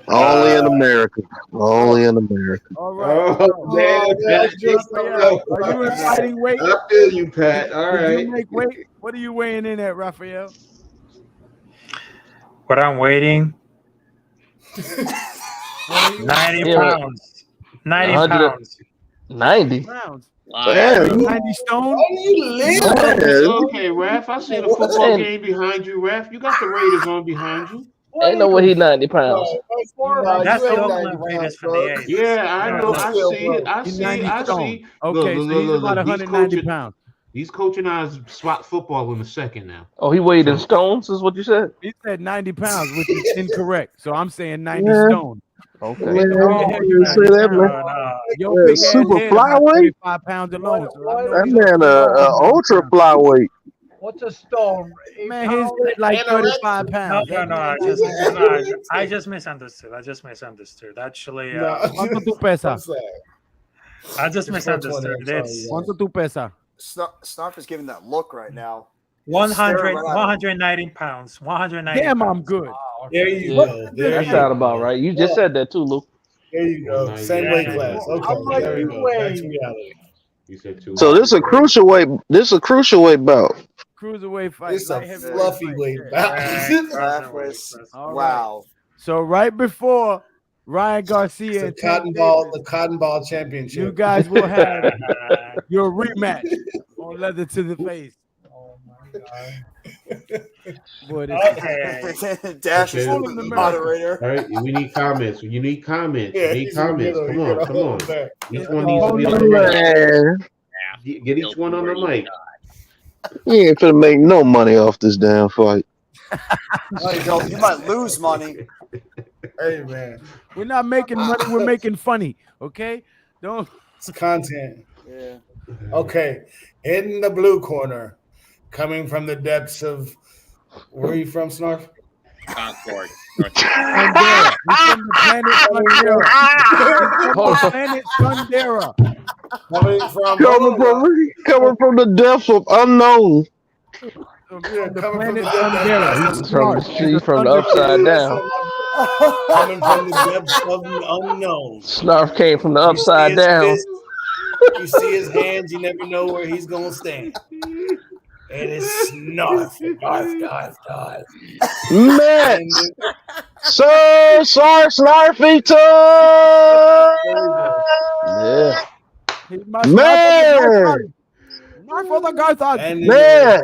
Only in America. Only in America. All right. Are you in fighting weight? I feel you, Pat. All Did right. you make weight? What are you weighing in at, Raphael? What I'm waiting? 90 pounds. 90 pounds. 90 pounds. Damn. 90 stone. Okay, Raph. I see the football game behind you, Raph. You got the Raiders on behind you. Ain't no way he 90 pounds. That's the ultimate Raiders for the age. Yeah, I know. I see it. I see. Okay, so he's about 190 pounds. He's coaching us SWAT football in a second now. Oh, he weighed in stones, is what you said? He said 90 pounds, which is incorrect. So I'm saying 90 stone. Okay. Man, No, you say that man. no. Your big ass Super head about flyweight. 35 pounds alone. So I know That he's gonna man, put it on. ultra flyweight. What's a stone? 8 Man, his pounds? head like 35 pounds. No. That man I is just, like- I just misunderstood. Actually, No. ¿Cuánto tú pesas? I just It's 420, misunderstood. I'm sorry, It's ¿Cuánto tú pesas? Snarf is giving that look right now. 100, Staring at him. 119 pounds. 190 Damn, I'm pounds. good. There you Yeah. go. There That you sound go. about right. You just said that too, Luke. There you go. Same weight class. How Okay, much there we you go. weigh? Back to reality. You said 2. So this a cruiserweight. This a cruiserweight bout. Cruiserweight fight. It's a light heavyweight fluffy fight. weight Yeah. bout. That was All right. wow. So right before Ryan Garcia It's a and Tank cotton ball, Davis, the cotton ball championship. you guys will have your rematch on Leather to the Face. Oh my god. Boy, this Okay. Dash is Okay. the moderator. All right, we need comments. You need comments. Yeah, You need he's in the comments. middle. Come He on, got come all on. that. Each one needs to be on the mic. Man, Get each one on the mic. you ain't finna make no money off this damn fight. You might lose money. Hey man, we're not making money. We're making funny. Okay, don't. it's content. Yeah. Okay, in the blue corner, coming from the depths of where are you from, Snarf? Concord. Sundera. He's from the planet Sundera. He's from the planet Sundera. Coming from the depths of unknown. From Yeah, the coming from planet the depths Sundera. He's from the street, from the upside down. coming from the depths of the unknown. Snarf came from the You see upside his down. fist, you see his hands, you never know where he's gonna stand. And it's Snarf. Man, Sir Snarfington. Yeah. He's my Man. Not for the Godfather. Man.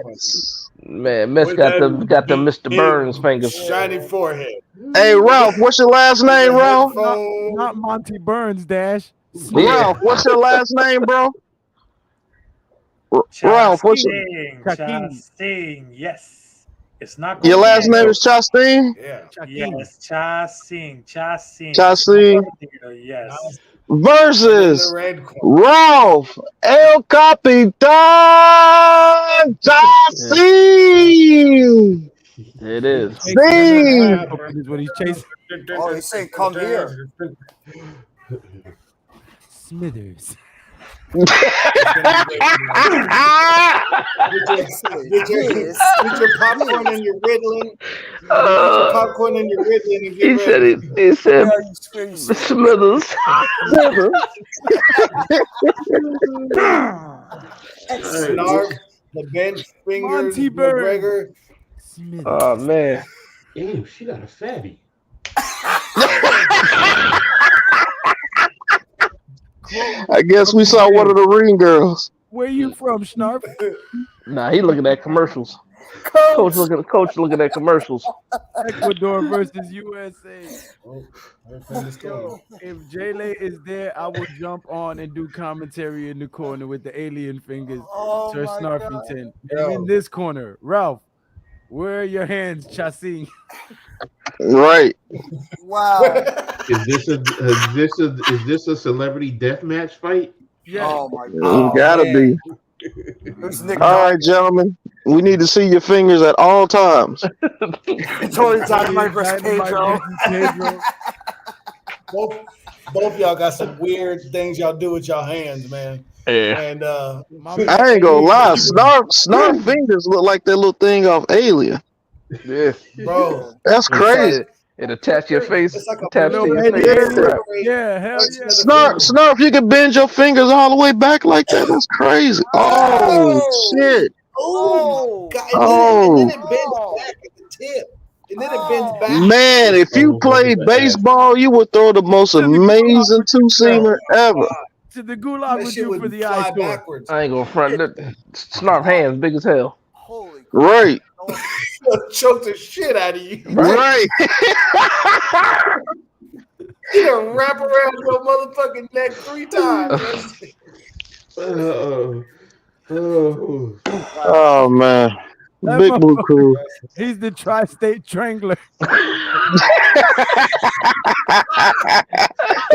Man, Miss With got the that Mr. big, Burns fingers. shiny forehead. Hey, Ralph, what's your last name, Ralph? Not Monty Burns, Dash. Ralph, what's your last name, bro? Ralph, what's your Chastain, yes. It's not your last name is Chastain? Yeah. Yes, Chastain. Chastain. Yes. Versus Ralph El Capitan Chastain. It is. Is what he's chasing. Oh, he's saying come here. Smithers. With your popcorn and your riddling. Popcorn and your riddling and get ready. He said Smithers. Snarf, the bench fingers, Monty Burns. McGregor. Oh man. Damn, she got a fatty. I guess we saw one of the ring girls. Where you from, Snarf? Nah, he looking at commercials. Coach looking at commercials. Ecuador versus USA. Yo, if J-Lay is there, I will jump on and do commentary in the corner with the alien fingers, Sir Snarfington. And in this corner, Ralph, where are your hands, Chasing? Right. Wow. Is this a celebrity death match fight? Yeah. Oh my god. Gotta be. Who's Nick? All right, gentlemen. We need to see your fingers at all times. Tony Dynamite versus Pedro. both y'all got some weird things y'all do with y'all hands, man. Yeah. And I ain't gonna lie. Snarf fingers look like that little thing off Alien. Yeah. bro, That's crazy. It attach your face. It's like a Attach to your baby face. alien. Yeah, hell yeah. Snarf, you can bend your fingers all the way back like that. That's crazy. Oh shit. Oh. And then it bends back at the tip. And then it bends back. Man, if you played baseball, you would throw the most amazing two-seamer ever. To the gulag That with shit you for would the fly ice door. backwards. I ain't gonna front that. Snarf hands big as hell. Holy crap. Right. Choke the shit out of you. Right. You gonna wrap around your motherfucking neck 3 times. Oh man. That Big Blue motherfucker, Crew. he's the tri-state strangler.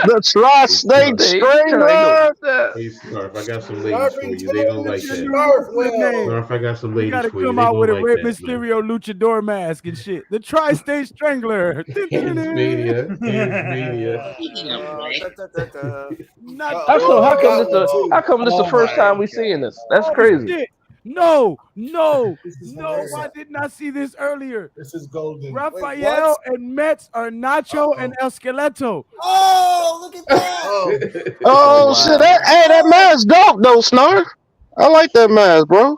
The Tri-State They Strangler. Hey, Snarf, I got some ladies Snarf for ain't you. They telling gonna the like Your that. new Snarf, wrestling name. Snarf, I got some You ladies gotta for you. come They out gonna with a like Rey that, man. Mysterio luchador mask and shit. The tri-state strangler. Hands Mania. Hands Mania. Speaking of Ray, Not How come? How come got this one the? too. How come this the Oh first my time we God. seeing this? That's oh crazy. shit. No. This is No, hilarious. I did not see this earlier. This is golden. Raphael and Mets are Nacho and El Skeleto. Oh, look at that! Oh, Oh Wow. shit! That mask dope though, Snarf. I like that mask, bro.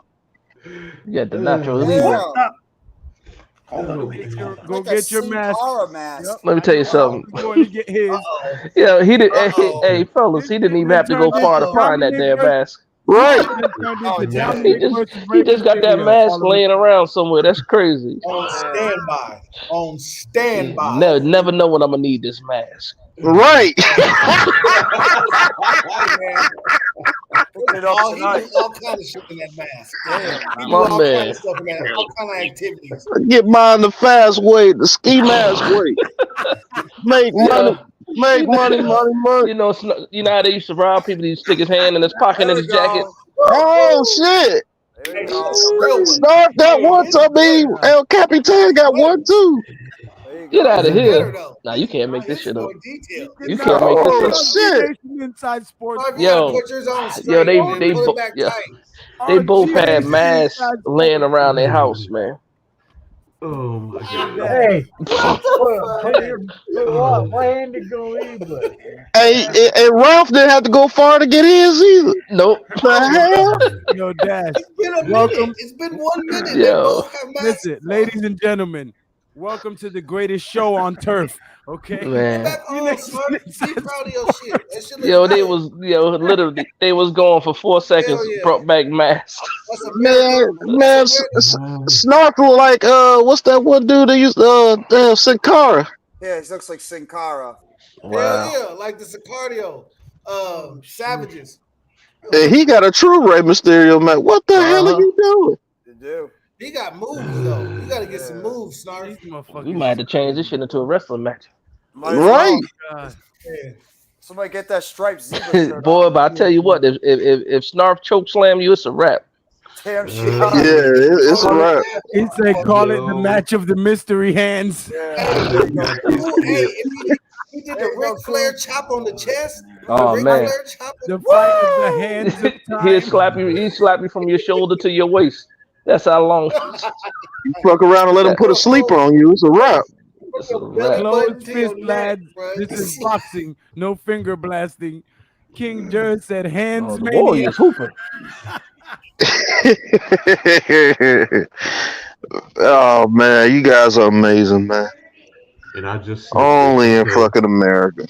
You got the Nacho Damn. Libre. Go Like a get your Sin mask. Cara mask. Yep. Let me tell you I know something. he's going to get his. Yeah, he did. Uh-oh. Hey, fellas, he didn't even have to go Turned far to into find that Dominic damn versus- mask. Right. Turned into yeah. Dominic versus He Rey just got that Mysterio mask all of a laying sudden. around somewhere. That's crazy. on standby. On standby. Never know when I'm gonna need this mask. Right. Picking it up Oh, he tonight. do all kind of shit in that mask. He do My all kind man. of stuff in that, all kind of activities. Get mine the fast way, the ski mask way. Make money, make money. You know how they used to rob people. He stick his hand in his pocket in his jacket. Oh shit! There you Hey, go. this is a real one. Start that one time. El Capitan got one too. There you Get go. out of Better here. though. Nah, you can't make this It's shit up. more detailed. You can't make Oh this up. shit! Inside Sports. If you gotta Yo, put yours on straight yo, and then pull it back yeah, tight. they both RGA had masks Inside laying Sports. around their house, man. Oh my God. Hey, what hand to go either? Hey, Ralph didn't have to go far to get his either. Nope. The hell? Yo, Dash. It's been a Welcome. minute. It's been 1 minute. They Yo. both have masks. Listen, ladies and gentlemen, welcome to the greatest show on turf. Okay. Man. Back on, son. Be proud of your shit. That shit looks Yo, they good. literally, they was going for 4 seconds, Hell yeah. brought back masks. That's a Man, That's a Snarkle like what's that one dude that used Sin Cara? Yeah, he looks like Sin Cara. Wow. Hell yeah, like the Sicario, Savages. And he got a true Rey Mysterio man. What the hell are you doing? You do. He got moves though. You gotta get some moves, Snarf. These motherfuckers. We might have to change this shit into a wrestling match. Might as well. Right. God. Yeah. Somebody get that striped zebra shirt Boy, on. but I tell you what, if Snarf choke slam you, it's a wrap. Damn shit. Yeah, it's a wrap. He said, call it the Yo. match of the mystery hands. Yeah. Ooh, hey, if he did the Ric Flair chop on the chest. Oh, the Ric man. Flair chop The fight of the hands of time. He'll slap you from your shoulder to your waist. That's how long. You fuck around and let him put a sleeper on you. It's a wrap. It's a Belly wrap. button Closed to your fist, neck, lads. bruh. This is boxing, no finger blasting. King Jer said, hands Oh, the mania. Warriors hooping. Oh man, you guys are amazing, man. And I just Only in fucking America.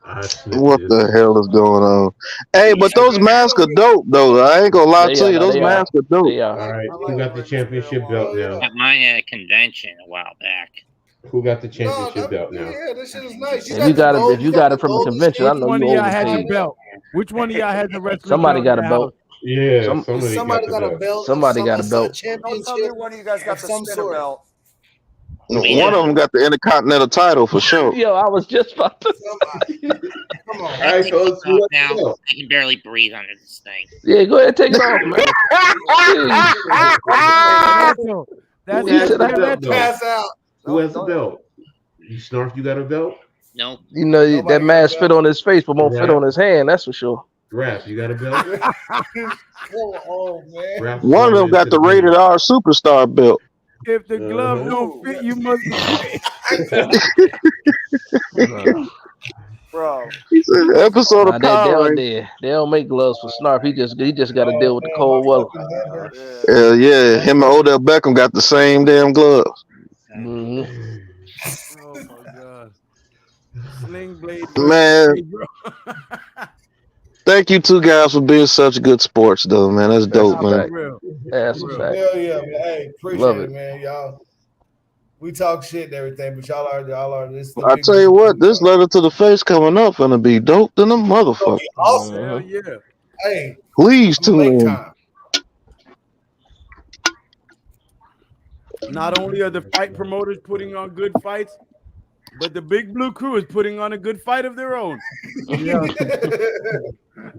I sniffed What it. the hell is going on? Hey, but those masks are dope, though. I ain't gonna lie They to are, you. no, Those they are. masks are dope. They are. All right, who got the championship belt now? got mine at a convention a while back. Who got the No, championship belt now? yeah, this shit is nice. If you got it from a convention, I Which know one you of y'all had your overpaid. belt? Which one of y'all had the wrestling Somebody belt got a in their belt. Yeah, Some- Somebody got a belt. belt. Somebody got a Some belt. Don't tell me championship. one of you guys got Of the some spinner sort. belt. One of them got the Intercontinental title for sure. Yo, I was just about to. Somebody. Come on. All right, fellas, who got the Now belt? I can barely breathe under this thing. Yeah, go ahead, take it off, man. Nacho, That's Who has the Nacho. belt, though? Pass out. Who has the belt? You Snarf, you got a belt? No, You know Nobody that mask got fit that. on his face, but won't fit Right. on his hand. That's for sure. Raph, you got a belt? Come on, man. Raph One of them got the rated R superstar belt. If the glove Uh-huh. don't fit, you must be. Bro. It's an episode Nah, of Power Rangers. they don't make gloves for Snarf. He just got to deal with the cold weather. Hell yeah, him and Odell Beckham got the same damn gloves. Mhm. Oh my god. Sling blade. Man. Thank you two guys for being such good sports, though, man. That's dope, That's a man. fact. Real. That's a fact. Hell yeah, man. Hey, appreciate Love it, it. man. Y'all. We talk shit and everything, but y'all are this. the I big tell you dude. what, this letter to the face coming up gonna be dope than a motherfucker. Awesome. Hell yeah. Hey, Please I'm tune late in. time. Not only are the fight promoters putting on good fights, but the Big Blue Crew is putting on a good fight of their own. Yeah.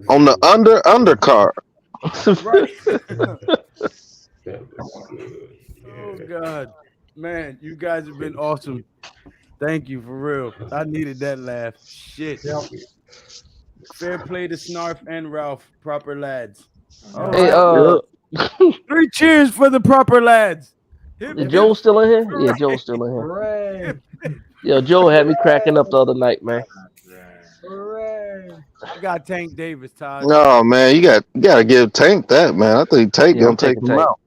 On the undercard. Right. That was good. Oh Yeah. God, man, you guys have been awesome. Thank you for real. I needed that laugh. Shit. Yep. Fair play to Snarf and Ralph, proper lads. All Hey, right. Yep. 3 cheers for the proper lads. Hip, is hip, Joe still in here? Yeah, hooray. Joe's still in here. Hooray. Yo, Joe had me cracking up the other night, man. Hooray. I got Tank Davis, Todd. No, man, you gotta give Tank that, man. I think Tank Yeah, I'm gonna take taking him Tank. out.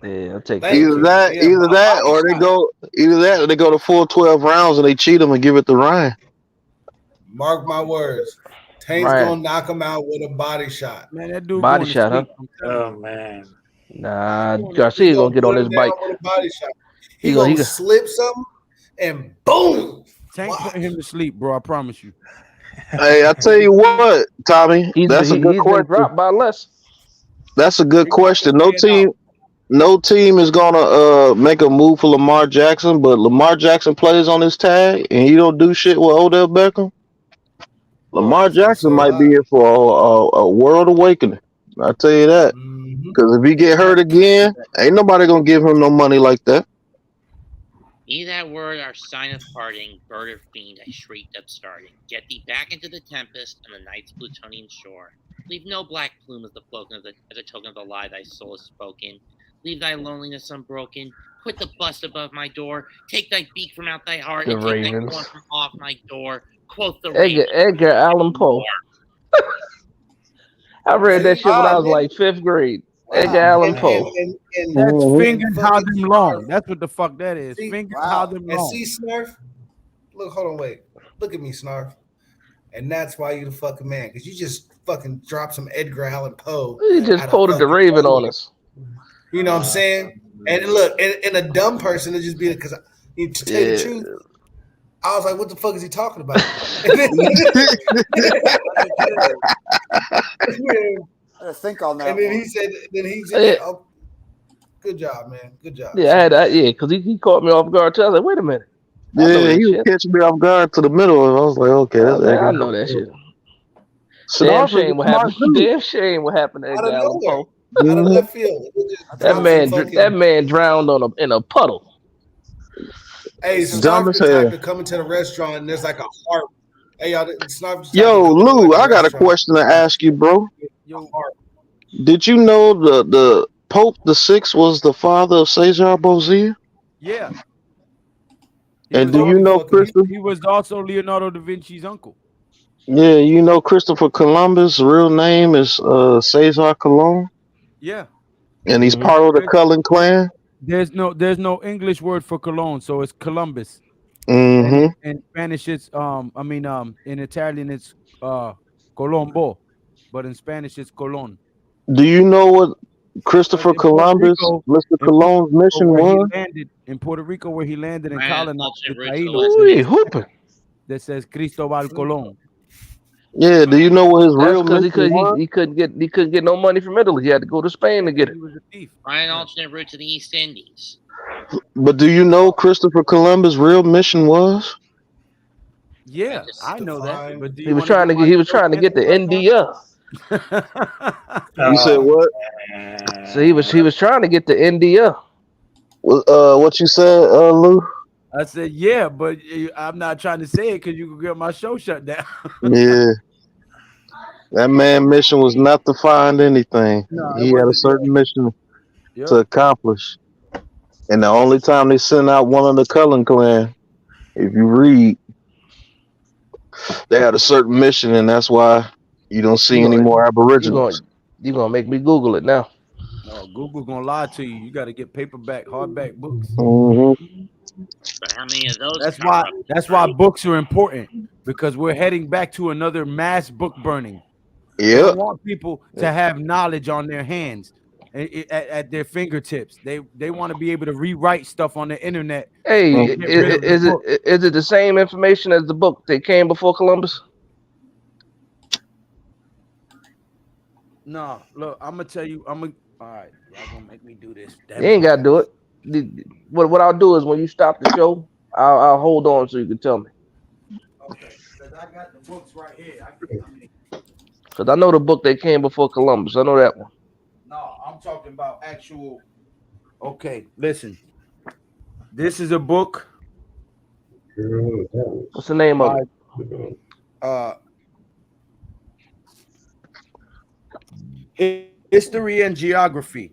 Yeah, I'll take Thank that. Either you. that, Yeah, either my that, body or they shot. go either that, or they go to full 12 rounds and they cheat him and give it to Ryan. Mark my words. Tank's Ryan. gonna knock him out with a body shot. Man, that dude Body going shot, to huh? sleep. I'm telling Oh you. man. Nah, He's Garcia gonna get put on him his down bike. with a body shot. He He gonna- gonna slip something and boom. Tank Watch. putting him to sleep, bro. I promise you. Hey, I tell you what, Tommy, He's that's a good been question. dropped by less. That's a good They got question. to No lay it out. team is gonna make a move for Lamar Jackson, but Lamar Jackson plays on his tag and he don't do shit with Odell Beckham. Lamar Jackson So might be here for a world awakening. I tell you that. Mhm. Because if he get hurt again, ain't nobody gonna give him no money like that. Be that word our sign of parting, bird or fiend, I shrieked upstarting. Get thee back into the tempest and the night's plutonian shore. Leave no black plume as the token of the lie thy soul has spoken. Leave thy loneliness unbroken. Quit the bust above my door. Take thy beak from out thy heart The and take thy Ravens. horn from off my door. Quoth the Edgar Allan Poe. I read that shit when I was like 5th grade. Edgar Allan Poe. And That's Mhm. fingers how fucking them long. Snarf. That's what the fuck that is. See? Fingers Wow. how them And long. see, Snarf, look, hold on, wait. Look at me, Snarf. And that's why you the fucking man, because you just fucking dropped some Edgar Allan Poe. He just out of quoted the fucking Raven on nowhere. us. You know what I'm saying? And look, and a dumb person would just be because to tell you the Yeah. truth, I was like, what the fuck is he talking about? And then, I gotta think on that. and then one. he said, Yeah. oh, good job, man. Good job. Yeah, I had that. Yeah, because he caught me off guard too. I was like, wait a minute. I know Yeah, that he was shit. catching me off guard to the middle, and I was like, okay, that's I know that shit. Snarf Damn is shame a what smart happened. dude. Damn shame what happened to Out Edgar of Allan nowhere. Poe. Out of Mhm. left field. It just That dropped man, some fucking, that man drowned in a puddle. Hey, Dumb Snarf as the type hell. to come into the restaurant and there's like a heart. Hey, y'all, Snarf the type Yo, to come into Lou, like I got a restaurant. question to ask you, bro. Yo, A heart. Did you know the Pope the Sixth was the father of Cesar Borgia? yeah. He And was do you also, know Christopher? he was also Leonardo da Vinci's uncle. Yeah, you know Christopher Columbus' real name is Cesar Colon, Yeah. and he's Mhm. part of the Cullen clan. There's no English word for Cologne, so it's Columbus. Mm-hmm. And in Spanish it's in Italian it's Colombo, but in Spanish it's Colon. Do you know what But Christopher in Puerto Columbus, Rico, Mr. Colon's mission where he was? landed in Puerto Rico, where he landed and Ran colonized alternate the route to the Taínos, Ooh, he hooping. that says Cristobal Colon. Yeah. Do you know what his That's real because mission was? he couldn't get no money from Italy. He had to go to Spain to get it. He was a thief. Ryan alternate route to the East Indies. But do you know Christopher Columbus' real mission was? Yeah, I know that. Define- But do He you was want to trying to get the India. You said what? So he was trying to get the India. What you said, Lou? I said, yeah, but I'm not trying to say it because you could get my show shut down. Yeah. That man's mission was not to find anything. No, it He had a wasn't. certain mission Yep. to accomplish. And the only time they sent out one of the Cullen clan, if you read, they had a certain mission, and that's why you don't see any more Aboriginals. You gonna make me Google it now. No, Google's gonna lie to you. You got to get paperback, hardback books. Mm-hmm. But how many of those? That's why books are important, because we're heading back to another mass book burning. We Yep. don't want people to have knowledge on their hands, at their fingertips. They want to be able to rewrite stuff on the internet. Hey, and get rid of the book. is it the same information as the book that came before Columbus? No, look, I'm gonna tell you. All right, y'all gonna make me do this. You ain't gotta do it. what I'll do is when you stop the show, I'll hold on so you can tell me. Okay, because I got the books right here. Because I know the book that came before Columbus. I know that one. No, I'm talking about actual. Okay, listen. This is a book What's the name of by it? uh History and Geography.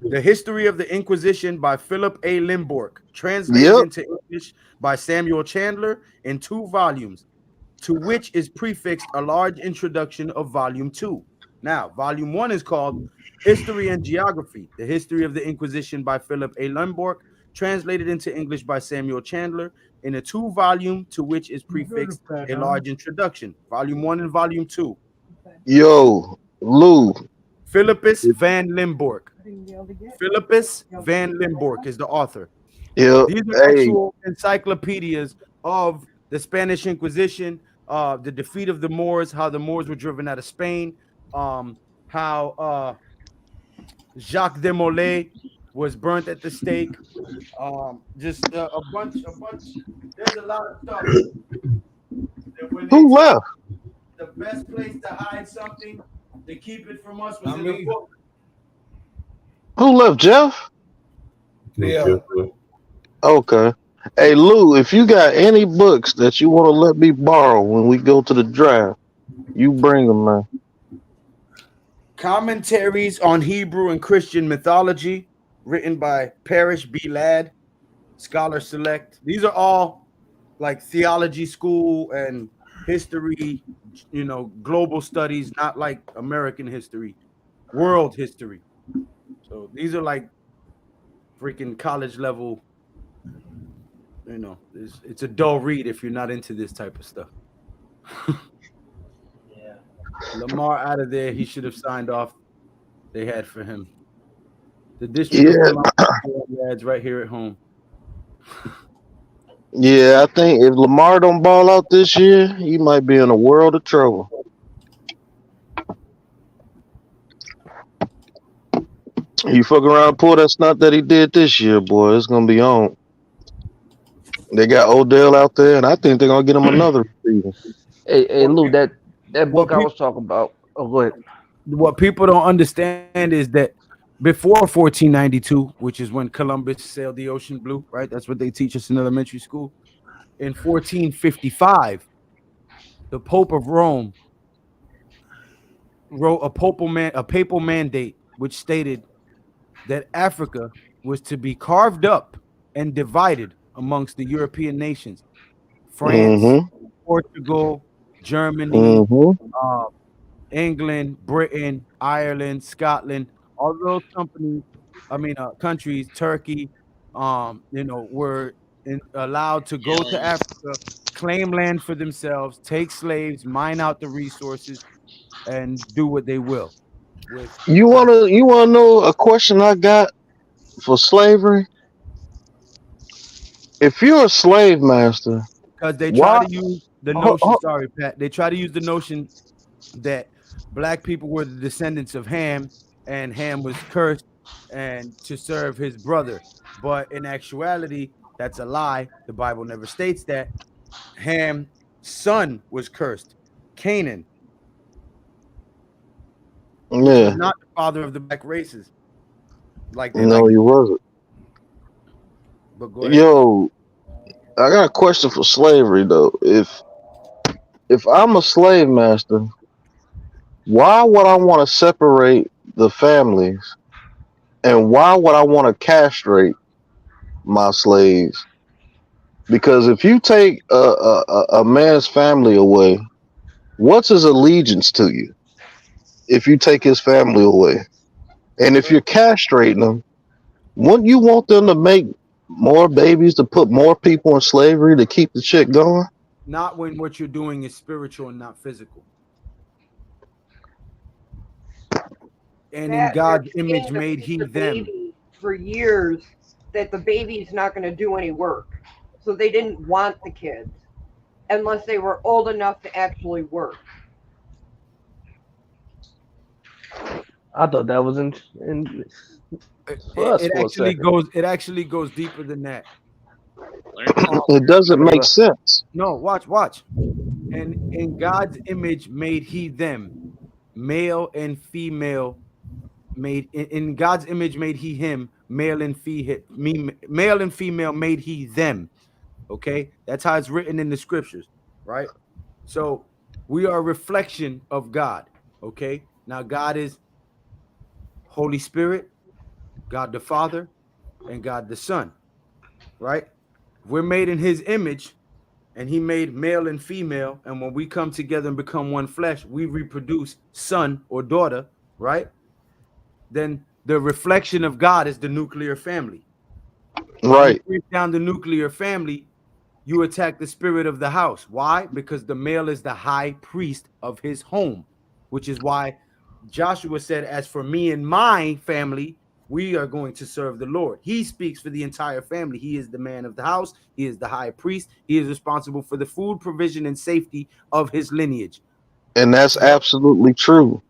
The History of the Inquisition by Philip A. Limborg, translated Yep. into English by Samuel Chandler in 2 volumes, to which is prefixed a large introduction of volume 2. Now, volume 1 is called History and Geography, The History of the Inquisition by Philip A. Limborg, translated into English by Samuel Chandler in a 2 volume, to which is prefixed a large introduction. Volume 1 and volume 2. Yo, Lou. Philippus van Limborg. Philippus van Limborg is the author. Yep. These are Hey, actual encyclopedias of the Spanish Inquisition, the defeat of the Moors, how the Moors were driven out of Spain, how Jacques de Molay was burnt at the stake. Just a bunch. There's a lot of stuff that when they who tell left? the best place to hide something, they keep it from us was in the book. Who left? Jeff? Yeah. Okay. Hey, Lou, if you got any books that you want to let me borrow when we go to the draft, you bring them, man. Commentaries on Hebrew and Christian mythology, written by Parrish B. Ladd, Scholar Select. These are all like theology school and history, global studies, not like American history, world history. So these are like freaking college level. It's a dull read if you're not into this type of stuff. Yeah. Lamar out of there. He should have signed off. They had for him. The District of Yeah, Columbia lads right here at home. yeah. I think if Lamar don't ball out this year, he might be in a world of trouble. You fuck around, pull that stunt that he did this year, boy. It's gonna be on. They got Odell out there, and I think they're gonna get him another receiver. Hey, Lou, that What book I people was talking about. Oh, go ahead. what people don't understand is that before 1492, which is when Columbus sailed the ocean blue, right? That's what they teach us in elementary school. In 1455, the Pope of Rome wrote a papal mandate which stated that Africa was to be carved up and divided amongst the European nations. France, Mm-hmm. Portugal, Germany, Mm-hmm. uh, England, Britain, Ireland, Scotland, all those countries, Turkey, were allowed to go to Africa, claim land for themselves, take slaves, mine out the resources, and do what they will with You wanna know a question I got for slavery? If you're a slave master, because they try why? to use the Ho, notion. ho, Sorry, Pat. They try to use the notion that black people were the descendants of Ham, and Ham was cursed and to serve his brother. But in actuality, that's a lie. The Bible never states that. Ham's son was cursed, Canaan, which was yeah, not the father of the black races, like they like no, to. he wasn't. But go ahead. Yo, I got a question for slavery though. If I'm a slave master, why would I want to separate the families, and why would I want to castrate my slaves? Because if you take a man's family away, what's his allegiance to you? If you take his family away, and if you're castrating them, wouldn't you want them to make more babies to put more people in slavery to keep the shit going? Not when what you're doing is spiritual and not physical. And in That they're God's saying image to made feed he the them. baby for years that the baby's not going to do any work. So they didn't want the kids unless they were old enough to actually work. I thought that was in for us It for a actually second. goes. It actually goes deeper than that. Learn something. It doesn't make sense. No, watch. And in God's image made he them, male and female made in God's image made he him, male and female made he them. Okay, that's how it's written in the scriptures, right? So we are a reflection of God. Okay, now God is Holy Spirit, God the Father, and God the Son, right? We're made in his image, and he made male and female. And when we come together and become one flesh, we reproduce son or daughter, right? Then the reflection of God is the nuclear family. When you Right. break down the nuclear family, you attack the spirit of the house. Why? Because the male is the high priest of his home, which is why Joshua said, as for me and my family, we are going to serve the Lord. He speaks for the entire family. He is the man of the house. He is the high priest. He is responsible for the food provision and safety of his lineage. And that's absolutely true.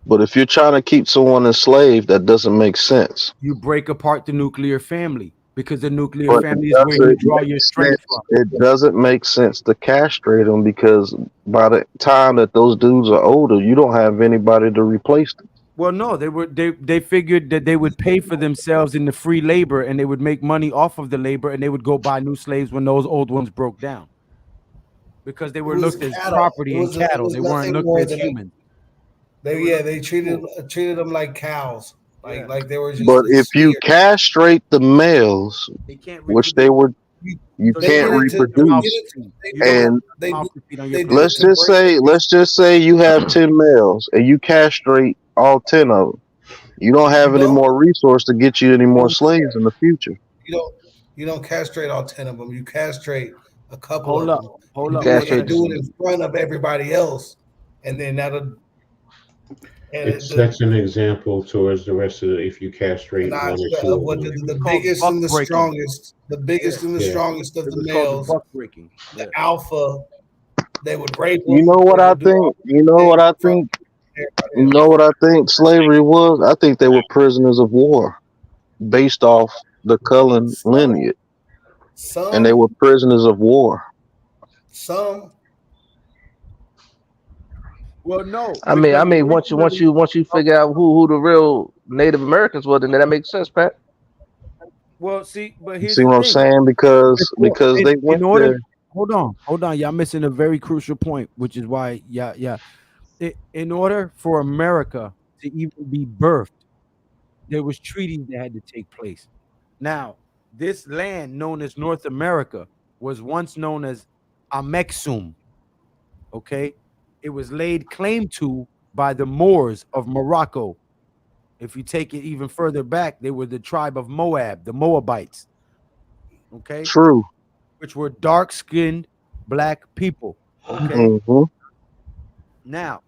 But if you're trying to keep someone enslaved, that doesn't make sense. You break apart the nuclear family because the nuclear But family is does where you it draw make your strength sense? from. It doesn't make sense to castrate them because by the time that those dudes are older, you don't have anybody to replace them. Well, no, they figured that they would pay for themselves in the free labor and they would make money off of the labor and they would go buy new slaves when those old ones broke down. Because they It were was looked as cattle. property and It cattle. was They weren't nothing looked more as than humans. they treated them like cows, Yeah. like they were just But a if you steer. castrate the males, They can't which they reproduce. would, you So They you can't don't get have it to your mouth reproduce. to they feed. they You did don't it have And your they mouth did, to feed on your they did plate. it to break the let's just say you have 10 males and you castrate all 10 of them. You don't you have any don't more resource to get you any you more don't slaves in the future. you don't you don't castrate all 10 of them. You castrate a couple Hold of up. them Hold You up one and castrate second. do them. it in front of everybody else, and then that'll and It it, the sets an example towards the rest of the if you and castrate I one or two of what them. It was the called biggest buck and the breaking. strongest, Yeah. Yeah. of It the was called the males, buck breaking. the Yeah. alpha, they would rape You them. know They what I would do all think? You know things what I in front of think? You everybody know else. what I think slavery was? I think they were prisoners of war based off the Cullen Some, lineage, and they some, were prisoners of war. some. Well, no, I mean, because I mean, originally, once you figure out who the real Native Americans were, then that makes sense, Pat. well, see, but You here's see the what I'm thing. saying? Because they In went order, there. hold on, y'all missing a very crucial point, which is why, in order for America to even be birthed, there was treaties that had to take place. Now, this land known as North America was once known as Amexum. Okay, it was laid claim to by the Moors of Morocco. If you take it even further back, they were the tribe of Moab, the Moabites. Okay, True. which were dark-skinned black people. Okay, Hmm. now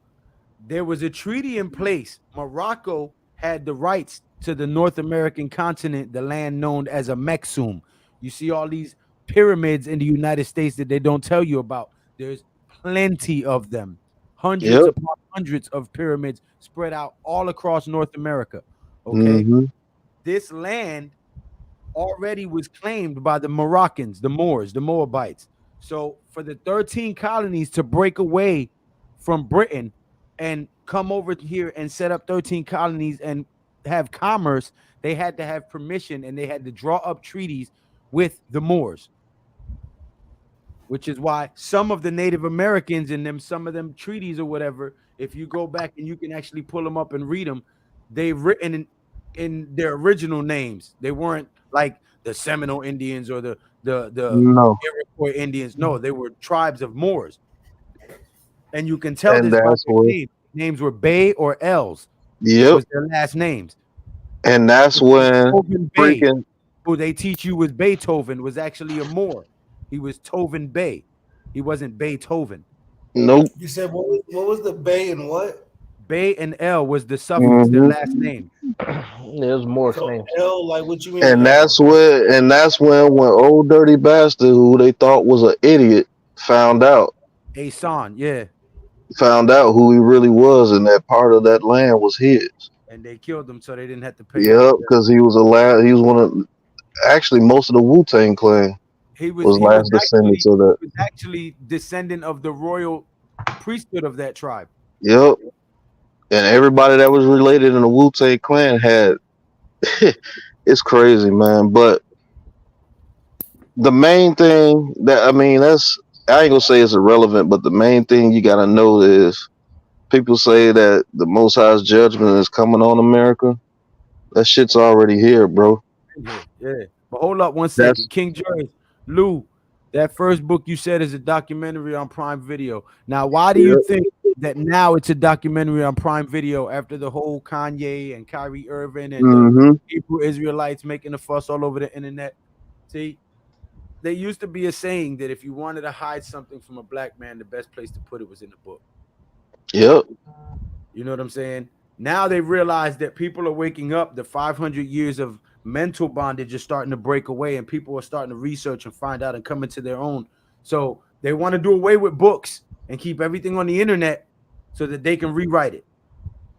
there was a treaty in place. Morocco had the rights to the North American continent, the land known as a Mexum. You see all these pyramids in the United States that they don't tell you about. There's plenty of them, hundreds Yep. upon hundreds of pyramids spread out all across North America. Okay, Hmm. this land already was claimed by the Moroccans, the Moors, the Moabites. So for the 13 colonies to break away from Britain and come over here and set up 13 colonies and have commerce, they had to have permission and they had to draw up treaties with the Moors, which is why some of the Native Americans in them, some of them treaties or whatever, if you go back and you can actually pull them up and read them, they've written in their original names. They weren't like the Seminole Indians or the No. Iroquois Indians. No, they were tribes of Moors. And you can tell And this by that's their what. names. Names were Bay or Els Yep. was their last names. And that's when Tovin Bay, freaking. who they teach you was Beethoven, was actually a Moor. He was Tovin Bay. He wasn't Beethoven. Nope. You said what was the bay and what? Bay and L was the suffix, their Hmm. last name. There's Morse So names. L, like what you mean And L? that's what. And that's when old dirty bastard who they thought was an idiot found out. Asan, yeah. Found out who he really was, and that part of that land was his. and they killed him so they didn't have to pay. Yep, because he was one of actually most of the Wu-Tang Clan He was last descendants of that. he was actually descendant of the royal priesthood of that tribe. Yep, and everybody that was related in the Wu-Tang Clan had. It's crazy, man. But the main thing that I ain't gonna say it's irrelevant, but the main thing you gotta know is people say that the Most High's judgment is coming on America. That shit's already here, bro. Yeah. But hold up one second. King George, Lou, that first book you said is a documentary on Prime Video. Now, why do you think that now it's a documentary on Prime Video after the whole Kanye and Kyrie Irving and the Hebrew Israelites making a fuss all over the internet? See, there used to be a saying that if you wanted to hide something from a black man, the best place to put it was in the book. Yep. You know what I'm saying? Now they realize that people are waking up. The 500 years of mental bondage is starting to break away, and people are starting to research and find out and come into their own. So they want to do away with books and keep everything on the internet so that they can rewrite it.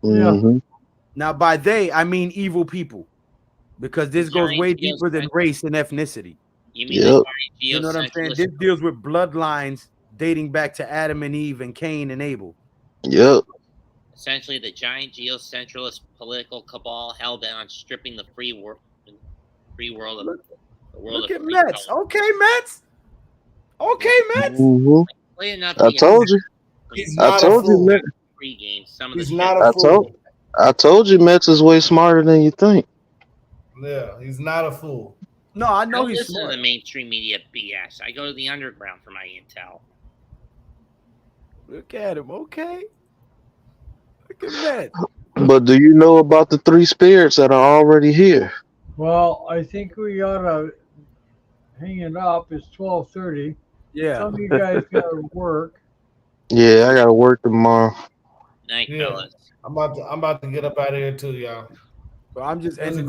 Mm-hmm. Now, by they, I mean evil people, because this goes way deeper than race and ethnicity. You mean you know what I'm saying? This deals with bloodlines dating back to Adam and Eve and Cain and Abel. Yep. Essentially, the giant geocentralist political cabal hell bent on stripping the free world of the world. Look at Mets. Okay, Mets. Okay, Mets. Mm-hmm. I told you. I told you, Mets. He's not a fool. I told you, Mets is way smarter than you think. Yeah, he's not a fool. No, I know he's smart. Listen to the mainstream media BS. I go to the underground for my intel. Look at him. Okay. Look at that. But do you know about the three spirits that are already here? Well, I think we ought to hang it up. It's 12:30. Yeah. Some of you guys got to work. Yeah, I gotta work tomorrow. Night, fellas. I'm about to get up out of here too, y'all. But I'm just ending.